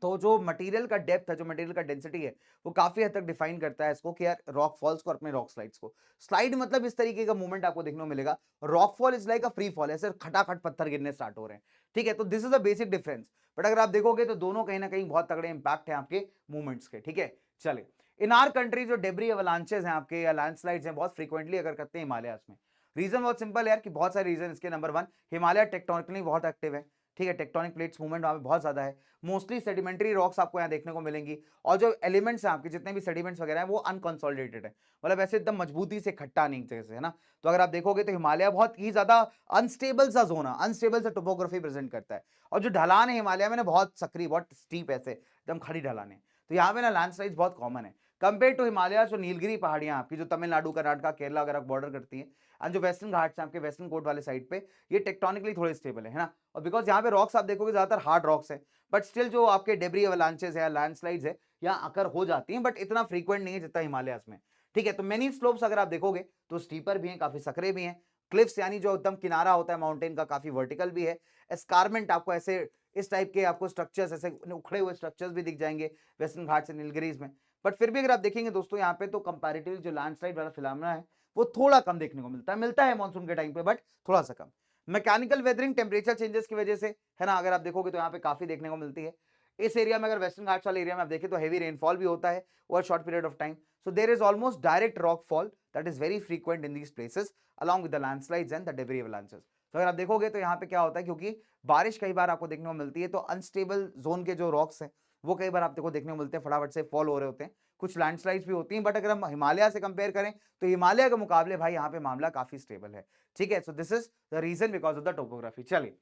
तो जो मटेरियल का डेप्थ है, जो मटेरियल का डेंसिटी है, वो काफी हद तक डिफाइन करता है इसको कि यार रॉक फॉल्स को और अपने रॉक स्लाइड्स को। स्लाइड मतलब इस तरीके का मूवमेंट आपको देखने को मिलेगा, rock fall is like a free fall, ऐसे खटाखट पत्थर गिरने स्टार्ट हो रहे हैं, ठीक है। तो this is a basic difference, but अगर आप देखोगे तो दोनों कहीं ना कहीं बहुत तगड़े इंपैक्ट है आपके मूवमेंट्स के, ठीक है। चलिए, इन आर कंट्री जो डेब्री अवलांचेस हैं आपके या लैंडस्लाइड्स हैं, बहुत फ्रीक्वेंटली अगर करते हैं हिमालयास में। रीजन बहुत सिंपल है यार, कि बहुत सारे रीजन इसके। नंबर वन, हिमालय टेक्टोनिकली बहुत एक्टिव है, ठीक है, टेक्टोनिक प्लेट्स मूवमेंट वहां पे बहुत ज्यादा है, मोस्टली सेडिमेंट्री रॉक्स आपको यहाँ देखने को मिलेंगी, और जो एलिमेंट्स हैं आपके जितने भी सेडिमेंट्स वगैरह हैं वो अनकंसोलिडेटेड है, मतलब ऐसे एकदम मजबूती से इकट्ठा नहीं जैसे, है ना। तो अगर आप देखोगे तो हिमालय बहुत ही ज्यादा अनस्टेबल सा जोन है, अनस्टेबल सा टोपोग्राफी प्रेजेंट करता है, और जो ढलान है हिमालय में ना बहुत सक्रिय, बहुत स्टीप, ऐसे एकदम खड़ी ढलान है, तो यहाँ पे ना लैंडस्लाइड्स बहुत कॉमन है कंपेयर टू हिमालय। जो नीलगिरी पहाड़ियां आपकी जो तमिलनाडु कर्नाटका केरला वगैरह बॉर्डर करती है, एंड जो वेस्टर्न घाट्स हैं आपके वेस्टर्न कोट वाले साइड पे, ये टेक्टोनिकली थोड़े स्टेबल है ना। और बिकॉज यहाँ पे रॉक्स आप देखोगे ज्यादातर हार्ड रॉक्स है, बट स्टिल जो आपके डेब्री अवलांचेस है, लैंडस्लाइड्स है, यहाँ अकर हो जाती हैं, बट इतना फ्रीक्वेंट नहीं है जितना हिमालयस में, ठीक है। तो मेनी स्लोप्स अगर आप देखोगे तो स्टीपर भी हैं, काफी सकरे भी हैं, क्लिफ्स यानी जो एकदम किनारा होता है माउंटेन का, काफी वर्टिकल भी है, एस्कारमेंट आपको ऐसे इस टाइप के आपको स्ट्रक्चर्स, ऐसे उखड़े हुए स्ट्रक्चर्स भी दिख जाएंगे वेस्टर्न घाट से नीलगिरीज में। बट फिर भी अगर आप देखेंगे दोस्तों यहाँ पे, तो कंपैरेटिवली जो लैंडस्लाइड वाला फिनोमेना है वो थोड़ा कम देखने को मिलता है मानसून के टाइम पे, बट थोड़ा सा कम। मैकेनिकल वेदरिंग टेम्परेचर चेंजेस की वजह से, है ना, अगर आप देखोगे तो यहाँ पे काफी देखने को मिलती है। इस एरिया में अगर वेस्टर्न घाट्स वाले एरिया में आप देखें तो हेवी रेनफॉल भी होता है over short period of time, so there is almost direct rock fall that is very frequent in these places along with the landslides and the debris avalanches. तो अगर आप देखोगे तो यहाँ पे क्या होता है, क्योंकि बारिश कई बार आपको देखने को मिलती है, तो अनस्टेबल जोन के जो रॉक्स हैं वो कई बार आपको देखने को मिलते हैं, फटाफट से फॉल हो रहे होते हैं, कुछ लैंडस्लाइड्स भी होती हैं, बट अगर हम हिमालय से कंपेयर करें तो हिमालय के मुकाबले भाई यहाँ पे मामला काफी स्टेबल है, ठीक है। So this is the reason because of the topography. चलिए,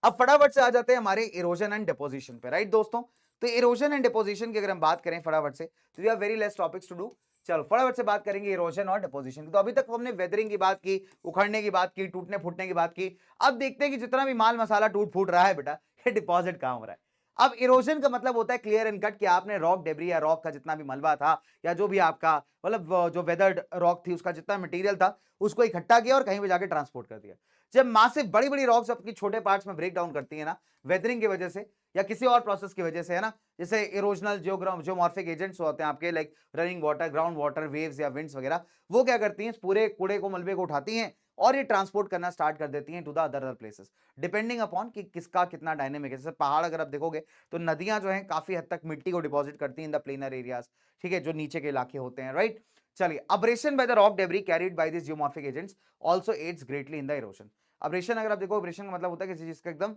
अब फटाफट से आ जाते हैं हमारे इरोजन एंड डिपोजिशन पे, राइट दोस्तों। तो इरोजन एंड डिपोजिशन की अगर हम बात करें फटाफट से, तो we have very less topics to do. चलो फटाफट से बात करेंगे इरोजन और डिपोजिशन की। तो अभी तक हमने वेदरिंग की बात की, उखड़ने की बात की, टूटने फूटने की बात की। अब देखते हैं कि जितना भी माल मसाला टूट फूट रहा है बेटा, ये डिपॉजिट कहां हो रहा है। अब इरोजन का मतलब होता है क्लियर एंड कट, कि आपने रॉक डेब्री या रॉक का जितना भी मलबा था, या जो भी आपका मतलब जो वेदर्ड रॉक थी उसका जितना मटेरियल था, उसको इकट्ठा किया और कहीं पे जाके ट्रांसपोर्ट कर दिया। जब मासिव बड़ी बड़ी रॉक्स अपनी छोटे पार्ट्स में ब्रेक डाउन करती है ना, वेदरिंग की वजह से या किसी और प्रोसेस की वजह से, है ना, जैसे इरोजनल जियोमॉर्फिक एजेंट्स होते हैं आपके, like running water, ground water, waves या विंड्स वगैरह, वो क्या करती हैं, इस पूरे कूड़े को, मलबे को उठाती हैं और ये ट्रांसपोर्ट करना स्टार्ट कर देती हैं to the other places, depending upon कि किसका कितना डायनेमिक है। जैसे पहाड़ अगर आप देखोगे तो नदियां जो हैं काफी हद तक मिट्टी को डिपॉजिट करती हैं इन द प्लेनर एरियाज, ठीक है, जो नीचे के इलाके होते हैं, राइट। चलिए, abrasion by the rock debris carried by this geomorphic agents also aids greatly in the erosion. Abrasion अगर आप देखो, अब्रेशन का मतलब होता है किसी चीज का एकदम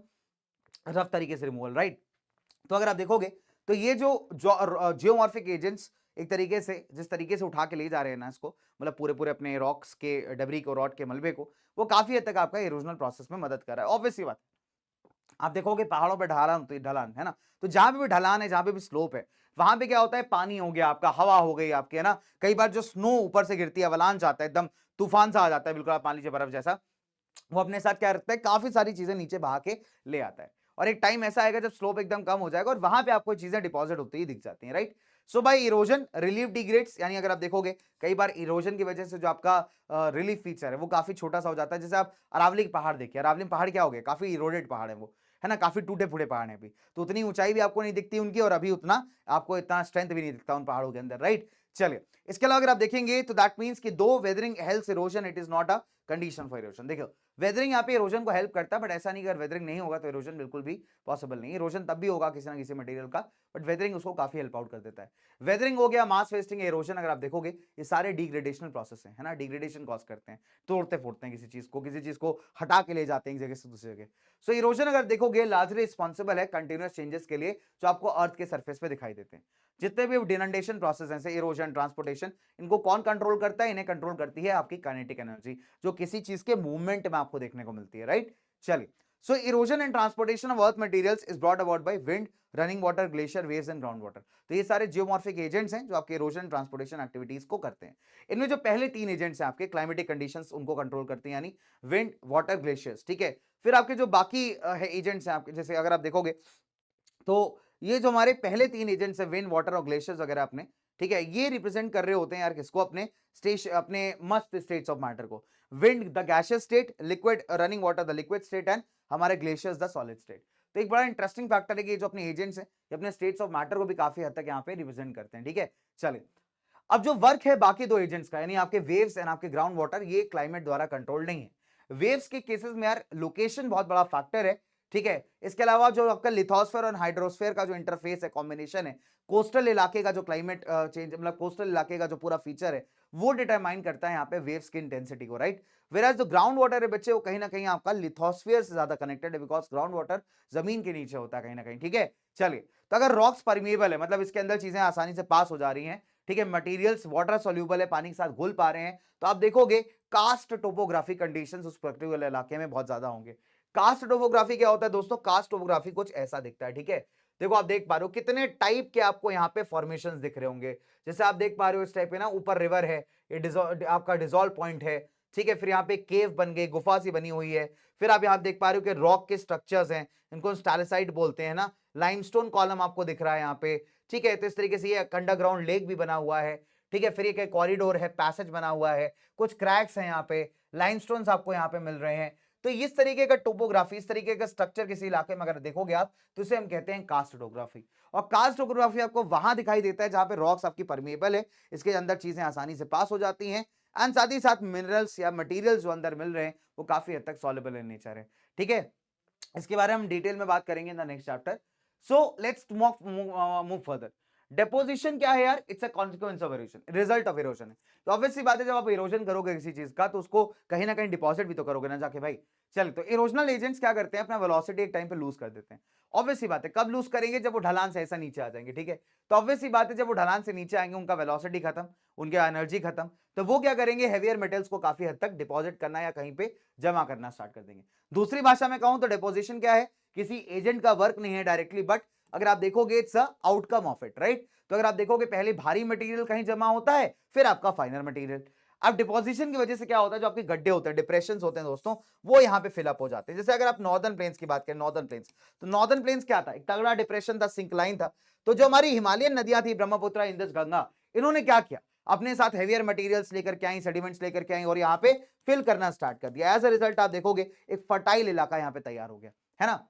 रफ तरीके से रिमूवल, राइट। तो अगर आप देखोगे तो ये जो जियोमॉर्फिक एजेंट्स एक तरीके से जिस तरीके से उठा के ले जा रहे हैं ना इसको, मतलब पूरे पूरे अपने रॉक्स के डेब्री को, रॉड के मलबे को, वो काफी हद तक आपका इरोजनल प्रोसेस में मदद कर रहा है। ऑब्वियसली बात, आप देखोगे पहाड़ों पे ढलान होती है, ढलान है ना, तो जहां पे भी ढलान है, जहां पे भी स्लोप है, वहां पे क्या होता है, पानी हो गया आपका, हवा हो गई आपकी, है ना, कई बार जो स्नो ऊपर से गिरती है, अवलांच आता है, एकदम तूफान सा आ जाता है, बिल्कुल आप मान लीजिए बर्फ जैसा, वो अपने साथ क्या रखता है, काफी सारी चीजें नीचे बहा के ले आता है। और एक टाइम ऐसा आएगा जब स्लोप एकदम कम हो जाएगा और वहां पे आपको चीजें डिपॉजिट होती ही दिख जाती हैं, राइट। सो बाय इरोजन रिलीफ डिग्रेड्स, यानी अगर आप देखोगे कई बार इरोजन की वजह से जो आपका रिलीफ फीचर है वो काफी छोटा सा हो जाता है। जैसे आप अरावली के पहाड़ देखिए, अरावली पहाड़ क्या हो गए, काफी इरोडेड पहाड़ है वो, है ना, काफी टूटे फूटे पहाड़ है अभी, तो उतनी ऊंचाई भी आपको नहीं दिखती उनकी, और अभी उतना आपको इतना स्ट्रेंथ भी नहीं दिखता उन पहाड़ों के अंदर, राइट। चलिए, इसके अलावा अगर आप देखेंगे तो दैट मींस कि दो weathering helps erosion, it is not a condition for erosion. देखो, वेदरिंग यहाँ पे इरोजन को हेल्प करता है, बट ऐसा नहीं कि अगर वेदरिंग नहीं होगा तो इरोजन बिल्कुल भी पॉसिबल नहीं है। इरोजन तब भी होगा किसी ना किसी मटेरियल का, बट वेदरिंग उसको काफी हेल्प आउट कर देता है। वेदरिंग हो गया, मास वेस्टिंग, इरोजन अगर आप देखोगे ये सारे डिग्रेडेशनल प्रोसेस हैं, है ना, डिग्रेडेशन कॉज करते हैं, तोड़ते फोड़ते हैं किसी चीज को हटा के ले जाते हैं एक जगह से दूसरी जगह। सो इरोजन अगर देखोगे लार्जली रिस्पॉन्सिबल है कंटिन्यूअस चेंजेस के लिए जो आपको अर्थ के सरफेस पे दिखाई देते हैं। जितने भी डिनंडेशन प्रोसेस हैं, इरोजन, ट्रांसपोर्टेशन, इनको कौन कंट्रोल करता है, इन्हें कंट्रोल करती है आपकी काइनेटिक एनर्जी, जो किसी चीज के मूवमेंट में आपको देखने को मिलती है, राइट। चलिए, So erosion and transportation of earth materials is brought about by wind, running water, glacier, waves and ground water. तो ये सारे जियोमॉर्फिक एजेंट्स हैं जो आपके इरोजन एंड ट्रांसपोर्टेशन एक्टिविटीज को करते हैं। इनमें जो पहले 3 एजेंट्स हैं आपके क्लाइमेटिक कंडीशंस उनको कंट्रोल करते हैं, यानी विंड, वाटर, ग्लेशियर्स, ठीक है। फिर आपके जो बाकी एजेंट्स हैं आपके, जैसे अगर आप देखोगे तो ये जो हमारे पहले 3 एजेंट्स हैं विंड, वाटर और ग्लेशियर्स वगैरह अपने, ठीक है, ये रिप्रेजेंट कर रहे होते हैं यार किसको, अपने अपने मस्त स्टेट्स ऑफ मैटर को। Wind the gaseous state, liquid running water the liquid state and हमारे ग्लेशियर्स द सॉलिड स्टेट। तो एक बड़ा इंटरेस्टिंग फैक्टर है कि जो अपने एजेंट्स हैं ये अपने स्टेट्स ऑफ मैटर को भी काफी हद तक यहाँ पे रिप्रेजेंट करते हैं, ठीक है। चलिए, अब जो वर्क है बाकी 2 एजेंट्स का, यानी आपके वेव्स एंड आपके ग्राउंड वाटर, ये क्लाइमेट द्वारा कंट्रोल नहीं है। वेव्स के केसेस में यार लोकेशन बहुत बड़ा फैक्टर है, ठीक है। इसके अलावा जो आपका लिथोस्फेयर और हाइड्रोस्फेयर का जो इंटरफेस है, कॉम्बिनेशन है, कोस्टल इलाके का जो क्लाइमेट चेंज, मतलब कोस्टल इलाके का जो पूरा फीचर है, वो डिटरमाइन करता है यहाँ पे वेव्स की इंटेंसिटी को, राइट। वेराज जो ग्राउंड वाटर है बच्चे, वो कहीं ना कहीं आपका लिथोस्फेयर से ज्यादा कनेक्टेड है, बिकॉज ग्राउंड वाटर जमीन के नीचे होता है कहीं ना कहीं, ठीक है। चलिए, तो अगर रॉक्स परमिएबल है, मतलब इसके अंदर चीजें आसानी से पास हो जा रही हैं, ठीक है, मटेरियल्स वाटर सोल्यूबल है, पानी के साथ घुल पा रहे हैं, तो आप देखोगे कास्ट टोपोग्राफी कंडीशंस उस पर्टिकुलर इलाके में बहुत ज्यादा होंगे। कास्ट टोपोग्राफी क्या होता है दोस्तों? कास्ट टोपोग्राफी कुछ ऐसा दिखता है, ठीक है। देखो आप देख पा रहे हो कितने टाइप के आपको यहाँ पे फॉर्मेशंस दिख रहे होंगे। जैसे आप देख पा रहे हो इस टाइप पे ना, ऊपर रिवर है, ये आपका डिजोल्व पॉइंट है, ठीक है। फिर यहाँ पे केव बन गई, गुफा सी बनी हुई है। फिर आप यहाँ देख पा रहे हो कि रॉक के स्ट्रक्चर्स हैं, इनको स्टैलेसाइट बोलते हैं ना। लाइमस्टोन कॉलम आपको दिख रहा है यहाँ पे, ठीक है। तो इस तरीके से ये अंडरग्राउंड लेक भी बना हुआ है, ठीक है। फिर ये कॉरिडोर है, पैसेज बना हुआ है, कुछ क्रैक्स हैं यहाँ पे, लाइमस्टोन्स आपको यहाँ पे मिल रहे हैं। तो इस तरीके का टोपोग्राफी, इस तरीके का स्ट्रक्चर किसी इलाके में अगर देखोगे आप, तो इसे हम कहते हैं कास्ट टोपोग्राफी। और कास्ट टोपोग्राफी आपको वहां दिखाई देता है जहां पे रॉक्स आपकी परमेबल है, इसके अंदर चीजें आसानी से पास हो जाती हैं, एंड साथ ही साथ मिनरल्स या मटेरियल्स जो अंदर मिल रहे हैं वो काफी हद तक सॉल्युबल इन नेचर है, ठीक है। इसके बारे में हम डिटेल में बात करेंगे इन the next chapter. So let's move further. Deposition क्या है यार? It's a consequence of erosion, result of erosion है। तो ऑब्वियसली बात है, जब आप इरोजन करोगे किसी चीज का, तो उसको कहीं ना कहीं डिपॉजिट भी तो करोगे ना जाके भाई। चल, तो इरोजनल एजेंट्स क्या करते हैं? अपना वेलोसिटी एक टाइम पे लूज कर देते हैं। ऑब्वियसली बात है, कब लूज करेंगे? जब वो ढलान से ऐसा नीचे आ जाएंगे, ठीक है। तो ऑब्वियसली बात है, जब वो ढलान से नीचे आएंगे, उनका वेलोसिटी खत्म, उनकी एनर्जी खत्म, तो वो क्या करेंगे? हेवियर मेटल्स को काफी हद तक डिपॉजिट करना या कहीं पे जमा करना स्टार्ट कर देंगे। दूसरी भाषा में कहूं तो डिपोजिशन क्या है? किसी एजेंट का वर्क नहीं है डायरेक्टली, बट अगर आप देखोगे it's a outcome of it, right. तो अगर आप देखोगे पहले भारी मटेरियल कहीं जमा होता है, फिर आपका फाइनल मटेरियल। अब डिपोजिशन की वजह से क्या होता है? जो आपके गड्ढे होते हैं, डिप्रेशंस होते हैं दोस्तों, वो यहाँ पे फिलअप हो जाते हैं। जैसे अगर आप नॉर्दर्न प्लेन्स की बात करें, नॉर्दर्न प्लेन्स, तो नॉर्दर्न प्लेन्स क्या था? एक तगड़ा डिप्रेशन था, सिंकलाइन था। तो जो हमारी हिमालयन नदियां थी, ब्रह्मपुत्र, इंदस, गंगा, इन्होंने क्या किया? अपने साथ हेवियर मटेरियल्स लेकर के आई, सेडिमेंट्स लेकर के आई, और यहाँ पे फिल करना स्टार्ट कर दिया। एज अ रिजल्ट आप देखोगे एक फर्टाइल इलाका यहाँ पे तैयार हो गया, है ना।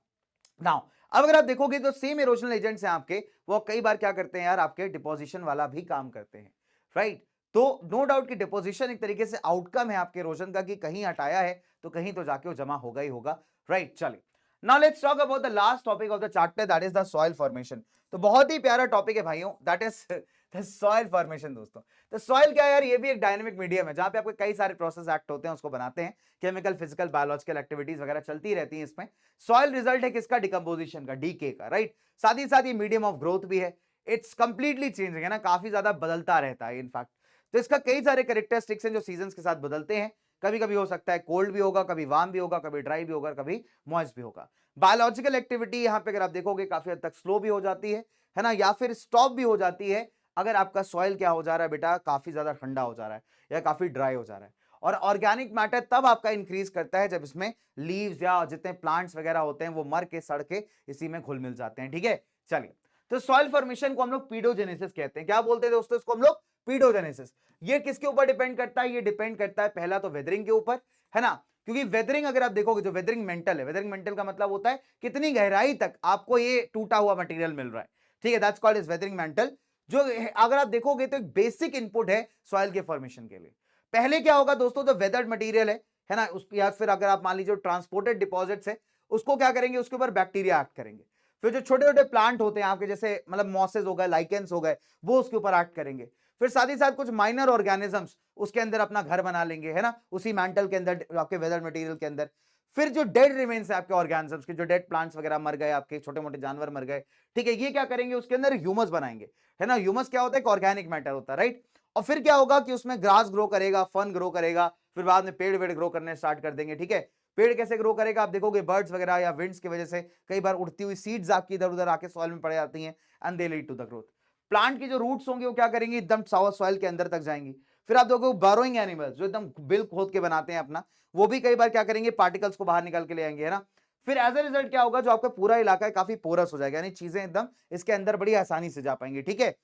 नाउ अब अगर आप देखोगे तो सेम इरोजनल एजेंट्स हैं आपके, वो कई बार क्या करते हैं यार? आपके डिपोजिशन वाला भी काम करते हैं, राइट। तो नो डाउट कि डिपोजिशन एक तरीके से आउटकम है आपके इरोजन का, कि कहीं हटाया है तो कहीं तो जाके वो जमा होगा ही होगा, राइट। चलिए, now let's talk about the last topic of the chapter, that is the soil formation. तो बहुत ही प्यारा टॉपिक है भाइयों, that is the soil formation दोस्तों। तो सॉइल क्या है यार? ये भी एक डायनेमिक मीडियम है जहां पे आपके कई सारे प्रोसेस एक्ट होते हैं, उसको बनाते हैं, केमिकल, फिजिकल, बायोलॉजिकल एक्टिविटीज वगैरह चलती रहती हैं इसमें। सॉइल रिजल्ट है किसका? डिकम्पोजिशन का, डीके का, राइट। साथ ही साथ ये मीडियम ऑफ ग्रोथ भी है, इट्स कंप्लीटली चेंजिंग, है ना, काफी ज्यादा बदलता रहता है इनफैक्ट। तो इसका कई सारे कैरेक्टरिस्टिक्स हैं जो सीजन के साथ बदलते हैं। कभी कभी हो सकता है कोल्ड भी होगा, कभी वार्म भी होगा, कभी ड्राई भी होगा, कभी मॉइस्ट भी होगा। बायोलॉजिकल एक्टिविटी यहाँ पे अगर आप देखोगे काफी हद तक स्लो भी हो जाती है ना, या फिर स्टॉप भी हो जाती है अगर आपका सॉइल क्या हो जा रहा है बेटा? काफी ज्यादा ठंडा हो जा रहा है या काफी ड्राई हो जा रहा है। और ऑर्गेनिक मैटर तब आपका इंक्रीज करता है जब इसमें लीव्स या जितने प्लांट्स वगैरह होते हैं वो मर के सड़ के इसी में घुल मिल जाते हैं, ठीक है। चलिए, तो सॉइल फॉर्मेशन को हम लोग पीडोजेनेसिस कहते हैं। क्या बोलते हैं दोस्तों इसको हम लोग? पीडोजेनेसिस। ये किसके ऊपर डिपेंड करता है? ये डिपेंड करता है पहला तो वेदरिंग के ऊपर, है ना। क्योंकि वेदरिंग अगर आप देखोगे, जो वेदरिंग मेंटल है, वेदरिंग मेंटल का मतलब होता है कितनी गहराई तक आपको ये टूटा हुआ मटेरियल मिल रहा है, ठीक है। That's called is weathering mental. जो अगर आप देखोगे तो एक बेसिक इनपुट है सॉइल के फॉर्मेशन के लिए। पहले क्या होगा दोस्तों? तो वेदर्ड मटेरियल है ना, उस या फिर अगर आप मान लीजिए ट्रांसपोर्टेड डिपॉजिट्स है, उसको क्या करेंगे? उसके ऊपर बैक्टीरिया एक्ट करेंगे। फिर जो छोटे छोटे प्लांट होते हैं आपके, जैसे मतलब मॉसेस हो गए, लाइकेंस हो गए, वो उसके ऊपर एक्ट करेंगे। फिर साथ ही साथ कुछ माइनर ऑर्गेनिजम्स उसके अंदर अपना घर बना लेंगे, है ना, उसी मैंटल के अंदर, आपके वेदर मटेरियल के अंदर। फिर जो डेड रिमेन्स है आपके ऑर्गेनिजम्स के, जो डेड प्लांट्स वगैरह मर गए, आपके छोटे मोटे जानवर मर गए, ठीक है, ये क्या करेंगे? उसके अंदर ह्यूमस बनाएंगे, है ना। ह्यूमस क्या होता है? एक ऑर्गेनिक मैटर होता है, राइट। और फिर क्या होगा कि उसमें ग्रास ग्रो करेगा, फन ग्रो करेगा, फिर बाद में पेड़ वेड़ ग्रो करने स्टार्ट कर देंगे, ठीक है। पेड़ कैसे ग्रो करेगा, आप देखोगे बर्ड्स वगैरह या विंड्स की वजह से कई बार उड़ती हुई सीड्स आपकी इधर उधर आके सॉइल में पड़ जाती हैं and they lead to the growth. Plant की जो रूट्स होंगे वो क्या करेंगे, एकदम सॉइल के अंदर तक जाएंगी। फिर आप देखोगे बरोइंग एनिमल्स जो एकदम बिल खोद के बनाते हैं अपना, वो भी कई बार क्या करेंगे, पार्टिकल्स को बाहर निकाल के ले आएंगे, है ना। फिर एज ए रिजल्ट क्या होगा, जो आपका पूरा इलाका है काफी पोरस हो जाएगा, यानी चीजें एकदम इसके अंदर बड़ी आसानी से जा पाएंगी, ठीक है।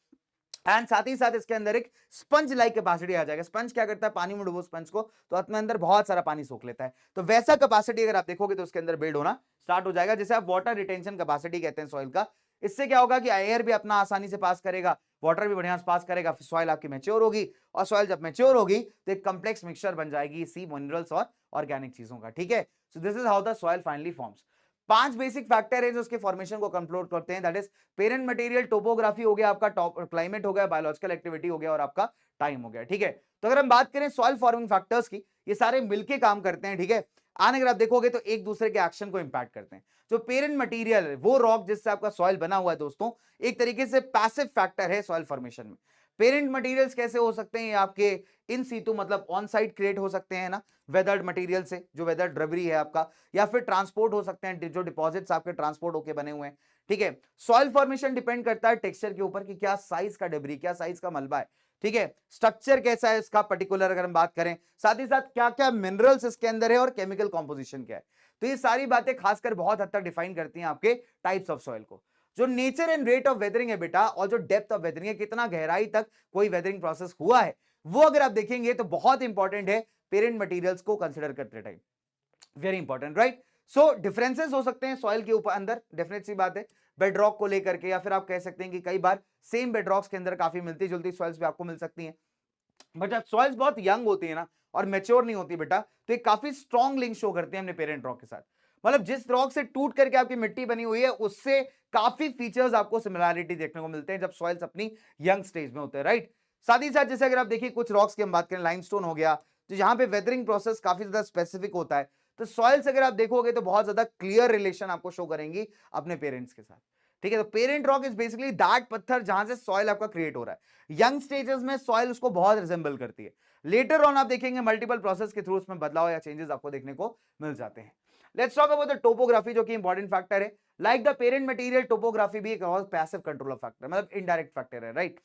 एंड साथ ही साथ इसके अंदर एक स्पंज लाइक कैपेसिटी आ जाएगा। स्पंज क्या करता है, पानी में डुबो स्पंज को तो अपने अंदर बहुत सारा पानी सोख लेता है, तो वैसा कैपेसिटी अगर आप देखोगे तो उसके अंदर बिल्ड होना स्टार्ट हो जाएगा, जिसे आप वाटर रिटेंशन कैपेसिटी कहते हैं सॉइल का। इससे क्या होगा कि एयर भी अपना आसानी से पास करेगा, वाटर भी बढ़िया से पास करेगा, फिर सॉइल आपकी मैच्योर होगी, और सॉइल जब मैच्योर होगी तो एक कंप्लेक्स मिक्सचर बन जाएगी सी मिनरल्स और ऑर्गेनिक चीजों का, ठीक है। So this is how the soil finally forms. 5 basic factor है जो उसके फॉर्मेशन को कंट्रोल करते हैं, that is parent material, topography हो गया आपका, टॉप क्लाइमेट हो गया, बायोलॉजिकल एक्टिविटी हो गया, और आपका टाइम हो गया, ठीक है। तो अगर हम बात करें सॉइल फॉर्मिंग फैक्टर्स की, ये सारे मिलके काम करते हैं, ठीक है। आने अगर आप देखोगे तो एक दूसरे के एक्शन को इंपैक्ट करते हैं। जो पेरेंट मटेरियल है वो रॉक जिससे आपका सॉइल बना हुआ है दोस्तों, एक तरीके से पैसिव फैक्टर है सॉइल फॉर्मेशन में। पेरेंट मटेरियल्स कैसे हो सकते हैं, आपके इन सीटू मतलब ऑन साइट क्रिएट हो सकते हैं ना, वेदर्ड मटेरियल से, जो वेदर्ड रबरी है आपका, या फिर ट्रांसपोर्ट हो सकते हैं, जो डिपॉजिट्स आपके ट्रांसपोर्ट होके बने हुए हैं, ठीक है। सॉइल फॉर्मेशन डिपेंड करता है टेक्सचर के ऊपर कि क्या साइज का डिब्री, क्या साइज का मलबा है, ठीक है। स्ट्रक्चर कैसा है इसका पर्टिकुलर अगर हम बात करें, साथ ही साथ क्या क्या मिनरल्स इसके अंदर है और केमिकल कॉम्पोजिशन क्या है, तो ये सारी बातें खासकर बहुत हद तक डिफाइन करती हैं आपके टाइप्स ऑफ सॉइल को। जो nature and rate of weathering है बेटा, और जो डेप्थ ऑफ वेदरिंग है, कितना गहराई तक कोई वेदरिंग प्रोसेस हुआ है, वो अगर आप देखेंगे तो बहुत इंपॉर्टेंट है पेरेंट मटेरियल्स को कंसिडर करते टाइम, वेरी इंपॉर्टेंट, राइट। सो डिफरेंसेस हो सकते हैं सॉइल के ऊपर अंदर, डेफिनेट सी बात है, बेडरॉक को लेकर के, या फिर आप कह सकते हैं कि कई बार सेम बेडरॉक्स के अंदर काफी मिलती जुलती सॉइल्स भी आपको मिल सकती हैं। बट जब सॉइल्स बहुत यंग होती है ना और मेच्योर नहीं होती बेटा, तो ये काफी स्ट्रॉन्ग लिंक शो करते हैं अपने पेरेंट रॉक के साथ। मतलब जिस रॉक से टूट करके आपकी मिट्टी बनी हुई है, उससे काफी फीचर्स आपको सिमिलैरिटी देखने को मिलते हैं जब सॉइल्स अपनी यंग स्टेज में होते हैं, राइट। साथ ही साथ जैसे अगर आप देखिए कुछ रॉक्स की हम बात करें, लाइमस्टोन हो गया, तो यहाँ पे वेदरिंग प्रोसेस काफी ज्यादा स्पेसिफिक होता है, तो सॉइल्स अगर आप देखोगे तो बहुत ज्यादा क्लियर रिलेशन आपको शो करेंगी अपने पेरेंट्स के साथ, ठीक है। तो parent rock is basically that पत्थर जहां से सॉइल आपका क्रिएट हो रहा है। यंग स्टेजेस में सॉइल उसको बहुत रिजेंबल करती है, लेटर ऑन आप देखेंगे मल्टीपल प्रोसेस के थ्रू उसमें बदलाव या चेंजेस आपको देखने को मिल जाते हैं। Let's talk about the topography, जो कि इंपॉर्टेंट फैक्टर है। Like the parent material, topography भी एक पैसिव कंट्रोल ऑफ फैक्टर, मतलब इनडायरेक्ट फैक्टर है, right.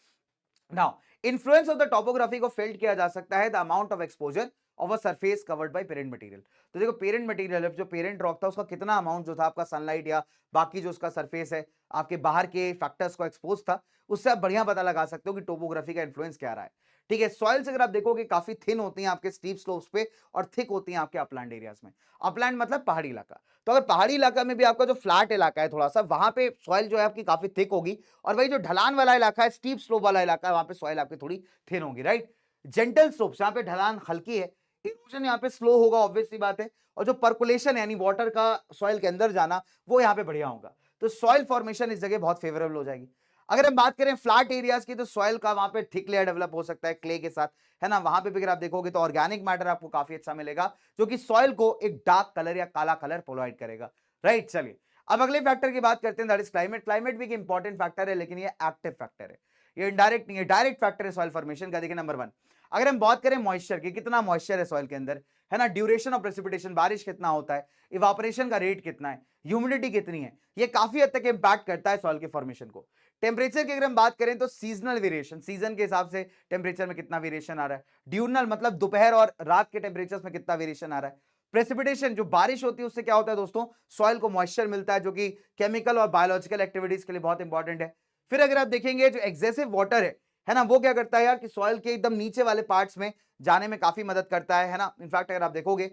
Now influence of the topography को फेल्ड किया जा सकता है the amount of exposure of a surface covered by parent material. तो देखो पेरेंट मटेरियल जो पेरेंट रॉक था उसका कितना अमाउंट जो था आपका सनलाइट या बाकी जो उसका सरफेस है आपके बाहर के फैक्टर्स को एक्सपोज था, उससे आप बढ़िया पता लगा सकते हो कि टोपोग्राफी का इन्फ्लुएंस क्या रहा है, ठीक है। सॉइल्स अगर आप देखोगे काफी थिन होती हैं आपके स्टीप स्लोप्स पे और थिक होती हैं आपके अपलैंड एरियाज में। अपलैंड मतलब पहाड़ी इलाका, तो अगर पहाड़ी इलाका में भी आपका जो फ्लैट इलाका है थोड़ा सा, वहां पे सॉइल जो है आपकी काफी थिक होगी, और वही जो ढलान वाला इलाका है, स्टीप स्लोप वाला इलाका है, वहां पे सॉइल आपकी थोड़ी थिन होगी, राइट। जेंटल स्लोप्स जहां पे ढलान हल्की है, इरोजन यहाँ पे स्लो होगा, ऑब्वियस सी बात है, और जो पर्कुलेशन यानी वाटर का सॉइल के अंदर जाना वो यहाँ पे बढ़िया होगा, तो सॉइल फॉर्मेशन इस जगह बहुत फेवरेबल हो जाएगी। अगर हम बात करें फ्लैट एरियाज की, तो सॉइल का वहां पे थिक लेयर डेवलप हो सकता है क्ले के साथ, है ना। वहां पे भी अगर आप देखोगे तो ऑर्गेनिक मैटर आपको काफी अच्छा मिलेगा, जो कि सॉइल को एक डार्क कलर या काला कलर प्रोवाइड करेगा, राइट। चलिए अब अगले फैक्टर की बात करते हैं, दैट इज क्लाइमेट। क्लाइमेट भी एक इंपॉर्टेंट फैक्टर है, लेकिन ये एक्टिव फैक्टर है, ये इनडायरेक्ट नहीं है, डायरेक्ट फैक्टर है सॉइल फॉर्मेशन का। देखिए नंबर 1, अगर हम बात करें मॉइस्चर की, कितना मॉइस्चर है सॉइल के अंदर, है ना, ड्यूरेशन ऑफ प्रेसिपिटेशन, बारिश कितना होता है, इवापोरेशन का रेट कितना है, ह्यूमिडिटी कितनी है, ये काफी हद तक इंपैक्ट करता है सॉइल के फॉर्मेशन को। टेम्परेचर की अगर हम बात करें तो सीजनल वेरिएशन, सीजन के हिसाब से टेम्परेचर में कितना वेरिएशन आ रहा है, ड्यूरनल मतलब दोपहर और रात के टेम्परेचर में कितना वेरिएशन आ रहा है, प्रेसिपिटेशन जो बारिश होती है उससे क्या होता है दोस्तों, सॉइल को मॉइस्चर मिलता है, जो कि केमिकल और बायोलॉजिकल एक्टिविटीज के लिए बहुत इंपॉर्टेंट है। फिर अगर आप देखेंगे जो एक्सेसिव वाटर है ना, वो क्या करता है यार कि सॉइल के एकदम नीचे वाले पार्ट्स में जाने में काफी मदद करता है ना। इनफैक्ट अगर आप देखोगे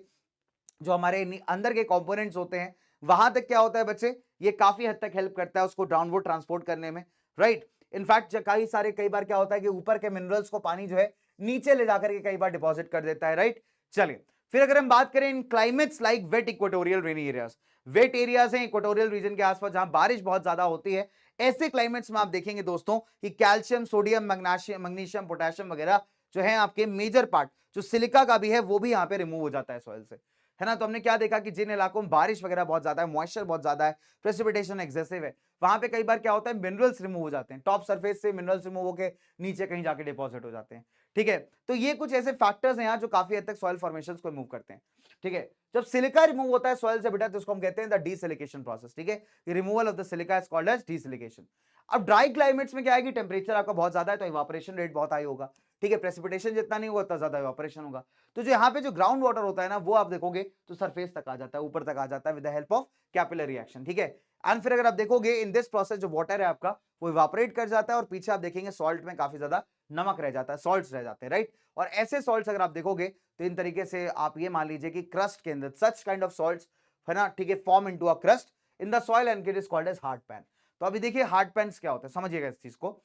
जो हमारे अंदर के कंपोनेंट्स होते हैं वहां तक क्या होता है बच्चे, ये काफी हद तक हेल्प करता है उसको डाउनवर्ड ट्रांसपोर्ट करने में, राइट। इनफैक्ट कई बार क्या होता है कि ऊपर के मिनरल्स को पानी जो है नीचे ले जाकर के कई बार डिपॉजिट कर देता है, राइट। चलिए फिर अगर हम बात करें इन क्लाइमेट्स लाइक वेट इक्वेटोरियल रेनी एरियाज, वेट एरियाज हैं इक्वेटोरियल रीजन के आसपास जहां बारिश बहुत ज्यादा होती है, ऐसे क्लाइमेट्स में आप देखेंगे दोस्तों कि कैल्शियम, सोडियम, मैग्नीशियम, पोटेशियम वगैरह जो है आपके मेजर पार्ट, जो सिलिका का भी है वो भी यहाँ पे रिमूव हो जाता है सॉइल से, है ना। तो हमने क्या देखा कि जिन इलाकों में बारिश वगैरह बहुत ज्यादा है, मॉइस्चर बहुत ज्यादा है, प्रेसिपिटेशन एक्सेसिव है, वहां पे कई बार क्या होता है मिनरल्स रिमूव हो जाते हैं, टॉप सरफेस से मिनरल्स रिमूव होकर नीचे कहीं जाके डिपॉजिट हो जाते हैं, ठीक है, तो ये कुछ ऐसे फैक्टर्स हैं यहाँ जो काफी हद तक सॉइल फॉर्मेशंस को मूव करते हैं। ठीक है, जब सिलिका रिमूव होता है सॉइल से बेटा तो उसको हम कहते हैं द डीसिलिकेशन प्रोसेस। ठीक है, removal of the silica is called as desilication. अब ड्राई क्लाइमेट्स में क्या है कि टेम्परेचर आपका बहुत ज्यादा है तो इवापोरेशन रेट बहुत हाई होगा। ठीक है, प्रेसिपिटेशन जितना नहीं होगा उतना ज्यादा इवापोरेशन होगा। तो जो यहाँ पे जो ग्राउंड वाटर होता है ना वो आप देखोगे तो सरफेस तक आ जाता है, ऊपर तक आ जाता है with the help of capillary action. ठीक है, एंड फिर अगर आप देखोगे इन दिस प्रोसेस जो वाटर है आपका वो इवापोरेट कर जाता है और पीछे आप देखेंगे सॉल्ट में काफी ज्यादा नमक रह जाता है, सॉल्ट्स रह जाते हैं, राइट। और ऐसे सॉल्ट्स अगर आप देखोगे तो इन तरीके से आप ये मान लीजिए कि क्रस्ट के अंदर सच काइंड ऑफ सॉल्ट्स है ना, ठीक है, form into a crust in the soil and it is called as hard pan. तो अभी देखिए हार्ड पैन्स क्या होता है, समझिएगा इस चीज को।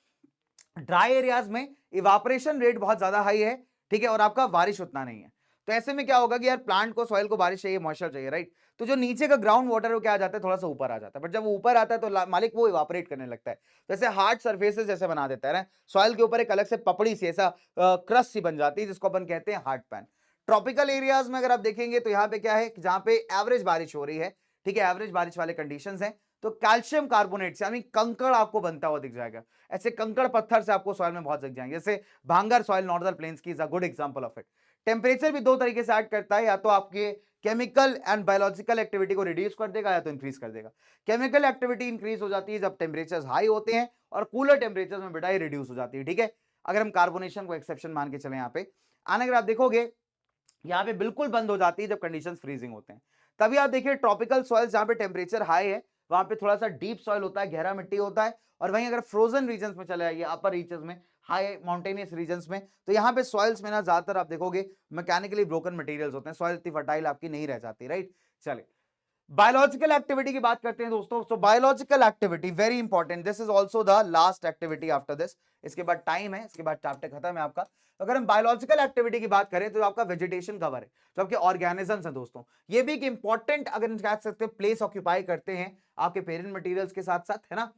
ड्राई एरियाज में इवापोरेशन रेट बहुत ज्यादा हाई है, ठीक है, और आपका बारिश उतना नहीं है। तो ऐसे में क्या होगा कि यार प्लांट को, सॉइल को बारिश चाहिए, मॉइस्चर चाहिए, राइट। तो जो नीचे का ग्राउंड वाटर है वो क्या आ जाता है, थोड़ा सा ऊपर आ जाता है, बट जब वो ऊपर आता है तो मालिक वो इवापोरेट करने लगता है। जैसे हार्ड सर्फेसेस जैसे बना देता है ना, सॉइल के ऊपर एक अलग से पपड़ी सी ऐसा क्रस्ट सी बन जाती है जिसको अपन कहते हैं हार्ड पैन। ट्रॉपिकल एरियाज में अगर आप देखेंगे तो यहाँ पे क्या है कि जहां पे एवरेज बारिश हो रही है, ठीक है, एवरेज बारिश वाले कंडीशंस हैं, तो कैल्शियम कार्बोनेट से यानी कंकड़ आपको बनता हुआ दिख जाएगा। ऐसे कंकड़ पत्थर से आपको सॉइल में बहुत दिख जाएंगे, जैसे भांगर सॉइल नॉर्दर्न प्लेन्स की is a good example of it. Temperature भी दो तरीके से ऐड करता है, या तो आपके केमिकल एंड बायोलॉजिकल एक्टिविटी को रिड्यूस कर देगा या तो इंक्रीज कर देगा। केमिकल एक्टिविटी इंक्रीज हो जाती है जब टेम्परेचर हाई होते हैं, और कूलर टेम्परेचर में बेटा रिड्यूस हो जाती है। ठीक है, अगर हम कार्बोनेशन को एक्सेप्शन मान के चले यहाँ पे, आने अगर आप देखोगे यहाँ पे बिल्कुल बंद हो जाती है जब कंडीशंस फ्रीजिंग होते हैं। तभी आप देखिए ट्रॉपिकल सॉइल जहां पे टेम्परेचर हाई है वहां पे थोड़ा सा डीप सॉइल होता है, गहरा मिट्टी होता है। और वहीं अगर फ्रोजन रीजन्स में चले आइए, अपर रीजन्स में, हाई माउंटेनियस रीजन्स में, तो यहाँ पे सॉइल्स में ना ज्यादातर आप देखोगे मैकेनिकली ब्रोकन मटेरियल्स होते हैं, सॉइल इतनी फर्टाइल आपकी नहीं रह जाती, राइट। चलिए बायोलॉजिकल एक्टिविटी की बात करते हैं दोस्तों। So biological activity very important, this is also the last activity after this. इसके बाद टाइम है, इसके बाद चैप्टर खत्म है आपका। तो अगर हम बायोलॉजिकल एक्टिविटी की बात करें तो आपका वेजिटेशन कवर है, जो आपके ऑर्गेनिजम्स हैं दोस्तों, ये भी एक इंपॉर्टेंट अगर कह सकते हैं प्लेस ऑक्यूपाई करते हैं आपके पेरेंट मटेरियल्स के साथ साथ, है ना।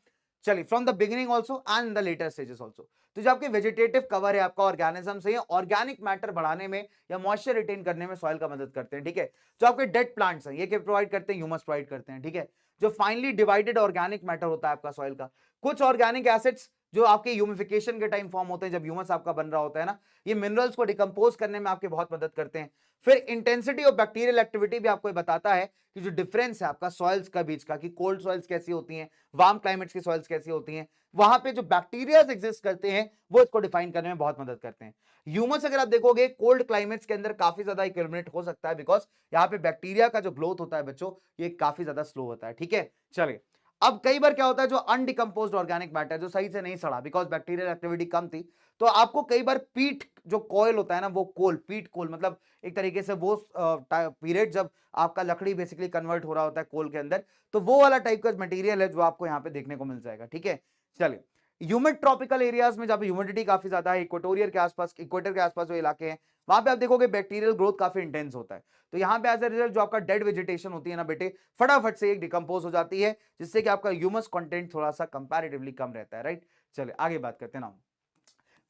चलिए from the beginning also and in the later stages also. तो जो आपके वेजिटेटिव कवर है आपका ऑर्गेनिज्म से, ऑर्गेनिक मैटर बढ़ाने में या मॉइस्चर रिटेन करने में सॉइल का मदद करते हैं। ठीक है, जो आपके डेड प्लांट्स हैं ये क्या प्रोवाइड करते हैं, ह्यूमस प्रोवाइड करते हैं। ठीक है, जो फाइनली डिवाइडेड ऑर्गेनिक मैटर होता है आपका सॉइल का, कुछ ऑर्गेनिक एसिड्स जो आपके ह्यूमिफिकेशन के टाइम फॉर्म होते हैं, जब ह्यूमस आपका बन रहा होता है ना, ये मिनरल्स को डिकम्पोज करने में आपके बहुत मदद करते हैं। फिर इंटेंसिटी ऑफ बैक्टीरियल एक्टिविटी भी आपको बताता है कि जो डिफरेंस है आपका सॉइल्स का बीच का, कि कोल्ड सॉइल्स कैसी होती हैं, वार्म क्लाइमेट्स की सॉइल्स कैसी होती हैं, वहां पे जो बैक्टीरिया एग्जिस्ट करते हैं वो इसको डिफाइन करने में बहुत मदद करते हैं। ह्यूमस अगर आप देखोगे कोल्ड क्लाइमेट्स के अंदर काफी ज्यादा इक्विलिब्रेट हो सकता है, बिकॉज यहाँ पे बैक्टीरिया का जो ग्रोथ होता है बच्चों ये काफी ज्यादा स्लो होता है। ठीक है, चलिए अब कई बार क्या होता है जो अनडिकम्पोज्ड ऑर्गेनिक मैटर जो सही से नहीं सड़ा, बिकॉज बैक्टीरियल एक्टिविटी कम थी, तो आपको कई बार पीट जो कोयल होता है ना, वो कोल, पीट कोल मतलब एक तरीके से वो पीरियड जब आपका लकड़ी बेसिकली कन्वर्ट हो रहा होता है कोल के अंदर, तो वो वाला टाइप का मटेरियल है जो आपको यहाँ पे देखने को मिल जाएगा। ठीक है, चलिए ह्यूमिड ट्रॉपिकल एरियाज में जब ह्यूमिडिटी काफी ज्यादा है, इक्वेटोरियल के आसपास, इक्वेटर के आसपास जो इलाके हैं, वहां पे आप देखोगे बैक्टीरियल ग्रोथ काफी इंटेंस होता है। तो यहाँ पे एज अ रिजल्ट जो आपका डेड वेजिटेशन होती है ना बेटे, फटाफट से एक डिकम्पोज हो जाती है, जिससे कि आपका ह्यूमस कंटेंट थोड़ा सा कंपैरेटिवली कम रहता है, राइट। चलिए आगे बात करते हैं ना।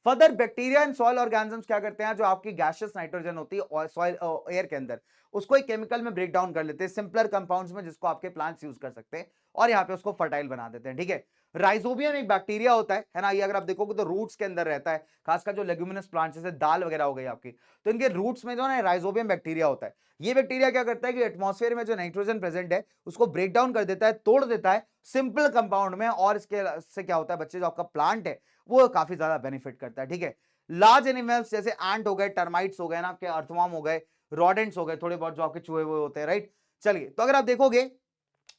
Further bacteria and soil organisms क्या करते हैं, जो आपकी गैसियस नाइट्रोजन होती है सॉइल एयर के अंदर, उसको एक केमिकल में ब्रेक डाउन कर लेते हैं सिंपलर कंपाउंड्स में, जिसको आपके प्लांट्स यूज कर सकते हैं, और यहाँ पे उसको फर्टाइल बना देते हैं। ठीक है, राइजोबियम एक बैक्टीरिया होता है ना, ये अगर आप देखोगे तो रूट्स के अंदर रहता है, खासकर जो लेग्यूमिनस प्लांट्स जैसे दाल वगैरह हो गई आपकी, तो इनके रूट्स में जो है राइजोबियम बैक्टीरिया होता है। ये बैक्टीरिया क्या करता है कि एटमॉस्फेयर में जो नाइट्रोजन प्रेजेंट है उसको ब्रेक डाउन कर देता है, तोड़ देता है सिंपल कंपाउंड में, और इसके से क्या होता है बच्चे, जो आपका प्लांट है वो काफी ज्यादा बेनिफिट करता है। ठीक है, लार्ज एनिमल्स जैसे एंट हो गए, टर्माइट्स हो गए ना आपके, अर्थवर्म हो गए, रोडेंट्स हो गए, थोड़े बहुत जो आपके चूहे हुए होते हैं, राइट। चलिए तो अगर आप देखोगे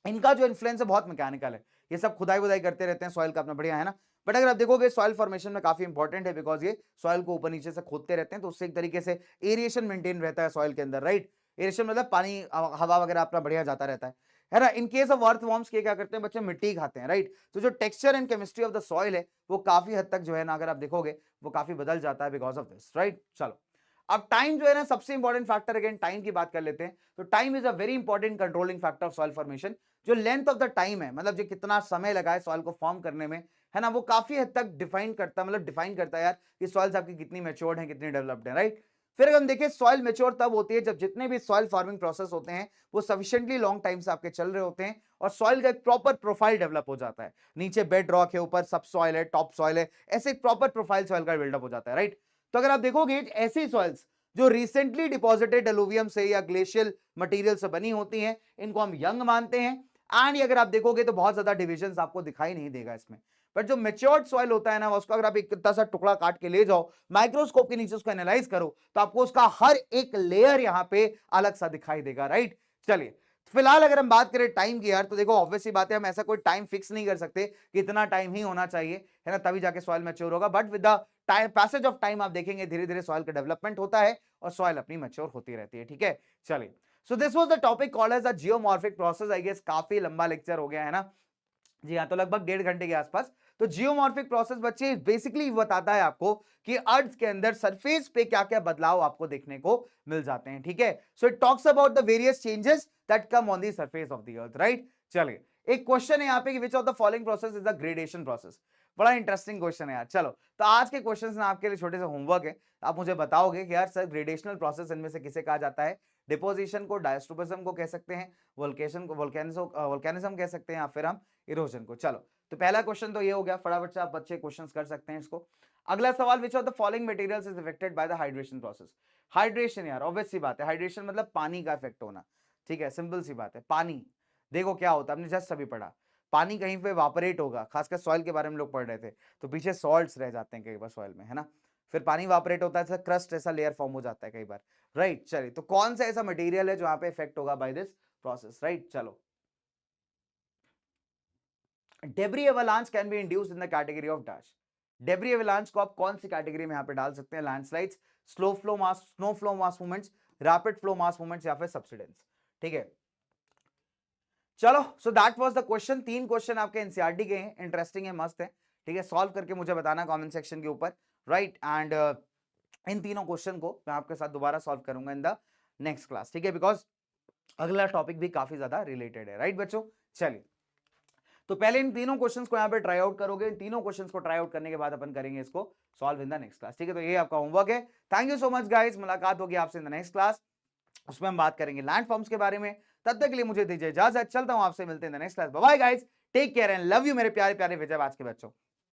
इनका जो इन्फ्लुएंस है बहुत मैकेनिकल है, ये सब खुदाई वुदाई करते रहते हैं सॉइल का अपना, बढ़िया है ना। बट अगर आप देखोगे सॉइल फॉर्मेशन में काफी इंपॉर्टेंट है, बिकॉज ये सॉइल को ऊपर नीचे से खोदते रहते हैं, तो उससे एक तरीके से एरिएशन मेंटेन रहता है सॉइल के अंदर, राइट। एरिएशन मतलब पानी हवा वगैरह अपना बढ़िया जाता रहता है ना। इन केस ऑफ अर्थवर्म्स के क्या करते हैं बच्चे, मिट्टी खाते हैं, राइट। तो जो texture and chemistry of the soil है वो काफी हद तक जो है ना, अगर आप देखोगे वो काफी बदल जाता है बिकॉज ऑफ दिस, राइट। चलो अब टाइम जो है ना सबसे इंपॉर्टेंट फैक्टर, अगेन टाइम की बात कर लेते हैं। तो time is a very important controlling factor of soil formation. जो लेंथ ऑफ द टाइम है, मतलब जो कितना समय लगा है सॉइल को फॉर्म करने में, है ना, वो काफी हद तक डिफाइन करता है, मतलब डिफाइन करता है यार कि सॉइल्स आपकी कितनी मैच्योर्ड है, कितनी डेवलप्ड है, राइट। फिर अगर हम देखें सॉइल मैच्योर तब होती है जब जितने भी सॉइल फार्मिंग प्रोसेस होते हैं वो सफिशिएंटली लॉन्ग टाइम से आपके चल रहे होते हैं, और सॉइल का एक प्रॉपर प्रोफाइल डेवलप हो जाता है। नीचे बेड रॉक है, ऊपर सब सॉइल है, टॉप सॉइल है, ऐसे एक प्रॉपर प्रोफाइल सॉइल का बिल्डअप हो जाता है, राइट। तो अगर आप देखोगे ऐसी सॉइल्स जो रिसेंटली डिपॉजिटेड एलुवियम से या ग्लेशियल मटेरियल से बनी होती हैं, इनको हम यंग मानते हैं। एंड अगर आप देखोगे तो बहुत ज्यादा डिविजन आपको दिखाई नहीं देगा इसमें। बट जो मेच्योर्ड सॉइल होता है ना, उसको अगर आप एक इतना सा टुकड़ा काट के ले जाओ, माइक्रोस्कोप के नीचे उसको एनालाइज करो, तो आपको उसका हर एक लेयर यहां पे अलग सा दिखाई देगा, राइट। चलिए, फिलहाल अगर हम बात करें टाइम की यार, तो देखो ऑब्वियसली बात है, हम ऐसा कोई टाइम फिक्स नहीं कर सकते कि इतना टाइम ही होना चाहिए, है ना, तभी जाके सॉइल मैच्योर होगा। But with the time, passage of time, आप देखेंगे धीरे धीरे सॉइल का डेवलपमेंट होता है और सॉइल अपनी मैच्योर होती रहती है, ठीक है। चलिए, so this was the topic called as the geomorphic process. I guess काफी लंबा लेक्चर हो गया है ना, जी हाँ, तो लगभग 1.5 घंटे के आसपास। तो जियोमॉर्फिक प्रोसेस बच्चे बेसिकली बताता है आपको कि अर्थ के अंदर सरफेस पे क्या क्या बदलाव आपको देखने को मिल जाते हैं, ठीक है। So it talks about the various changes that come on the surface of the earth, right. चलिए, एक क्वेश्चन है यहाँ पे कि which of the following process is the gradation process. बड़ा इंटरेस्टिंग क्वेश्चन है यार। चलो, तो आज के क्वेश्चन ना आपके लिए छोटे से होमवर्क है। आप मुझे बताओगे कि यार सर ग्रेडेशनल प्रोसेस इनमें से किसे कहा जाता है। डिपोजिशन को, डायस्ट्रोफिज्म को कह सकते हैं, वोल्केशन को वोल्केनिज्म कह सकते हैं, या फिर हम इरोजन को। चलो, तो पहला क्वेश्चन तो ये हो गया, फटाफट से आप बच्चे क्वेश्चंस कर सकते हैं इसको। अगला सवाल, which of the following materials is affected by the hydration process. Hydration यार ऑब्वियस सी बात है, हाइड्रेशन मतलब पानी का इफेक्ट होना, ठीक है, सिंपल सी बात है। पानी देखो क्या होता है, हमने जस्ट अभी पढ़ा, पानी कहीं पे वापरेट होगा, खासकर सॉइल के बारे में लोग पढ़ रहे थे, तो पीछे सॉल्ट्स रह जाते हैं कई बार सॉइल में, है ना। फिर पानी वापरेट होता है, क्रस्ट ऐसा लेयर फॉर्म हो जाता है कई बार, राइट। चलिए, तो कौन सा ऐसा मटेरियल है जो यहाँ पे इफेक्ट होगा बाय दिस प्रोसेस, राइट। चलो, debris avalanche can be induced in the category of dash. Debris avalanche को आप कौन सी कैटेगरी में यहां पे डाल सकते हैं? लैंडस्लाइड्स, स्लो फ्लो मास, स्नो फ्लो मास मूवमेंट्स, रैपिड फ्लो मास मूवमेंट्स, या फिर सब्सिडेंस, ठीक है। चलो, so that was the question. 3 question आपके एनसीईआरटी के हैं, इंटरेस्टिंग है, मस्त है, ठीक है। सॉल्व करके मुझे बताना कमेंट सेक्शन के ऊपर, राइट। एंड इन तीनों क्वेश्चन को मैं आपके साथ दोबारा सॉल्व करूंगा इन द नेक्स्ट क्लास, ठीक है, बिकॉज अगला टॉपिक भी काफी ज्यादा रिलेटेड है, राइट बच्चों। चलिए, तो पहले इन तीनों क्वेश्चंस को यहाँ पे ट्राई आउट करोगे, इन तीनों क्वेश्चंस को ट्राई आउट करने के बाद अपन करेंगे इसको solve in the next class, ठीक है। तो ये आपका होमवर्क है। Thank you so much guys, मुलाकात होगी आपसे इन द नेक्स्ट क्लास, उसमें हम बात करेंगे लैंड फॉर्म्स के बारे में। तब तक के लिए मुझे दीजिए इजाजत, चलता हूं, आपसे मिलते हैं in the next class. Bye bye guys, take care and love you मेरे प्यारे प्यारे विजय आज के बच्चों।